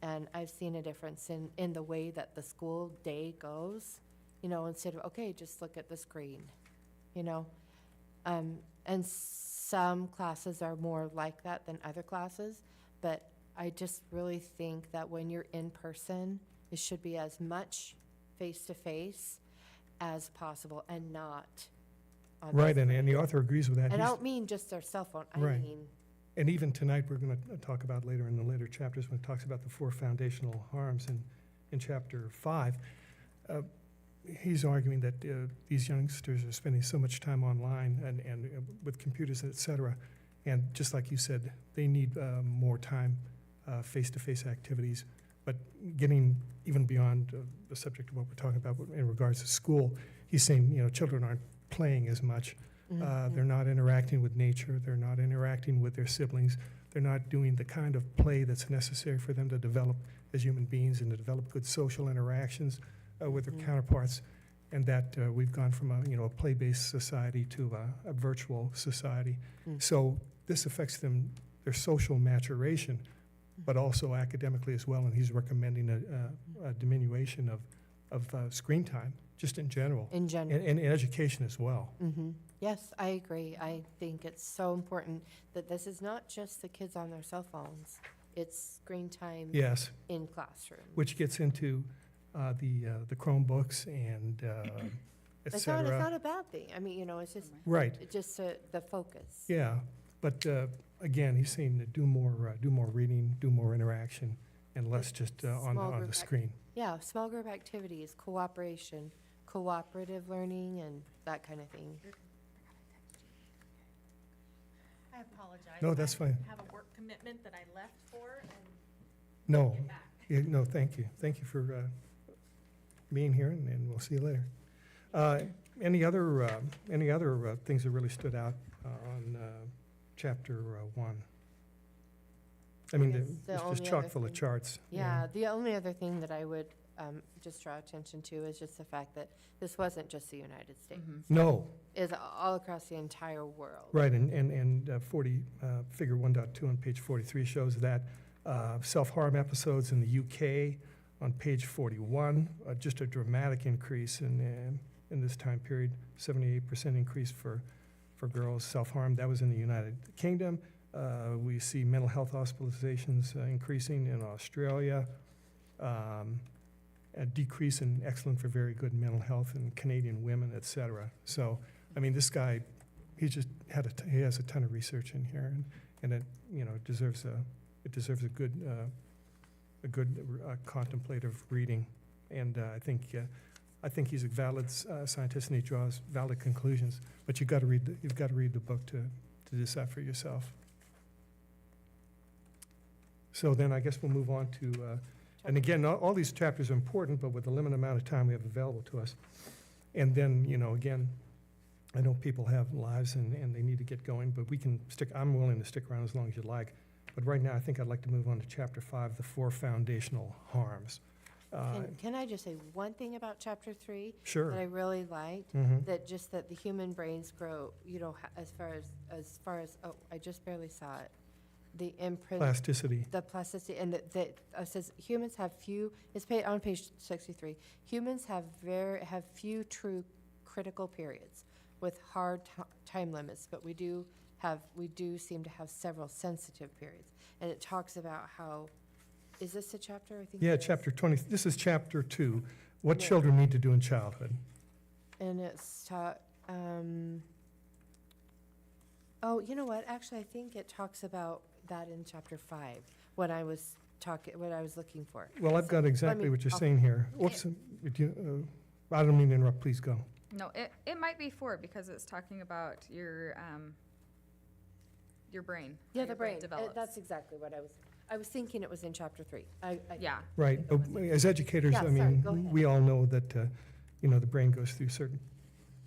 And I've seen a difference in the way that the school day goes, you know, instead of, okay, just look at the screen, you know? And some classes are more like that than other classes, but I just really think that when you're in person, it should be as much face-to-face as possible and not on the Right, and the screen. author agrees with that. I He's- don't mean just their cell phone, I Right. mean, And even tonight, we're going to talk about later in the later chapters, when it talks about the 4 foundational harms in chapter 5. He's arguing that these youngsters are spending so much time online and with computers, et cetera. And just like you said, they need more time, face-to-face activities. But getting even beyond the subject of what we're talking about in regards to school, he's saying, you know, children aren't playing as much. They're not interacting with nature. They're not interacting with their siblings. They're not doing the kind of play that's necessary for them to develop as human beings and to develop good social interactions with their counterparts. And that we've gone from a play-based society to a virtual society. So this affects their social maturation, but also academically as well. And he's recommending a diminution of screen time, just in general. in general. And education as well. Yes, I agree. I think it's so important that this is not just the kids on their cell phones. It's screen time Yes, in classroom. which gets into the Chromebooks and et It's not cetera. a bad thing. I mean, you know, it's just, Right, it's just the focus. yeah. But again, he's saying to do more reading, do more interaction, and less just on Small the group screen. Yeah, small group activities, cooperation, cooperative learning, and that kind of thing. I apologize. No, that's fine. I have a work commitment that I left for and No, get back. no, thank you. Thank you for being here, and we'll see you later. Any other things that really stood out on chapter 1? I mean, guess the it's just only chock other full of thing- charts. Yeah, the only other thing that I would just draw attention to is just the fact that this wasn't just the United States. No, It's all across the entire world. right, and figure 1.2 on page 43 shows that self-harm episodes in the UK on page 41, just a dramatic increase in this time period, 78% increase for girls self-harm. That was in the United Kingdom. We see mental health hospitalizations increasing in Australia, a decrease in excellent for very good mental health in Canadian women, et cetera. So, I mean, this guy, he just he has a ton of research in here, and it, deserves a good contemplative reading. And I think he's a valid scientist, and he draws valid conclusions. But you've got to read the book to decide for yourself. So then I guess we'll move on to, and again, all these chapters are important, but with the limited amount of time we have available to us. And then, again, I know people have lives and they need to get going, but I'm willing to stick around as long as you like. But right now, I think I'd like to move on to Chapter 5, the 4 foundational harms. Can I just say one thing about Chapter 3? Sure. That I really liked? Mhm. That the human brains grow, as far as, I just barely saw it. The imprint. Plasticity. The plasticity, and it says humans have few, on page 63, humans have few true critical periods with hard time limits, but we do seem to have several sensitive periods. And it talks about how, is this a chapter? I think Yeah, it is. Chapter 20, this is Chapter 2, what Yeah. children need to do in childhood. And it's taught, oh, you know what, actually, I think it talks about that in Chapter 5, what I was looking for. Well, I've got exactly what you're I'll- saying here. Whoops, I don't mean to interrupt, please go. No, it might be 4 because it's talking about your brain. how Yeah, your the brain, develops. that's exactly what I was thinking it was in Chapter 3. Yeah. Right, as educators, Yeah, I sorry, mean, go ahead. we all know that, the brain goes through certain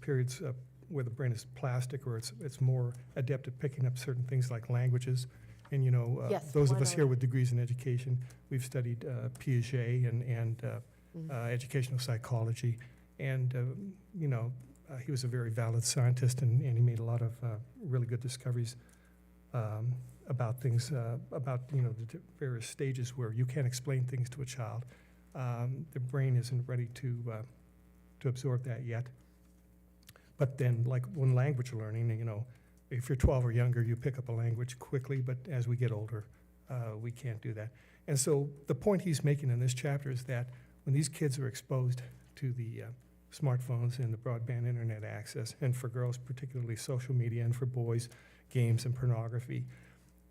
periods where the brain is plastic or it's more adept at picking up certain things like languages. And, Yes, those of us here 101. with degrees in education, we've studied Piaget and educational psychology. And, he was a very valid scientist and he made a lot of really good discoveries about things, about the various stages where you can't explain things to a child. The brain isn't ready to absorb that yet. But then, like when language learning, if you're 12 or younger, you pick up a language quickly, but as we get older, we can't do that. And so the point he's making in this chapter is that when these kids are exposed to the smartphones and the broadband internet access, and for girls particularly social media, and for boys, games and pornography,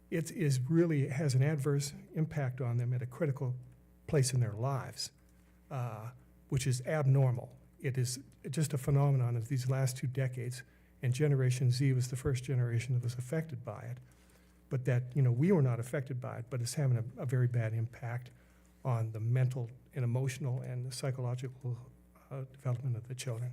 it really has an adverse impact on them at a critical place in their lives, which is abnormal. It is just a phenomenon of these last 2 decades, and Generation Z was the first generation that was affected by it. But that, we were not affected by it, but it's having a very bad impact on the mental and emotional and the psychological development of the children.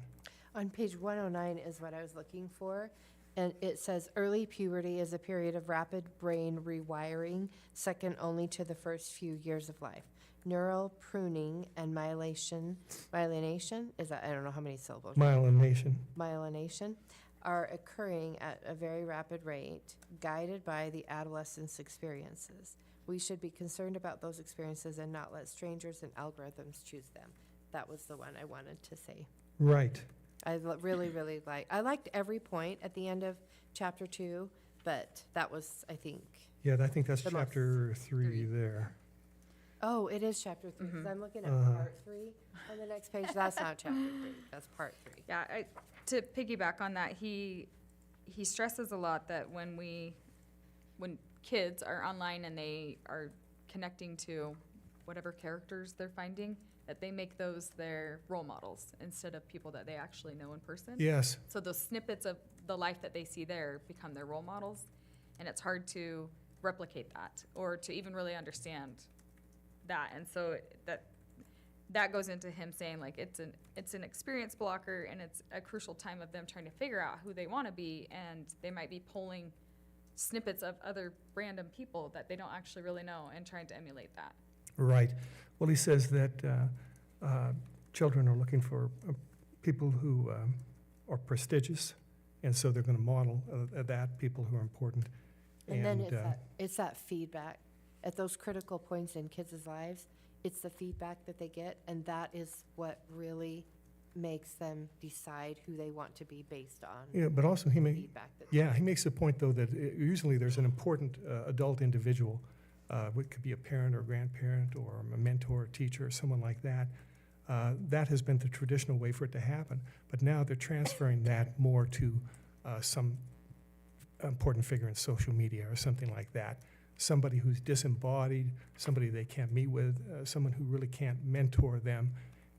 On page 109 is what I was looking for, and it says early puberty is a period of rapid brain rewiring, second only to the first few years of life. Neural pruning and myelination, is that, I don't know how many syllables. Myelination are occurring at a very rapid rate, guided by the adolescent's experiences. We should be concerned about those experiences and not let strangers and algorithms choose them. That was the one I wanted to say. Right. I really, really I liked every point at the end of Chapter 2, but that was, I think. Yeah, I think that's The most. Chapter 3 there. Oh, it is Chapter 3, because I'm looking at Part 3 on the next page. That's not Chapter 3, that's Part 3. Yeah, to piggyback on that, he stresses a lot that when kids are online and they are connecting to whatever characters they're finding, that they make those their role models instead of people that they actually know in person. Yes. So those snippets of the life that they see there become their role models, and it's hard to replicate that or to even really understand that. And so that goes into him saying, like, it's an experience blocker, and it's a crucial time of them trying to figure out who they want to be, and they might be pulling snippets of other random people that they don't actually really know and trying to emulate that. Right. Well, he says that children are looking for people who are prestigious, and so they're going to model that, people who are important. And then it's that feedback. At those critical points in kids' lives, it's the feedback that they get, and that is what really makes them decide who they want to be based on. Yeah, but also he makes the point, though, that usually there's an important adult individual, it could be a parent or a grandparent or a mentor, or teacher, or someone like that. That has been the traditional way for it to happen. But now they're transferring that more to some important figure in social media or something like that. Somebody who's disembodied, somebody they can't meet with, someone who really can't mentor them,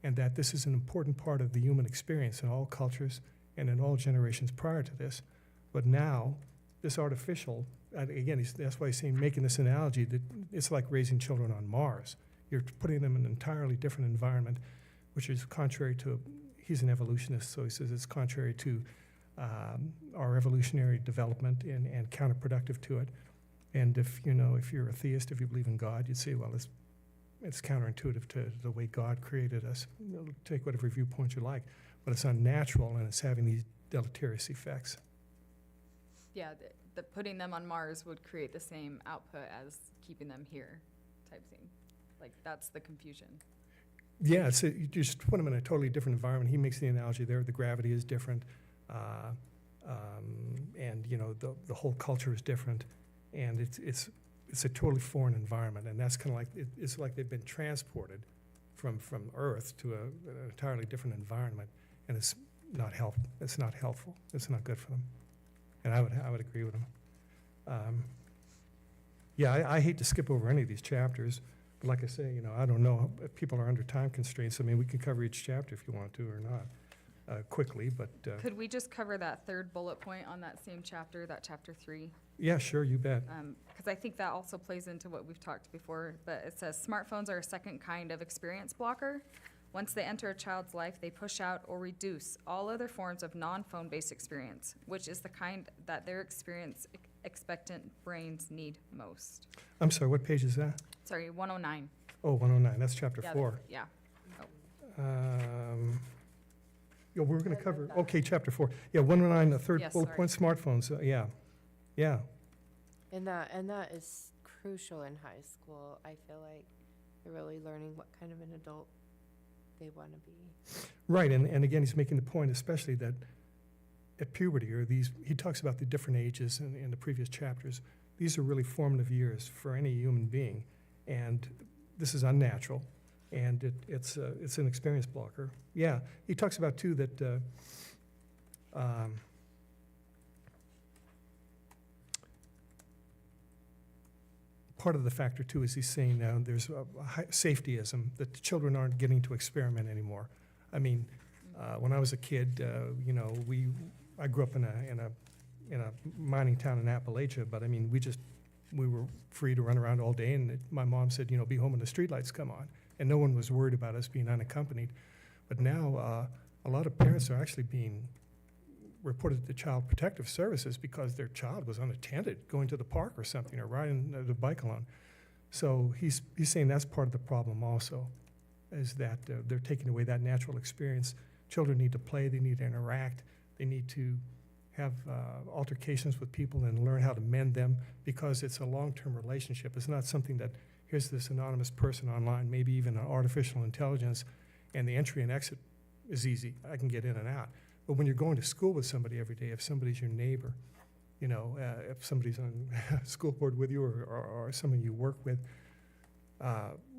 and that this is an important part of the human experience in all cultures and in all generations prior to this. But now, this artificial, again, that's why he's saying, making this analogy, that it's like raising children on Mars. You're putting them in an entirely different environment, which is contrary to, he's an evolutionist, so he says it's contrary to our evolutionary development and counterproductive to it. And if you're a theist, if you believe in God, you'd say, well, it's counterintuitive to the way God created us. Take whatever viewpoint you like, but it's unnatural and it's having these deleterious effects. Yeah, the putting them on Mars would create the same output as keeping them here type thing. Like, that's the confusion. Yeah, you just put them in a totally different environment. He makes the analogy there, the gravity is different, and the whole culture is different, and it's a totally foreign environment, and that's kind of like, it's like they've been transported from Earth to an entirely different environment, and it's not helpful. It's not helpful. It's not good for them, and I would agree with him. I hate to skip over any of these chapters. But like I say, I don't know if people are under time constraints. I mean, we can cover each chapter if you want to or not, quickly, but. Could we just cover that third bullet point on that same chapter, that chapter 3? Yeah, sure, you bet. Because I think that also plays into what we've talked before, but it says smartphones are a second kind of experience blocker. Once they enter a child's life, they push out or reduce all other forms of non-phone based experience, which is the kind that their experience expectant brains need most. I'm sorry, what page is that? Sorry, 109. Oh, 109, that's chapter Yeah, 4. Yeah. We're going to cover, okay, chapter 4. Yeah, 109, the third Yes, bullet sorry. point, smartphones, yeah. And that is crucial in high school. I feel like they're really learning what kind of an adult they want to be. Right, and again, he's making the point especially that at puberty, he talks about the different ages in the previous chapters. These are really formative years for any human being, and this is unnatural, and it's an experience blocker. Yeah, he talks about too that part of the factor too is he's saying now there's a safetyism, that the children aren't getting to experiment anymore. I mean, when I was a kid, I grew up in a mining town in Appalachia, but I mean, we were free to run around all day, and my mom said, be home when the streetlights come on, and no one was worried about us being unaccompanied. But now, a lot of parents are actually being reported to Child Protective Services because their child was unattended, going to the park or something, or riding the bike alone. So he's saying that's part of the problem also, is that they're taking away that natural experience. Children need to play, they need to interact, they need to have altercations with people and learn how to mend them, because it's a long-term relationship. It's not something that, here's this anonymous person online, maybe even an artificial intelligence, and the entry and exit is easy. I can get in and out. But when you're going to school with somebody every day, if somebody's your neighbor, if somebody's on school board with you or someone you work with,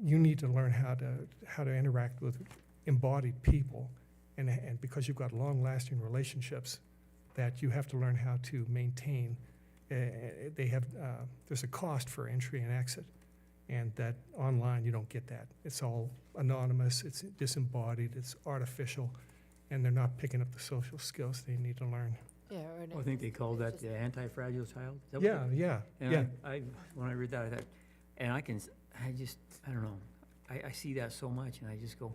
you need to learn how to interact with embodied people, and because you've got long-lasting relationships that you have to learn how to maintain. There's a cost for entry and exit, and that online you don't get that. It's all anonymous, it's disembodied, it's artificial, and they're not picking up the social skills they need to learn. Yeah, I think they called that the anti-fragile child. Is that what Yeah, they- yeah, And yeah. when I read that, I thought, and I don't know, I see that so much, and I just go,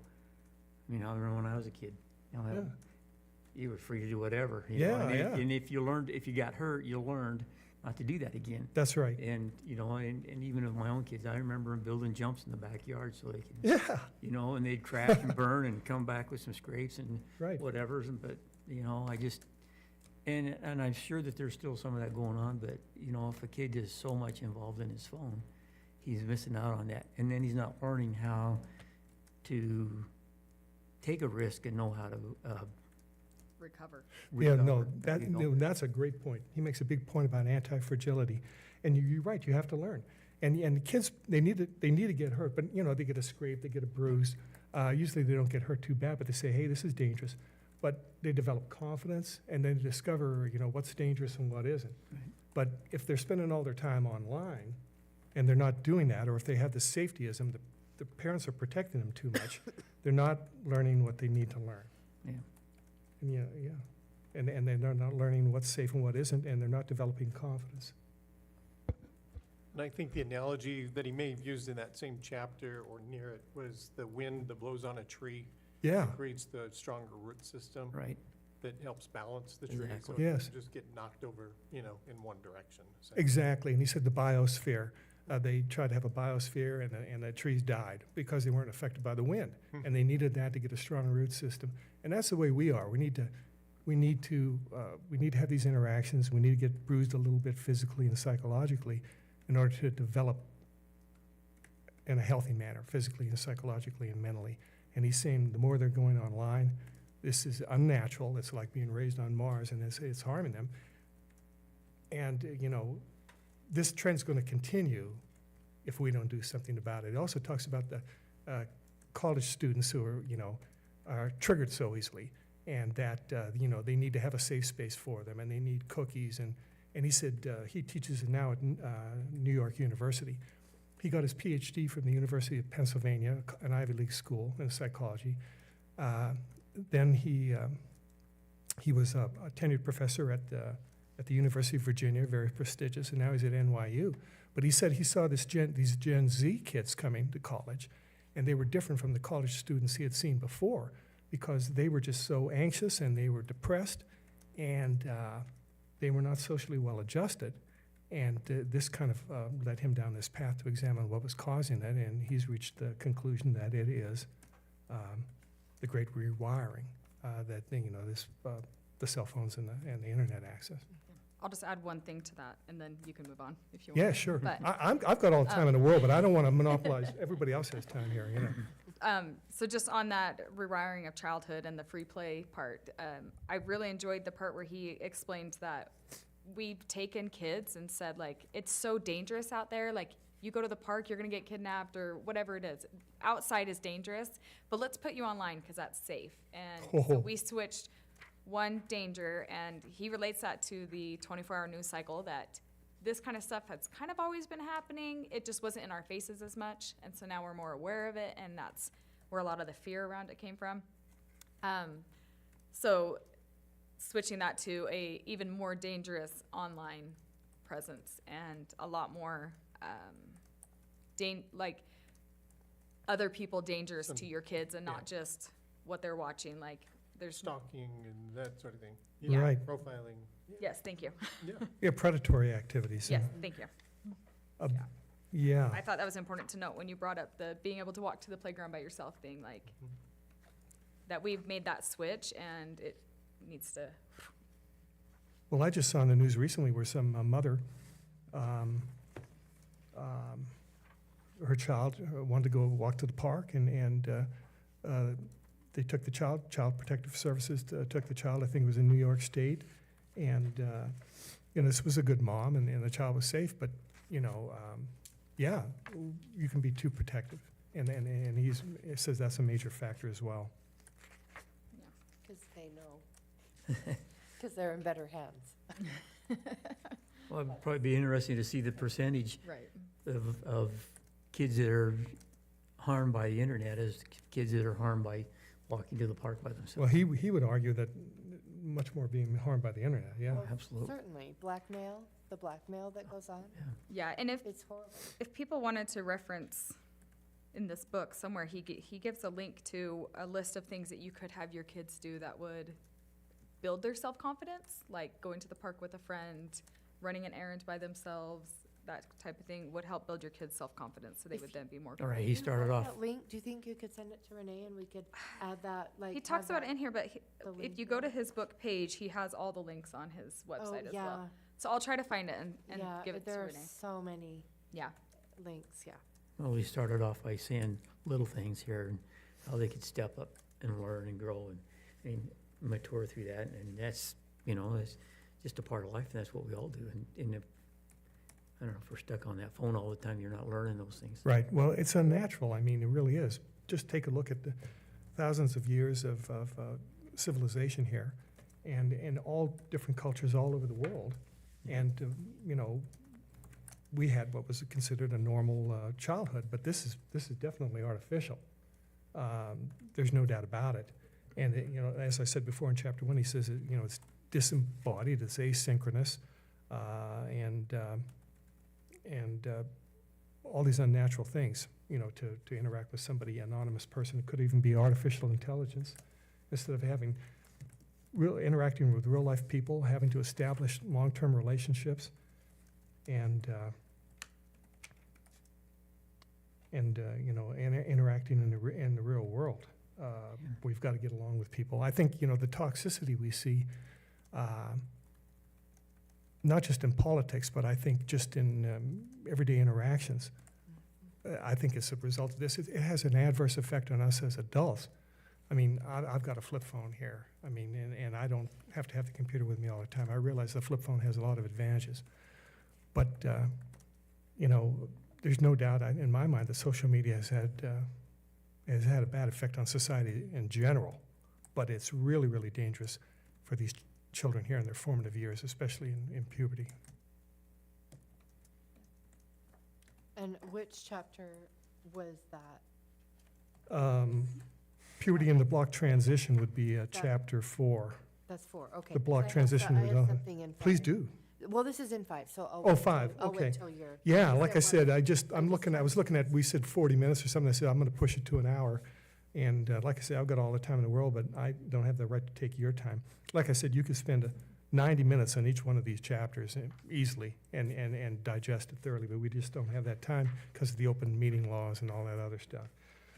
I remember when I was a kid, you were free to do whatever. You know, Yeah, and yeah. And if you got hurt, you learned not to do that again. That's right. And, you know, and even with my own kids, I remember them building jumps in the backyard so they could, Yeah, you know, and they'd crash and burn and come back with some scrapes and right. whatever. But, you know, I just, and I'm sure that there's still some of that going on, but, you know, if a kid is so much involved in his phone, he's missing out on that. And then he's not learning how to take a risk and know how to Recover. Yeah, no, recover. There that, you go. no, that's a great point. He makes a big point about anti-fragility. And you're right, you have to learn. And the kids, they need to get hurt, but, you know, they get a scrape, they get a bruise. Usually they don't get hurt too bad, but they say, hey, this is dangerous. But they develop confidence, and then discover, you know, what's dangerous and what isn't. Right. But if they're spending all their time online, and they're not doing that, or if they have the safetyism, the parents are protecting them too much, they're not learning what they need to learn. Yeah. And yeah. And they're not learning what's safe and what isn't, and they're not developing confidence. And I think the analogy that he may have used in that same chapter or near it was the wind that blows on a tree. Yeah, Creates the stronger root system Right. that helps balance the tree. So Exactly. it Yes. doesn't just get knocked over, you know, in one direction. So- exactly. And he said the biosphere. They tried to have a biosphere, and the trees died because they weren't affected by the wind. And they needed that to get a strong root system. And that's the way we are. We need to have these interactions. We need to get bruised a little bit physically and psychologically in order to develop in a healthy manner, physically and psychologically and mentally. And he's saying the more they're going online, this is unnatural. It's like being raised on Mars, and it's harming them. And, you know, this trend's going to continue if we don't do something about it. It also talks about the college students who are, you know, are triggered so easily, and that, you know, they need to have a safe space for them, and they need cookies. And he said he teaches now at New York University. He got his PhD from the University of Pennsylvania, an Ivy League school in psychology. Then he was a tenured professor at the University of Virginia, very prestigious, and now he's at NYU. But he said he saw these Gen Z kids coming to college, and they were different from the college students he had seen before because they were just so anxious and they were depressed, and they were not socially well adjusted. And this kind of led him down this path to examine what was causing that, and he's reached the conclusion that it is the great rewiring that thing, you know, this the cell phones and the internet access. I'll just add one thing to that, and then you can move on if you want. Yeah, sure. But, I've got all the time in the world, but I don't want to monopolize everybody else's time here, you know. So just on that rewiring of childhood and the free play part, I really enjoyed the part where he explained that we've taken kids and said, like, it's so dangerous out there. Like, you go to the park, you're going to get kidnapped or whatever it is. Outside is dangerous, but let's put you online because that's safe. And so we switched one danger, and he relates that to the 24-hour news cycle, that this kind of stuff has kind of always been happening. It just wasn't in our faces as much, and so now we're more aware of it, and that's where a lot of the fear around it came from. So switching that to a even more dangerous online presence and a lot more like other people dangerous to your kids, and not just what they're watching. Like, there's Stalking and that sort of thing. Yeah. Right. Profiling. Yes, thank you. Yeah. Yeah, predatory activities. Yes, thank you. Yeah. I thought that was important to note when you brought up the being able to walk to the playground by yourself thing, like that we've made that switch, and it needs to. Well, I just saw in the news recently where some mother, her child wanted to go walk to the park, and they took the child. Child Protective Services took the child. I think it was in New York State, and you know, this was a good mom, and the child was safe. But you know, yeah, you can be too protective, and he says that's a major factor as well. Because they know. Because they're in better hands. Well, it'd probably be interesting to see the percentage Right. of kids that are harmed by the internet as kids that are harmed by walking to the park by themselves. Well, he would argue that much more being harmed by the internet. Yeah. Well, absolutely. Certainly. Blackmail, the blackmail that goes on, Yeah, and it's horrible. if people wanted to reference in this book somewhere, he gives a link to a list of things that you could have your kids do that would build their self-confidence, like going to the park with a friend, running an errand by themselves, that type of thing would help build your kids' self-confidence, so they would then be more. All right, he You started have off, that link, do you think you could send it to Renee and we could add that, like? He talks have about it in here, but the if link you go to there? his book page, he has all the links on his Oh, website as yeah, well. So I'll try to find it and yeah, give it to there are Renee. so many Yeah. links, yeah. well, he started off by saying little things here and how they could step up and learn and grow and mature through that. And that's, you know, it's just a part of life. That's what we all do. And if, I don't know, if we're stuck on that phone all the time, you're not learning those things. Right, well, it's unnatural, I mean, it really is. Just take a look at the thousands of years of civilization here, and all different cultures all over the world. And, you know, we had what was considered a normal childhood, but this is definitely artificial. There's no doubt about it. And, you know, as I said before in chapter 1, he says, you know, it's disembodied, it's asynchronous, and all these unnatural things, you know, to interact with somebody, anonymous person. It could even be artificial intelligence, instead of having interacting with real life people, having to establish long-term relationships, and you know, interacting in the real world. We've got to get along with people. I think, you know, the toxicity we see, not just in politics, but I think just in everyday interactions, I think it's a result of this. It has an adverse effect on us as adults. I mean, I've got a flip phone here. I mean, and I don't have to have the computer with me all the time. I realize the flip phone has a lot of advantages. But, you know, there's no doubt in my mind that social media has had a bad effect on society in general. But it's really, really dangerous for these children here in their formative years, especially in puberty. And which chapter was that? Puberty and the block transition would be chapter 4. That's 4, okay. The block 'cause I have transition. I have something in 5. Please do. Well, this is in 5, so I'll. Oh, wait 5, till- I'll okay. wait till you're. Yeah, is like there I said, one- I was looking at, we said 40 minutes or something. I said, I'm going to push it to an hour. And like I said, I've got all the time in the world, but I don't have the right to take your time. Like I said, you could spend 90 minutes on each one of these chapters easily and digest it thoroughly, but we just don't have that time because of the open meeting laws and all that other stuff.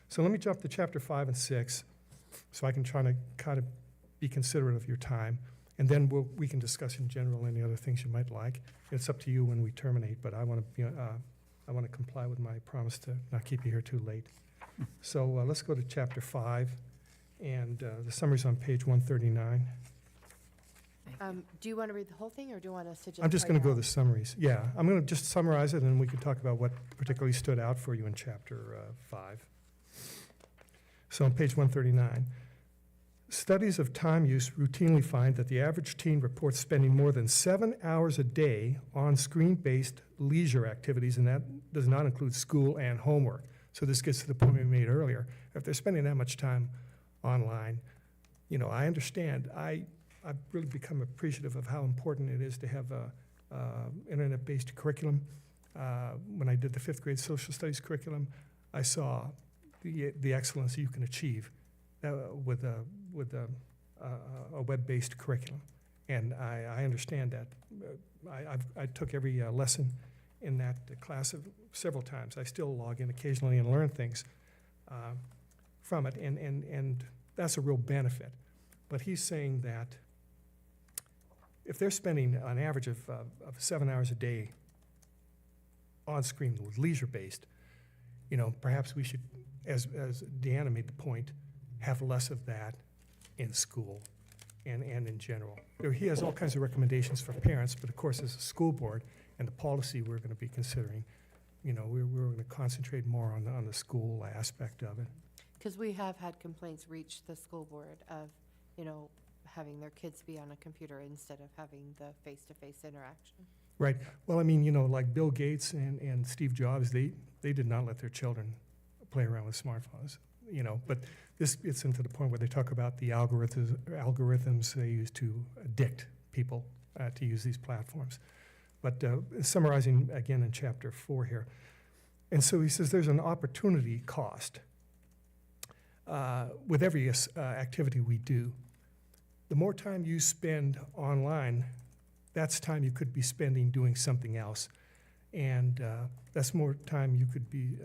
So let me jump to chapter 5 and 6 so I can try to kind of be considerate of your time. And then we can discuss in general any other things you might like. It's up to you when we terminate, but I want to comply with my promise to not keep you here too late. So let's go to chapter 5, and the summary's on page 139. Do you want to read the whole thing, or do you want us to just? I'm just point going to go out? to the summaries. Yeah, I'm going to just summarize it, and then we can talk about what particularly stood out for you in chapter 5. So on page 139, studies of time use routinely find that the average teen reports spending more than 7 hours a day on screen-based leisure activities, and that does not include school and homework. So this gets to the point we made earlier. If they're spending that much time online, you know, I understand. I've really become appreciative of how important it is to have a internet-based curriculum. When I did the 5th grade social studies curriculum, I saw the excellence you can achieve with a web-based curriculum, and I understand that. I took every lesson in that class several times. I still log in occasionally and learn things from it, and that's a real benefit. But he's saying that if they're spending an average of 7 hours a day on screen with leisure-based, you know, perhaps we should, as Deanna made the point, have less of that in school and in general. He has all kinds of recommendations for parents, but of course, as a school board and the policy we're going to be considering, you know, we're going to concentrate more on the school aspect of it. Because we have had complaints reach the school board of, you know, having their kids be on a computer instead of having the face-to-face interaction. Right. Well, I mean, you know, like Bill Gates and Steve Jobs, they did not let their children play around with smartphones, you know, but this gets into the point where they talk about the algorithms they use to addict people to use these platforms. But summarizing again in chapter 4 here. And so he says there's an opportunity cost with every activity we do. The more time you spend online that's time you could be spending doing something else. And that's more time you could be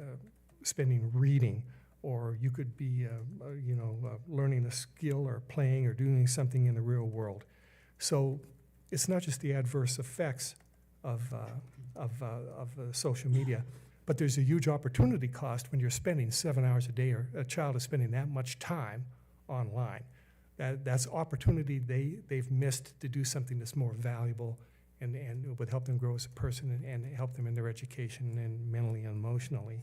spending reading, or you could be, learning a skill or playing or doing something in the real world. So it's not just the adverse effects of social media, but there's a huge opportunity cost when you're spending 7 hours a day, or a child is spending that much time online. That's opportunity they've missed to do something that's more valuable and would help them grow as a person and help them in their education and mentally and emotionally.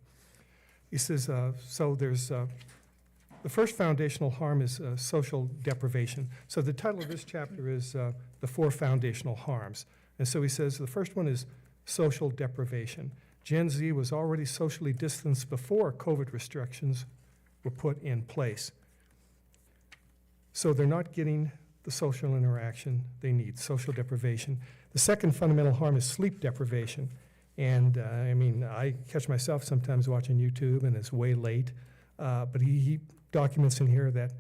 He says, so there's, the first foundational harm is social deprivation. So the title of this chapter is The 4 Foundational Harms. And so he says the first one is social deprivation. Gen Z was already socially distanced before COVID restrictions were put in place. So they're not getting the social interaction they need, social deprivation. The second fundamental harm is sleep deprivation. And I catch myself sometimes watching YouTube and it's way late, but he documents in here that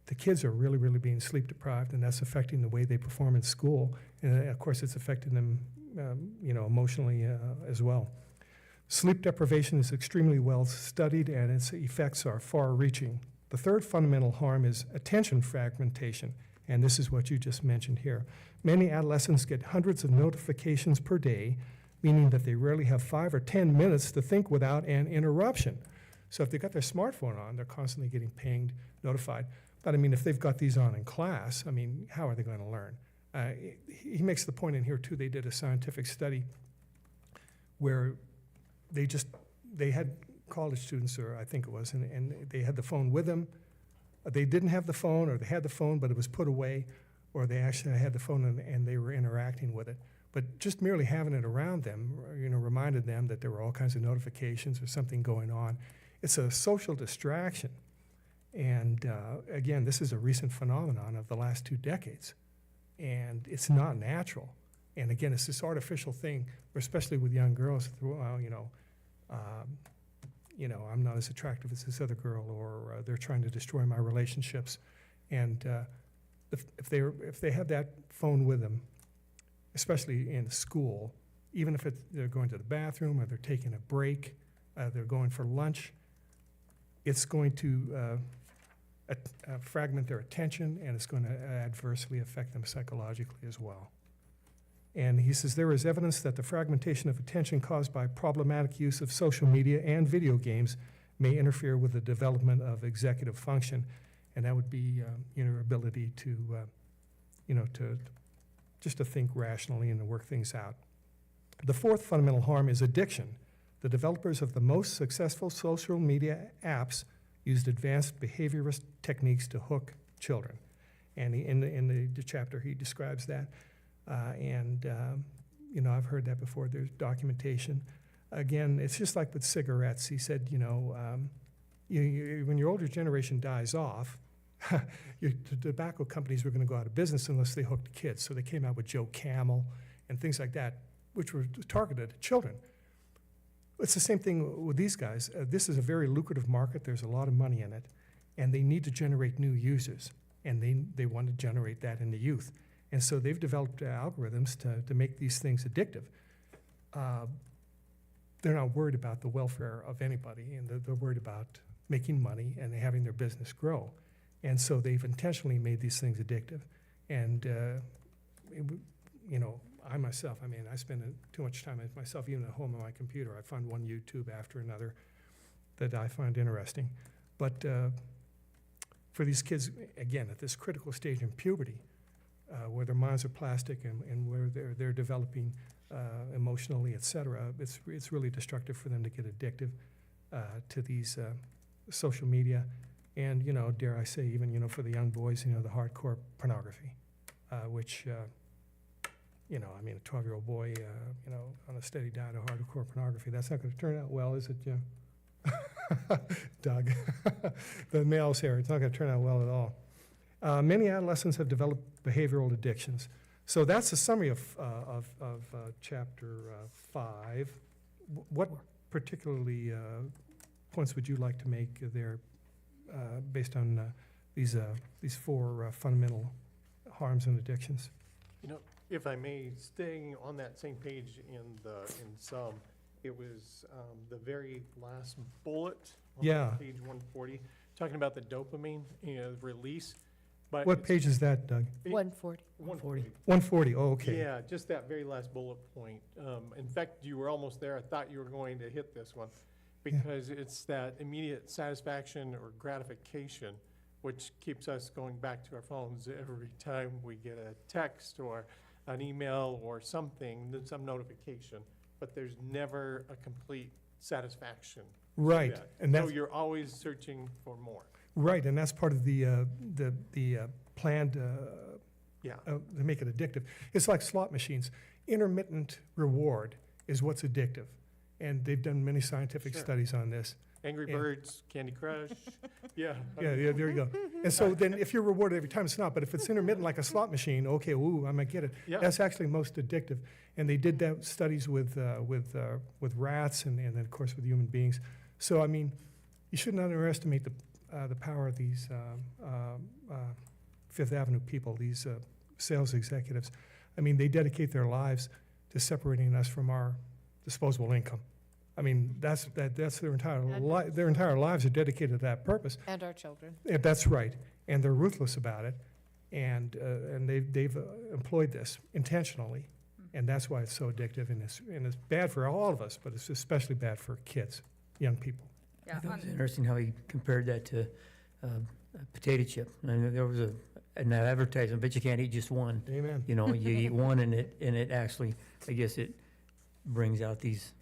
the kids are really, really being sleep deprived, and that's affecting the way they perform in school. And of course, it's affecting them, emotionally as well. Sleep deprivation is extremely well studied, and its effects are far-reaching. The third fundamental harm is attention fragmentation, and this is what you just mentioned here. Many adolescents get hundreds of notifications per day, meaning that they rarely have 5 or 10 minutes to think without an interruption. So if they've got their smartphone on, they're constantly getting pinged, notified. But if they've got these on in class, how are they going to learn? He makes the point in here too, they did a scientific study where they had college students, or I think it was, and they had the phone with them. They didn't have the phone, or they had the phone but it was put away, or they actually had the phone and they were interacting with it. But just merely having it around them, reminded them that there were all kinds of notifications or something going on. It's a social distraction. And again, this is a recent phenomenon of the last 2 decades. And it's not natural. And again, it's this artificial thing, especially with young girls, I'm not as attractive as this other girl, or they're trying to destroy my relationships. And if they have that phone with them, especially in school, even if they're going to the bathroom or they're taking a break, they're going for lunch, it's going to fragment their attention, and it's going to adversely affect them psychologically as well. And he says there is evidence that the fragmentation of attention caused by problematic use of social media and video games may interfere with the development of executive function, and that would be your ability to to think rationally and to work things out. The fourth fundamental harm is addiction. The developers of the most successful social media apps used advanced behaviorist techniques to hook children. And in the chapter, he describes that. I've heard that before. There's documentation. Again, it's just like with cigarettes. He said, when your older generation dies off, the tobacco companies were going to go out of business unless they hooked kids. So they came out with Joe Camel and things like that, which were targeted at children. It's the same thing with these guys. This is a very lucrative market. There's a lot of money in it, and they need to generate new users, and they want to generate that in the youth. And so they've developed algorithms to make these things addictive. They're not worried about the welfare of anybody, and they're worried about making money and having their business grow. And so they've intentionally made these things addictive. And, I myself, I spend too much time myself, even at home on my computer. I find one YouTube after another that I find interesting. But for these kids, again, at this critical stage in puberty, where their minds are plastic and where they're developing emotionally, et cetera, it's really destructive for them to get addictive to these social media. And, dare I say, even, for the young boys, the hardcore pornography, which, a 12-year-old boy, on a steady diet of hardcore pornography, that's not going to turn out well, is it, Jim? Doug, the male's here, it's not going to turn out well at all. Many adolescents have developed behavioral addictions. So that's a summary of chapter 5. What particularly points would you like to make there based on these 4 fundamental harms and addictions? If I may, staying on that same page in some, it was the very last bullet on Yeah. page 140, talking about the dopamine release. But What it's page is that, Doug? 140. 140. 140, oh, okay. Yeah, just that very last bullet point. In fact, you were almost there. I thought you were going to hit this one because it's that immediate satisfaction or gratification which keeps us going back to our phones every time we get a text or an email or something, some notification. But there's never a complete satisfaction. to Right, that. and So that's, you're always searching for more. right, and that's part of the planned, Yeah. to make it addictive. It's like slot machines. Intermittent reward is what's addictive. And they've done many scientific Sure. studies on this. Angry Yeah. Birds, Candy Crush. Yeah. Yeah, there you go. And so then if you're rewarded every time, it's not. But if it's intermittent like a slot machine, okay, ooh, I might get it. Yeah. That's actually most addictive. And they did that studies with rats and then, of course, with human beings. So, I mean, you shouldn't underestimate the power of these Fifth Avenue people, these sales executives. I mean, they dedicate their lives to separating us from our disposable income. I mean, that's their entire lives are dedicated to that purpose. And our children. Yeah, that's right, and they're ruthless about it, and they've employed this intentionally, and that's why it's so addictive, and it's bad for all of us, but it's especially bad for kids, young people. I thought it was interesting how he compared that to a potato chip. And there was an advertisement, but you can't eat just one. Amen. You know, you eat one and it actually, I guess it brings out these.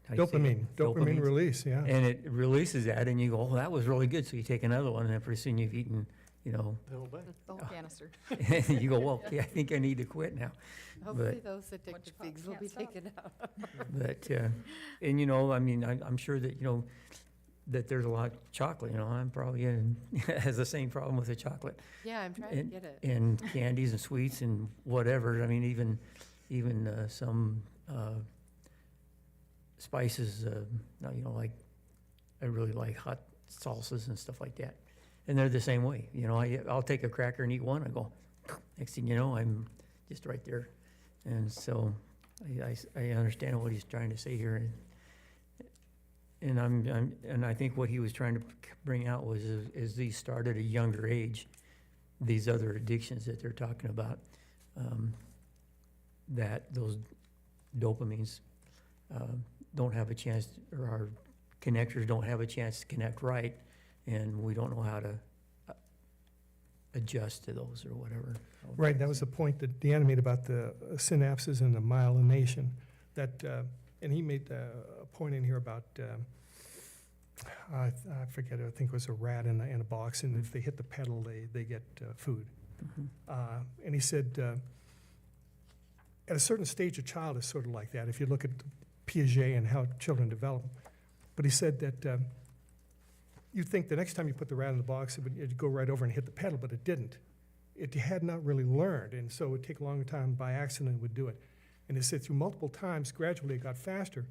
how do you say it? Dopamine release, yeah. And it releases that and you go, oh, that was really good. So you take another one and then pretty soon you've eaten, you know, The whole bag. The whole canister. and you go, well, okay, I think I need to quit now. Hopefully But- those addictive things will be taken out. But, and you know, I mean, I'm sure that, you know, that there's a lot of chocolate, you know, I'm probably has the same problem with the chocolate. Yeah, I'm trying to And- get it. And candies and sweets and whatever, I mean, even some spices, you know, like, I really like hot salsas and stuff like that. And they're the same way, you know, I'll take a cracker and eat one, I go, next thing you know, I'm just right there. And so I understand what he's trying to say here. And I think what he was trying to bring out was, is these start at a younger age, these other addictions that they're talking about, that those dopamines don't have a chance, or our connectors don't have a chance to connect right, and we don't know how to adjust to those or whatever. Right, that was the point that Deanna made about the synapses and the myelination. That, and he made a point in here about, I forget, I think it was a rat in a box, and if they hit the pedal, they get food. And he said, at a certain stage, a child is sort of like that, if you look at Piaget and how children develop. But he said that you'd think the next time you put the rat in the box, it'd go right over and hit the pedal, but it didn't. It had not really learned, and so it would take a long time, by accident, it would do it. And he said through multiple times, gradually it got faster,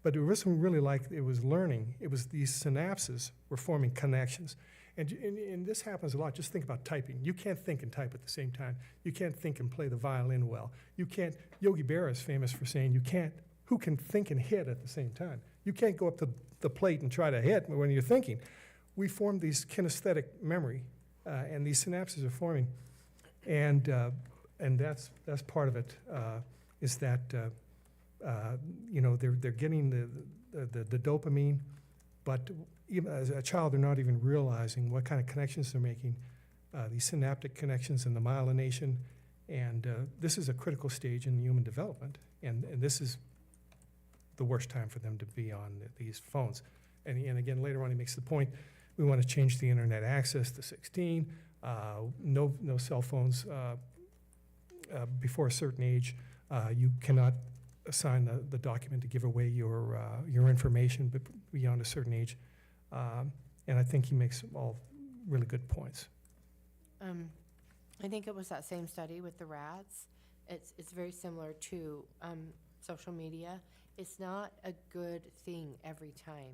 but it wasn't really like it was learning. It was these synapses were forming connections. And this happens a lot. Just think about typing. You can't think and type at the same time. You can't think and play the violin well. You can't, Yogi Berra is famous for saying who can think and hit at the same time? You can't go up to the plate and try to hit when you're thinking. We form these kinesthetic memory, and these synapses are forming. And that's part of it, is that, you know, they're getting the dopamine, but even as a child, they're not even realizing what kind of connections they're making, these synaptic connections and the myelination. And this is a critical stage in human development. And this is the worst time for them to be on these phones. And again, later on, he makes the point, we want to change the internet access to 16, no cell phones before a certain age. You cannot assign the document to give away your information beyond a certain age. And I think he makes all really good points. I think it was that same study with the rats. It's very similar to social media. It's not a good thing every time.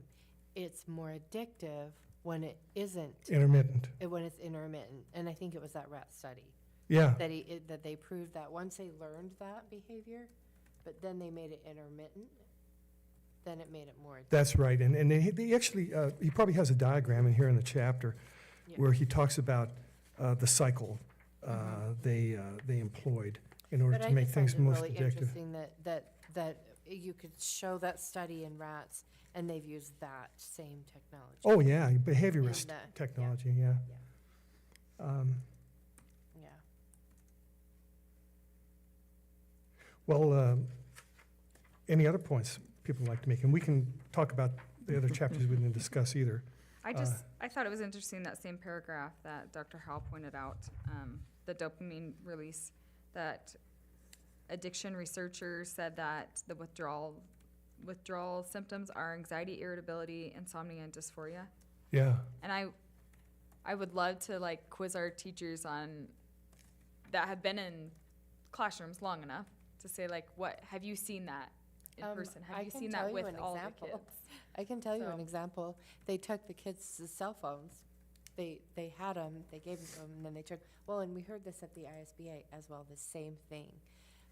It's more addictive when it isn't. Intermittent. When it's intermittent. And I think it was that rat study. Yeah, That they proved that once they learned that behavior, but then they made it intermittent, then it made it more. that's right. And they actually, he probably has a diagram in here in the chapter Yeah. where he talks about the cycle they employed in order But to I make just things find it most really addictive. interesting that you could show that study in rats, and they've used that same technology. Oh, yeah, behaviorist yeah. technology, yeah. Yeah. Well, any other points people would like to make? And we can talk about the other chapters we didn't discuss either. I thought it was interesting, that same paragraph that Dr. Howell pointed out, the dopamine release, that addiction researchers said that the withdrawal symptoms are anxiety, irritability, insomnia, and dysphoria. Yeah, And I would love to like quiz our teachers on that have been in classrooms long enough to say like, what have you seen that in person? I Have you can seen tell that you with an all example. the kids? I can tell you an So- example. They took the kids' cell phones. They had them, they gave them to them, and then they took, well, and we heard this at the ISBA as well, the same thing.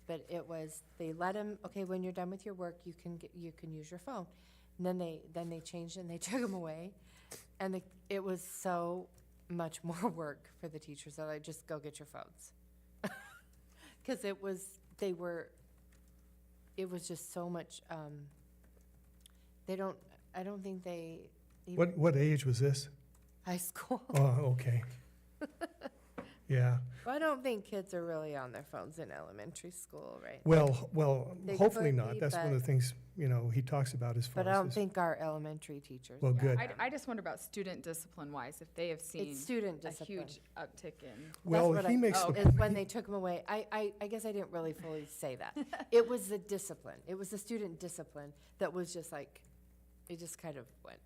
But it was, they let them, okay, when you're done with your work, you can use your phone. And then they changed it and they took them away. And it was so much more work for the teachers. They're like, just go get your phones. Because it was just so much, I don't think they even, what age was this? high school. Oh, okay. Yeah, Well, I don't think kids are really on their phones in elementary school, right? well, They hopefully could not. be, That's one of but- the things, he talks about as far But I as don't this. think our elementary teachers. Well, good. I just wonder about student discipline wise, if they have seen It's student a discipline. huge uptick in. Well, That's what he I- makes oh, the is when they took them away. I guess I didn't really fully say that. It was the discipline. It was the student discipline that was just like, it just kind of went.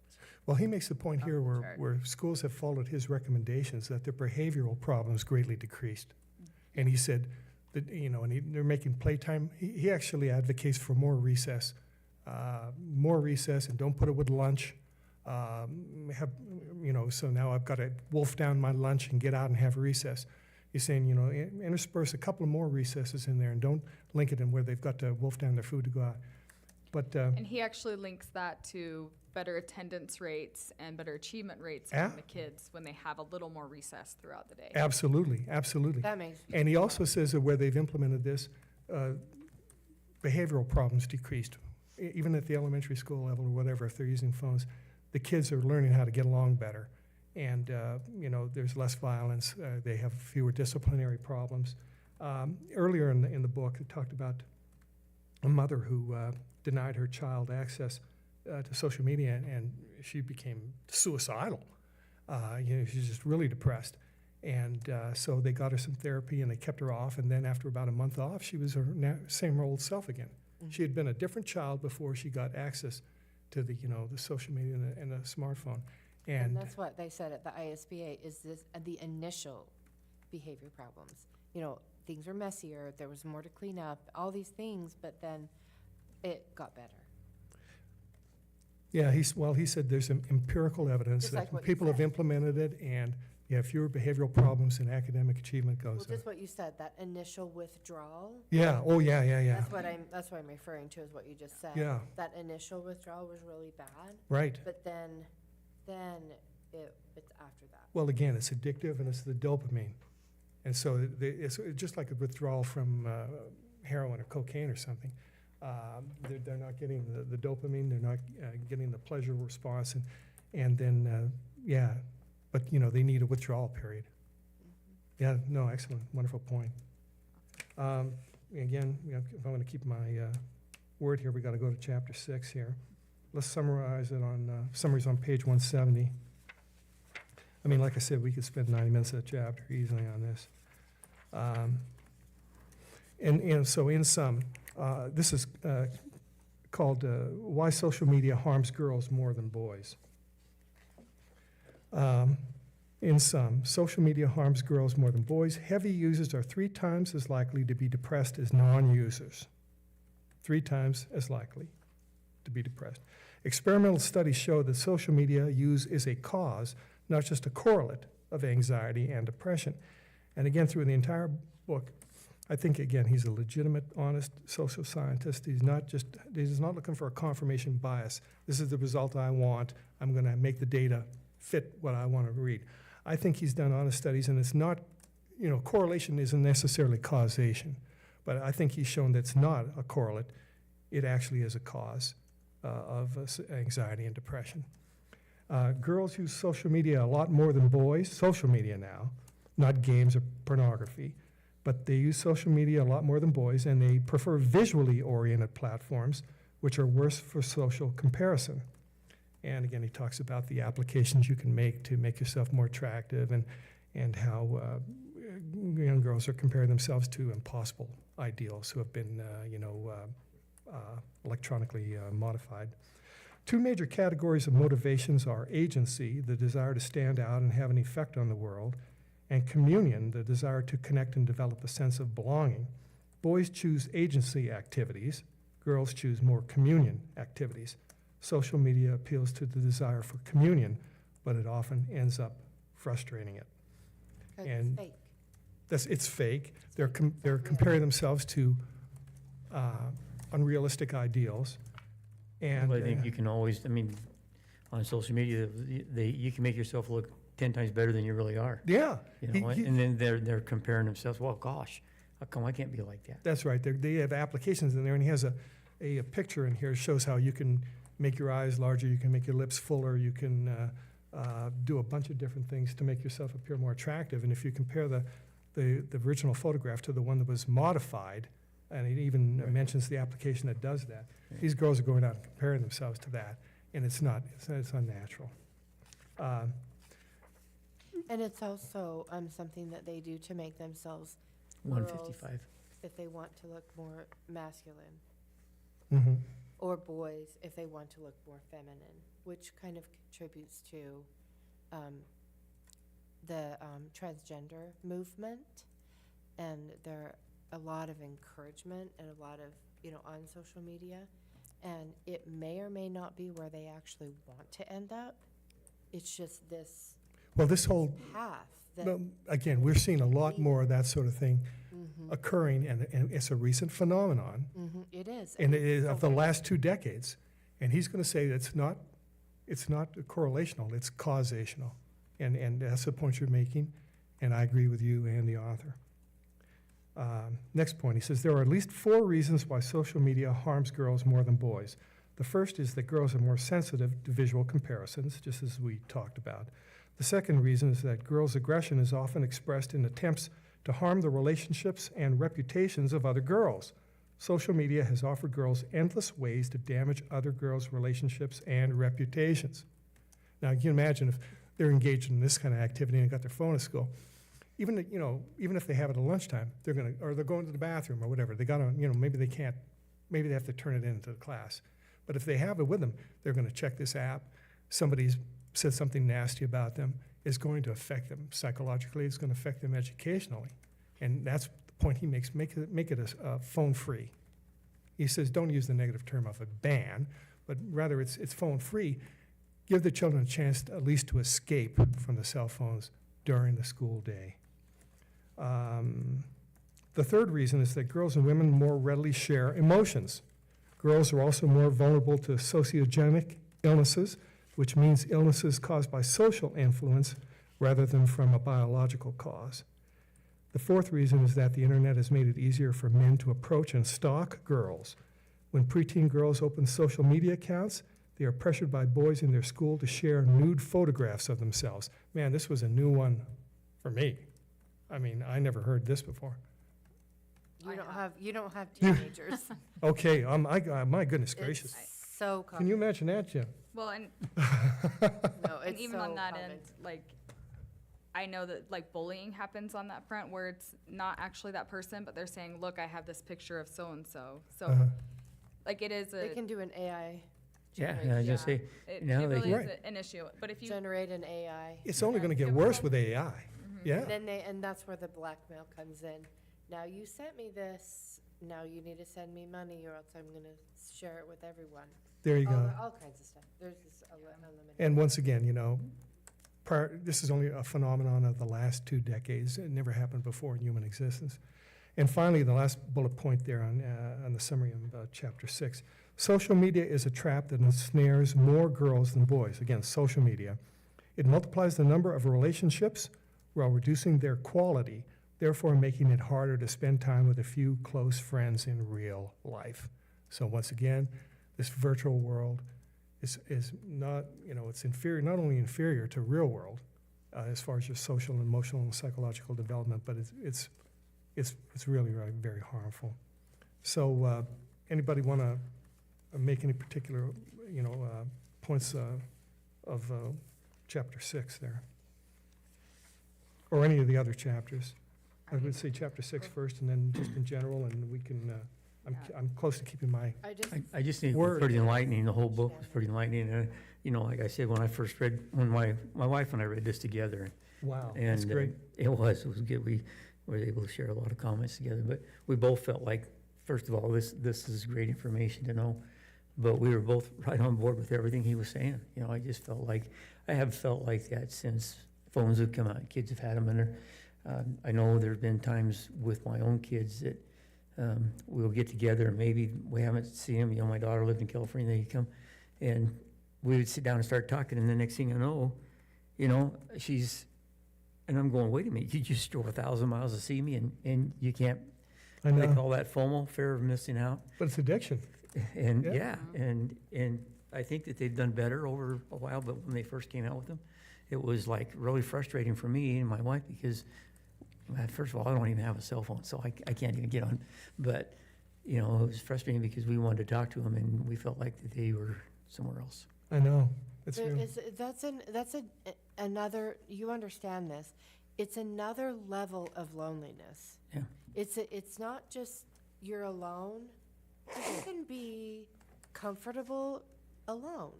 Well, he makes the point here Off the where, chart. where schools have followed his recommendations that their behavioral problems greatly decreased. And he said that, they're making playtime, he actually advocates for more recess and don't put it with lunch. So now I've got to wolf down my lunch and get out and have recess. He's saying, intersperse a couple of more recesses in there and don't link it in where they've got to wolf down their food to go out. But, And he actually links that to better attendance rates and better achievement rates Yeah. among the kids when they have a little more recess throughout the day. absolutely, absolutely. That makes. And he also says that where they've implemented this, behavioral problems decreased. Even at the elementary school level or whatever, if they're using phones, the kids are learning how to get along better. And, there's less violence. They have fewer disciplinary problems. Earlier in the book, it talked about a mother who denied her child access to social media, and she became suicidal. She's just really depressed. And so they got her some therapy and they kept her off. And then after about a month off, she was her same old self again. She had been a different child before she got access to the social media and the smartphone. And that's what they said at the ISBA, is this, the initial behavior problems. Things were messier, there was more to clean up, all these things, but then it got better. Yeah, he said there's some empirical evidence Just that like what you people have said. implemented it and you have fewer behavioral problems and academic achievement Well, goes up. just what you said, that initial withdrawal. Yeah, oh, yeah. That's what I'm referring to, is what you just said. Yeah. That initial withdrawal was really bad, Right. but then it's after that. Well, again, it's addictive and it's the dopamine. And so it's just like a withdrawal from heroin or cocaine or something. They're not getting the dopamine, they're not getting the pleasure response. And then, but they need a withdrawal period. Yeah, no, excellent, wonderful point. Again, if I want to keep my word here, we got to go to chapter 6 here. Let's summarize it on, summaries on page 170. I mean, like I said, we could spend 90 minutes a chapter easily on this. And so in sum, this is called Why Social Media Harms Girls More Than Boys. In sum, social media harms girls more than boys. Heavy users are 3 times as likely to be depressed as non-users. 3 times as likely to be depressed. Experimental studies show that social media use is a cause, not just a correlate, of anxiety and depression. And again, through the entire book, I think, again, he's a legitimate, honest social scientist. He's not looking for a confirmation bias. This is the result I want. I'm going to make the data fit what I want to read. I think he's done honest studies, and it's not, correlation isn't necessarily causation, but I think he's shown that it's not a correlate. It actually is a cause of anxiety and depression. Girls use social media a lot more than boys, social media now, not games or pornography. But they use social media a lot more than boys, and they prefer visually oriented platforms, which are worse for social comparison. And again, he talks about the applications you can make to make yourself more attractive, and how young girls are comparing themselves to impossible ideals who have been, electronically modified. Two major categories of motivations are agency, the desire to stand out and have an effect on the world, and communion, the desire to connect and develop a sense of belonging. Boys choose agency activities, girls choose more communion activities. Social media appeals to the desire for communion, but it often ends up frustrating it. It's fake. It's fake. They're comparing themselves to unrealistic ideals. And Well, I think you can always, on social media, you can make yourself look 10 times better than you really are. yeah, And then they're comparing themselves, well, gosh, how come I can't be like that? that's right. They have applications in there, and he has a picture in here that shows how you can make your eyes larger, you can make your lips fuller, you can do a bunch of different things to make yourself appear more attractive. And if you compare the original photograph to the one that was modified, and it even mentions the application that does that, these girls are going out and comparing themselves to that, and it's unnatural. And it's also something that they do to make themselves 155. if they want to look more masculine, Mm-hmm. or boys if they want to look more feminine, which kind of contributes to the transgender movement. And there are a lot of encouragement and a lot of, on social media. And it may or may not be where they actually want to end up. It's just this Well, this whole, path that, well, again, we're seeing a lot more of that sort of thing occurring, and it's a recent phenomenon, it is. and it is of the Okay. last 2 decades. And he's going to say that it's not correlational, it's causational. And that's the point you're making, and I agree with you and the author. Next point, he says, there are at least 4 reasons why social media harms girls more than boys. The first is that girls are more sensitive to visual comparisons, just as we talked about. The second reason is that girls' aggression is often expressed in attempts to harm the relationships and reputations of other girls. Social media has offered girls endless ways to damage other girls' relationships and reputations. Now, you can imagine if they're engaged in this kind of activity and got their phone at school, even if they have it at lunchtime, they're going to the bathroom or whatever. They got to, maybe they can't, maybe they have to turn it into the class. But if they have it with them, they're going to check this app. Somebody's said something nasty about them. It's going to affect them psychologically. It's going to affect them educationally. And that's the point he makes. Make it a phone-free. He says don't use the negative term of a ban, but rather it's phone-free. Give the children a chance at least to escape from the cell phones during the school day. The third reason is that girls and women more readily share emotions. Girls are also more vulnerable to sociogenic illnesses, which means illnesses caused by social influence rather than from a biological cause. The fourth reason is that the internet has made it easier for men to approach and stalk girls. When preteen girls open social media accounts, they are pressured by boys in their school to share nude photographs of themselves. Man, this was a new one for me. I mean, I never heard this before. You don't have teenagers. Okay, my goodness gracious. It's so common. Can you imagine that, Jim? Well, and No, and it's even so on that common. end, like, I know that like bullying happens on that front where it's not actually that person, but they're saying, look, I have this picture of so-and-so. So, Uh-huh. like, it is They can do an AI. Yeah, generate- I was just say, it now they really can- is an issue. But if you, Generate an AI. It's only going to get It worse will. with AI. Yeah. And that's where the blackmail comes in. Now you sent me this, now you need to send me money or else I'm gonna share it with everyone. There you go. All kinds of stuff. There's just unlimited. And once again, this is only a phenomenon of the last 2 decades. It never happened before in human existence. And finally, the last bullet point there on the summary of chapter 6, social media is a trap that ensnares more girls than boys. Again, social media. It multiplies the number of relationships while reducing their quality, therefore making it harder to spend time with a few close friends in real life. So once again, this virtual world is not, it's inferior, not only inferior to real world as far as your social, emotional, and psychological development, but it's really, really very harmful. So anybody want to make any particular, points of chapter 6 there? Or any of the other chapters? I would say chapter 6 first, and then just in general, and we can, I'm close to keeping my, I just think it Word. was pretty enlightening. The whole book was pretty enlightening. Like I said, when I first read, when my wife and I read this together, wow, and that's great. It was good. We were able to share a lot of comments together, but we both felt like, first of all, this is great information to know, but we were both right on board with everything he was saying. I just felt like, I have felt like that since phones have come out, kids have had them in there. I know there have been times with my own kids that we'll get together and maybe we haven't seen them. My daughter lived in California, they'd come, and we would sit down and start talking, and the next thing I know, and I'm going, wait a minute, you just drove 1,000 miles to see me, and you can't, I they know, call that FOMO, fear of missing out. but it's addiction. And Yeah. and I think that they've done better over a while, but when they first came out with them, it was like really frustrating for me and my wife because, first of all, I don't even have a cell phone, so I can't even get on. But, it was frustrating because we wanted to talk to them and we felt like that they were somewhere else. I know, it's There real. is, another, you understand this, it's another level of loneliness. Yeah. It's not just you're alone, you can be comfortable alone.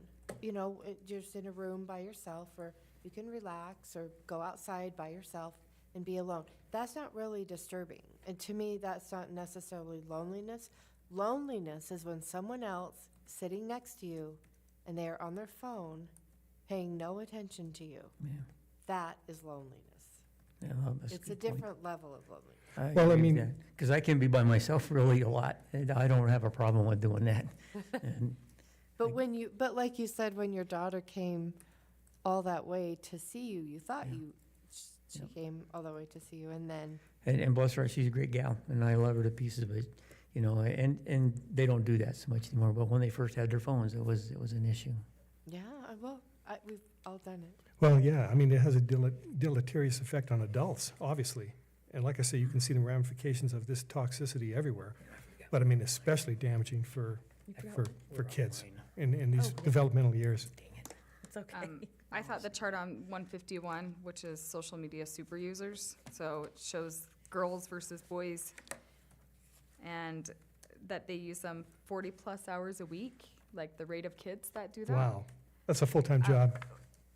Just in a room by yourself, or you can relax or go outside by yourself and be alone. That's not really disturbing. And to me, that's not necessarily loneliness. Loneliness is when someone else sitting next to you and they are on their phone paying no attention to you. Yeah. That is loneliness. Yeah, well, that's It's a good point. different level of loneliness. Well, I mean- Because I can be by myself really a lot, and I don't have a problem with doing that. And But like you said, when your daughter came all that way to see you, you thought she came all the way to see you, and then, And bless her, she's a great gal, and I love her to pieces. But and they don't do that so much anymore. But when they first had their phones, it was an issue. yeah, we've all done it. Well, yeah, I mean, it has a deleterious effect on adults, obviously. And like I say, you can see the ramifications of this toxicity everywhere. But I mean, especially damaging for kids in these developmental years. It's okay. I thought the chart on 151, which is social media super users, so it shows girls versus boys, and that they use them 40-plus hours a week, like the rate of kids that do that. Wow, that's a full-time job.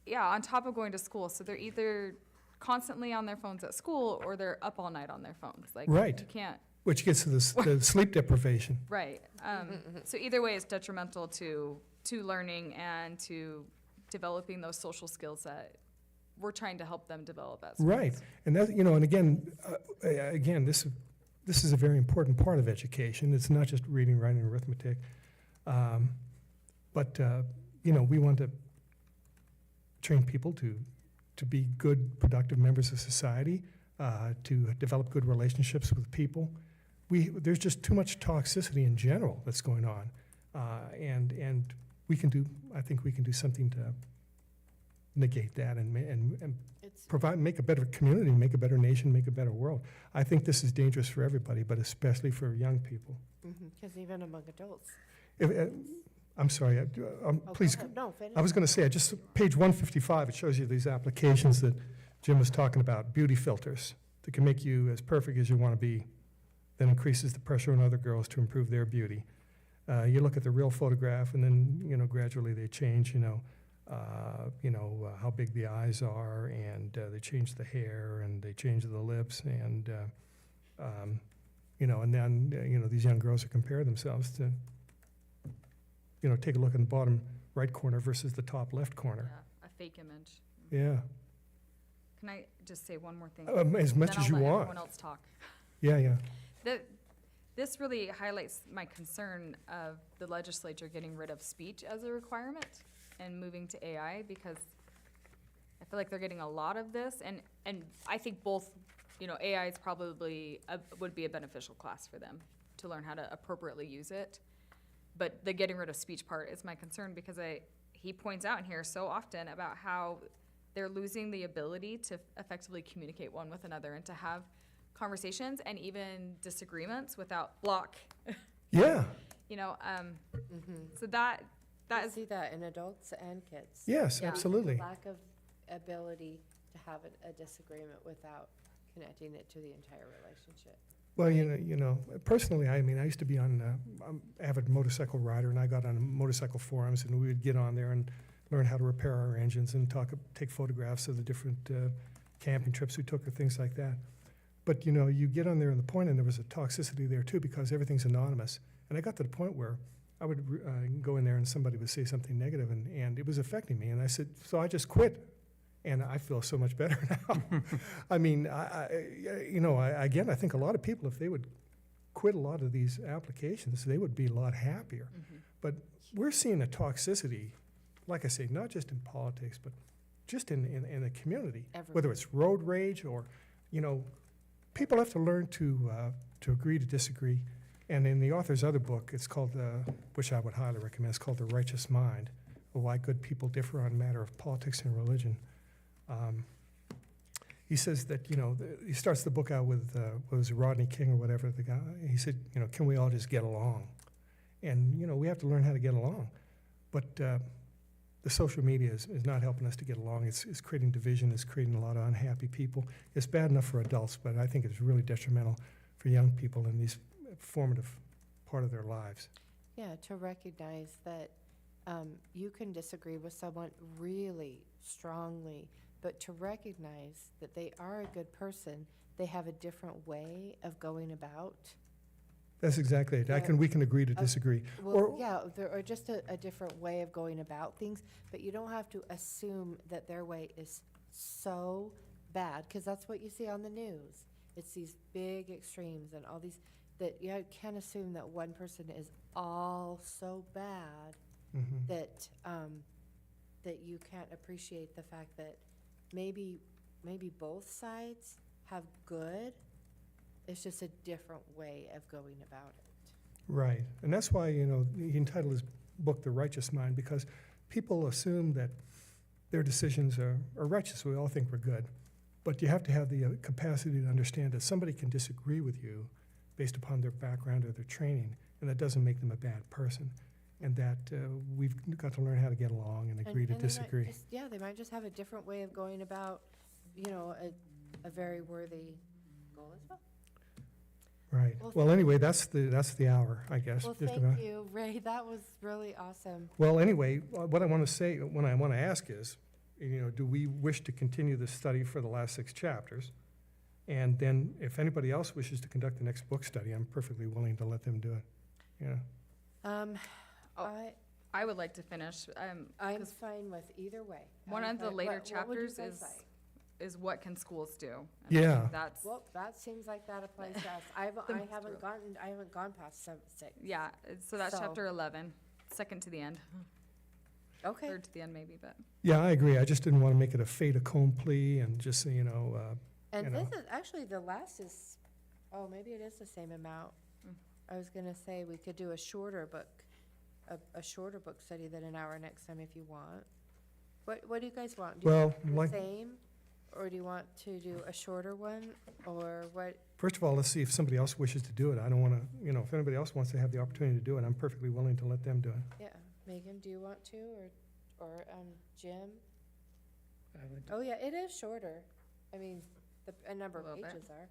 Yeah, on top of going to school, so they're either constantly on their phones at school or they're up all night on their phones. Like, Right. you can't. Which gets to the sleep deprivation. Right. So either way, it's detrimental to learning and to developing those social skills that we're trying to help them develop as Right, and that, and again, this is a very important part of education. It's not just reading, writing, and arithmetic. But we want to train people to be good, productive members of society, to develop good relationships with people. There's just too much toxicity in general that's going on, and I think we can do something to negate that and make a better community, make a better nation, make a better world. I think this is dangerous for everybody, but especially for young people. Because even among adults. I'm sorry, please. Go ahead. No, finish. I was going to say, just page 155, it shows you these applications that Jim was talking about, beauty filters that can make you as perfect as you want to be, that increases the pressure on other girls to improve their beauty. You look at the real photograph, and then gradually they change. How big the eyes are, and they change the hair, and they change the lips, and and then these young girls are comparing themselves to. Take a look in the bottom right corner versus the top left corner. Yeah, a fake image. Yeah, Can I just say one more thing? As much Then as you I'll let want. everyone else talk. Yeah. This really highlights my concern of the legislature getting rid of speech as a requirement and moving to AI, because I feel like they're getting a lot of this, and I think both, AI is probably, would be a beneficial class for them to learn how to appropriately use it. But the getting rid of speech part is my concern, because he points out in here so often about how they're losing the ability to effectively communicate one with another and to have conversations and even disagreements without block. Yeah. So that I is, see that in adults and kids. Yes, Yeah. absolutely. Lack of ability to have a disagreement without connecting it to the entire relationship. Well, personally, I used to be I'm avid motorcycle rider, and I got on motorcycle forums, and we would get on there and learn how to repair our engines and take photographs of the different camping trips we took or things like that. But, you get on there and there was a toxicity there too, because everything's anonymous. And I got to the point where I would go in there and somebody would say something negative, and it was affecting me. And I said, so I just quit. And I feel so much better now. I think a lot of people, if they would quit a lot of these applications, they would be a lot happier. But we're seeing a toxicity, like I say, not just in politics, but just in the community, whether it's road rage or, people have to learn to agree to disagree. And in the author's other book, it's called, which I would highly recommend, it's called The Righteous Mind, or Why Good People Differ on Matter of Politics and Religion. He says that, he starts the book out with, was it Rodney King or whatever, the guy, he said, can we all just get along? And, we have to learn how to get along. But the social media is not helping us to get along. It's creating division, it's creating a lot of unhappy people. It's bad enough for adults, but I think it's really detrimental for young people in these formative part of their lives. Yeah, to recognize that you can disagree with someone really strongly, but to recognize that they are a good person, they have a different way of going about. That's exactly it. We can agree to disagree. Or just a different way of going about things, but you don't have to assume that their way is so bad, because that's what you see on the news. It's these big extremes and all these, that you can't assume that one person is all so bad that that you can't appreciate the fact that maybe both sides have good. It's just a different way of going about it. Right. And that's why, he entitled his book The Righteous Mind, because people assume that their decisions are righteous. We all think we're good. But you have to have the capacity to understand that somebody can disagree with you based upon their background or their training, and that doesn't make them a bad person. And that we've got to learn how to get along and agree to disagree. They might just have a different way of going about, a very worthy goal as well. Right. Well, anyway, that's the hour, I guess. Well, just thank about. you, Ray. That was really awesome. Well, anyway, what I want to say, what I want to ask is, do we wish to continue the study for the last 6 chapters? And then if anybody else wishes to conduct the next book study, I'm perfectly willing to let them do it. I would like to finish. I'm fine with either way. One of the later What would you chapters guys like? is what can schools do? And Yeah. That's, Well, that seems like that applies to us. I haven't gone past 6. yeah, so that's So- chapter 11, second to the end, Okay. third to the end maybe, but. Yeah, I agree. I just didn't want to make it a fait accompli and just, And you know. this is, actually, the last is, maybe it is the same amount. I was gonna say we could do a shorter book, a shorter book study than an hour next time if you want. What do you guys want? Do you Well, want like- the same, or do you want to do a shorter one, or what? First of all, let's see if somebody else wishes to do it. I don't want to, if anybody else wants to have the opportunity to do it, I'm perfectly willing to let them do it. Yeah, Megan, do you want to, or Jim? I would, Oh, yeah, it is shorter. I mean, a number A of little bit. pages are.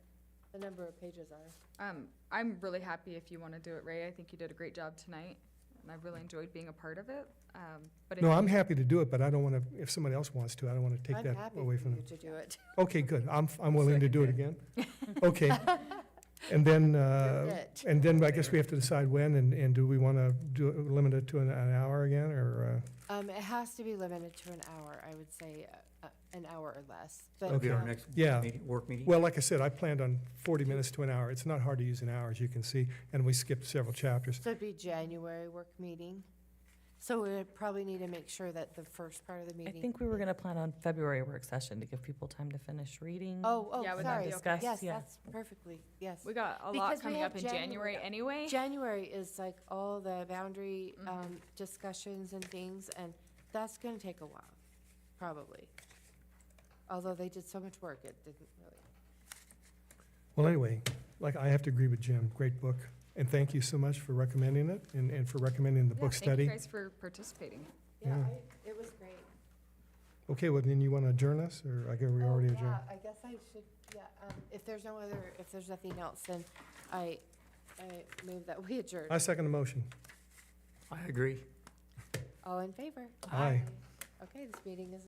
The number of pages are. I'm really happy if you want to do it, Ray. I think you did a great job tonight, and I really enjoyed being a part of it. But if No, I'm you- happy to do it, but I don't want to, if somebody else wants to, I don't want to take I'm that happy away for from you them. to do it. Okay, good. I'm willing to do it again. Okay. And then, it. and then I guess we have to decide when, and do we want to do, limit it to an hour again, or? It has to be limited to an hour, I would say, an hour or less. But, That'll be our next Yeah. work meeting. Well, like I said, I planned on 40 minutes to an hour. It's not hard to use an hour, as you can see, and we skipped several chapters. So it'd be January work meeting. So we would probably need to make sure that the first part of the I meeting. think we were gonna plan on February work session to give people time to finish reading. Oh, Yeah, would that sorry. be okay? Yes, Yeah. that's perfectly, yes. We got a Because lot we coming have up in January. January anyway. January is like all the boundary discussions and things, and that's gonna take a while, probably. Although they did so much work, it didn't really. Well, anyway, like, I have to agree with Jim. Great book. And thank you so much for recommending it and for recommending the book Thank study. you guys for participating. Yeah, Yeah. it was great. Okay, well, then you want to adjourn us, or I guess we already adjourned? Yeah, I guess I should, yeah, if there's nothing else, then I move that we adjourn. I second the motion. I agree. All in favor? Aye. Okay, this meeting is